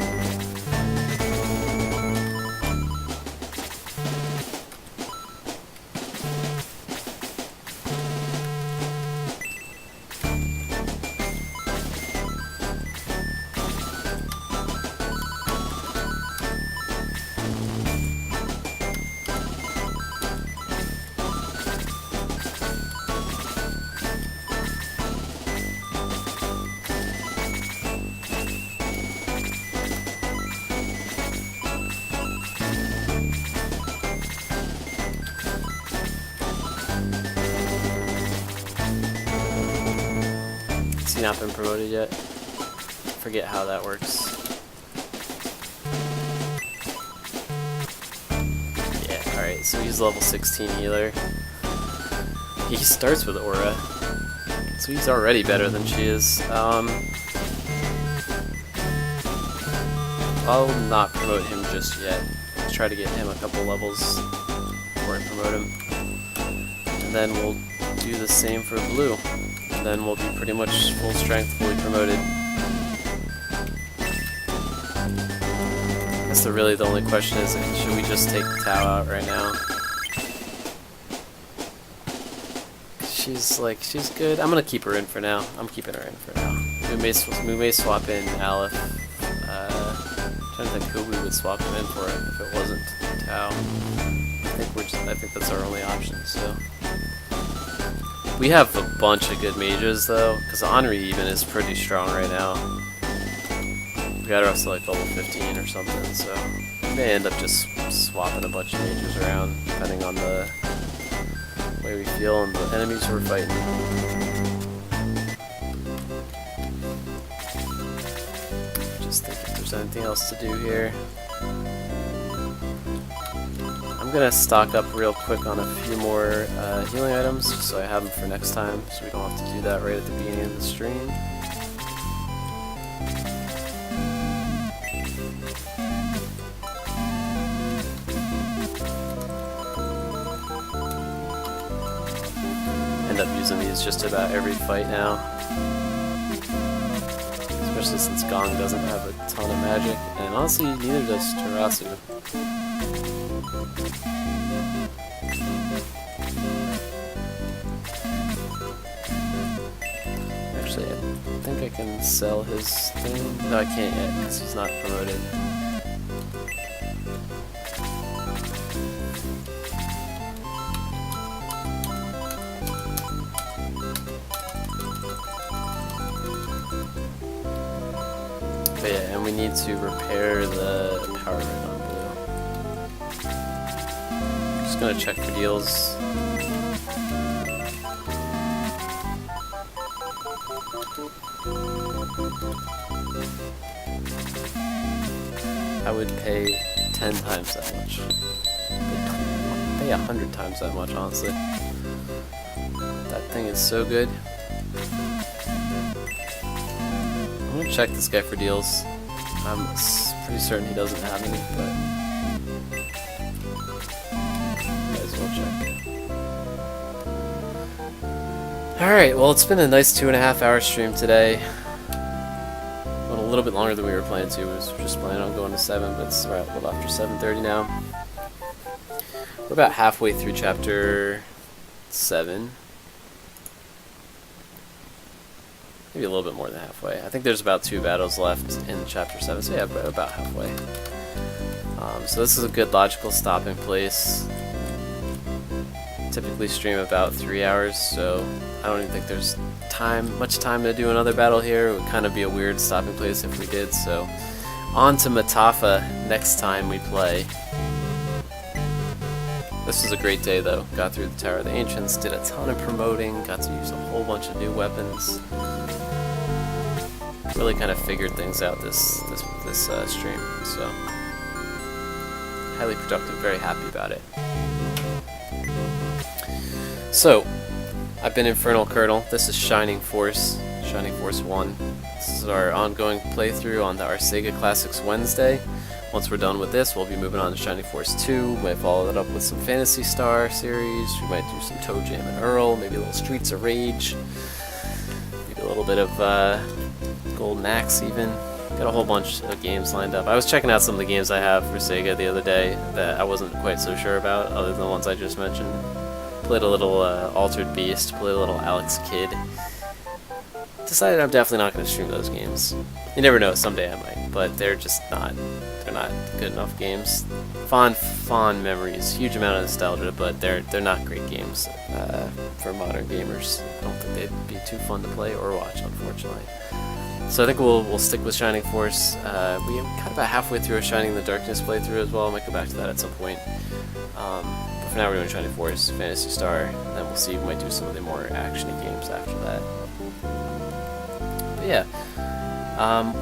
Has he not been promoted yet? Forget how that works. Yeah, alright, so he's level 16 healer. He starts with Aura, so he's already better than she is. I'll not promote him just yet. Let's try to get him a couple levels before I promote him. And then we'll do the same for Blue. And then we'll be pretty much full strength, fully promoted. I guess really the only question is, should we just take Tao out right now? She's good. I'm gonna keep her in for now. I'm keeping her in for now. We may swap in Aleph. I'm trying to think who we would swap him in for if it wasn't Tao. I think that's our only option. So we have a bunch of good mages though, because Henri even is pretty strong right now. We got her up to like level 15 or something. So we may end up just swapping a bunch of mages around depending on the way we feel and the enemies we're fighting. Just think if there's anything else to do here. I'm gonna stock up real quick on a few more healing items just so I have them for next time, so we don't have to do that right at the beginning of the stream. End up using these just about every fight now. Especially since Gong doesn't have a ton of magic, and honestly neither does Tarasu. Actually, I think I can sell his thing. No, I can't yet because he's not promoted. But yeah, and we need to repair the power ring on Blue. Just gonna check for deals. I would pay 10 times that much. I'd pay 100 times that much, honestly. That thing is so good. I'm gonna check this guy for deals. I'm pretty certain he doesn't have any, but might as well check. Alright, well it's been a nice 2.5 hour stream today. Went a little bit longer than we were planning to. We was just planning on going to 7, but it's right a little after 7:30 now. We're about halfway through chapter 7. Maybe a little bit more than halfway. I think there's about 2 battles left in chapter 7, so yeah, about halfway. So this is a good logical stopping place. Typically stream about 3 hours, so I don't even think there's much time to do another battle here. It would kind of be a weird stopping place if we did, so on to Matafa next time we play. This was a great day though. Got through the Tower of the Ancients, did a ton of promoting, got to use a whole bunch of new weapons. Really kind of figured things out this stream, so highly productive, very happy about it. So, I've been InfernalColonel, this is Shining Force 1. This is our ongoing playthrough on our Sega Classics Wednesday. Once we're done with this, we'll be moving on to Shining Force 2, we might follow that up with some Phantasy Star series, we might do some Toe Jam and Earl, maybe a little Streets of Rage, maybe a little bit of Golden Axe even. Got a whole bunch of games lined up. I was checking out some of the games I have for Sega the other day that I wasn't quite so sure about, other than the ones I just mentioned. Played a little Altered Beast, played a little Alex Kidd. Decided I'm definitely not going to stream those games. You never know, someday I might, but they're just not, they're not good enough games. Fond memories, huge amount of nostalgia, but they're not great games for modern gamers. I don't think they'd be too fun to play or watch, unfortunately. So I think we'll stick with Shining Force. We got about halfway through a Shining in the Darkness playthrough as well. I might go back to that at some point. But for now we're doing Shining Force, Phantasy Star, and then we'll see if we might do some of the more actiony games after that. But yeah,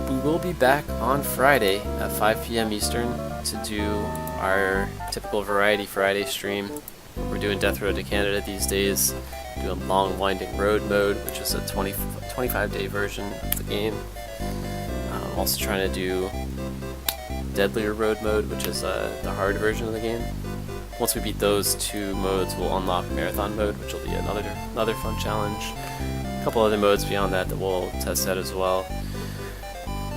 we will be back on Friday at 5 p.m. Eastern to do our typical Variety Friday stream. We're doing Death Road to Canada these days, doing Long Winding Road mode, which is a 25-day version of the game. I'm also trying to do Deadlier Road mode, which is the hard version of the game. Once we beat those two modes, we'll unlock Marathon mode, which will be another fun challenge. A couple other modes beyond that we'll test out as well.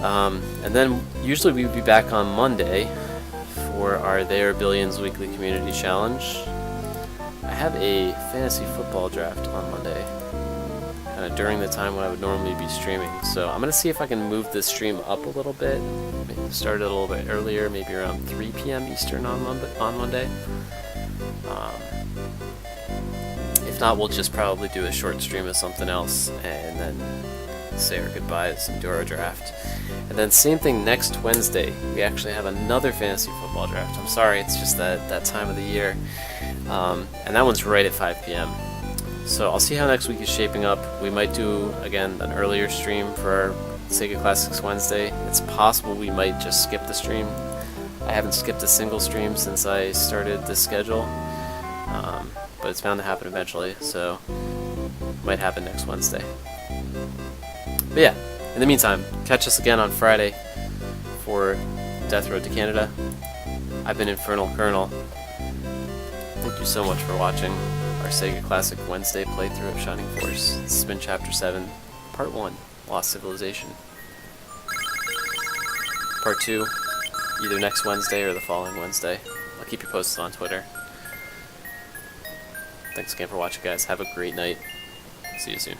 And then usually we'd be back on Monday for our There Billions Weekly Community Challenge. I have a fantasy football draft on Monday, kind of during the time when I would normally be streaming. So I'm going to see if I can move the stream up a little bit, maybe start it a little bit earlier, maybe around 3 p.m. Eastern on Monday. If not, we'll just probably do a short stream of something else and then say our goodbyes and do our draft. And then same thing next Wednesday. We actually have another fantasy football draft. I'm sorry, it's just that time of the year. And that one's right at 5 p.m. So I'll see how next week is shaping up. We might do, again, an earlier stream for our Sega Classics Wednesday. It's possible we might just skip the stream. I haven't skipped a single stream since I started this schedule. But it's bound to happen eventually, so it might happen next Wednesday. But yeah, in the meantime, catch us again on Friday for Death Road to Canada. I've been InfernalColonel. Thank you so much for watching our Sega Classic Wednesday playthrough of Shining Force. This has been Chapter 7, Part 1, Lost Civilization. Part 2, either next Wednesday or the following Wednesday. I'll keep you posted on Twitter. Thanks again for watching, guys. Have a great night. See you soon.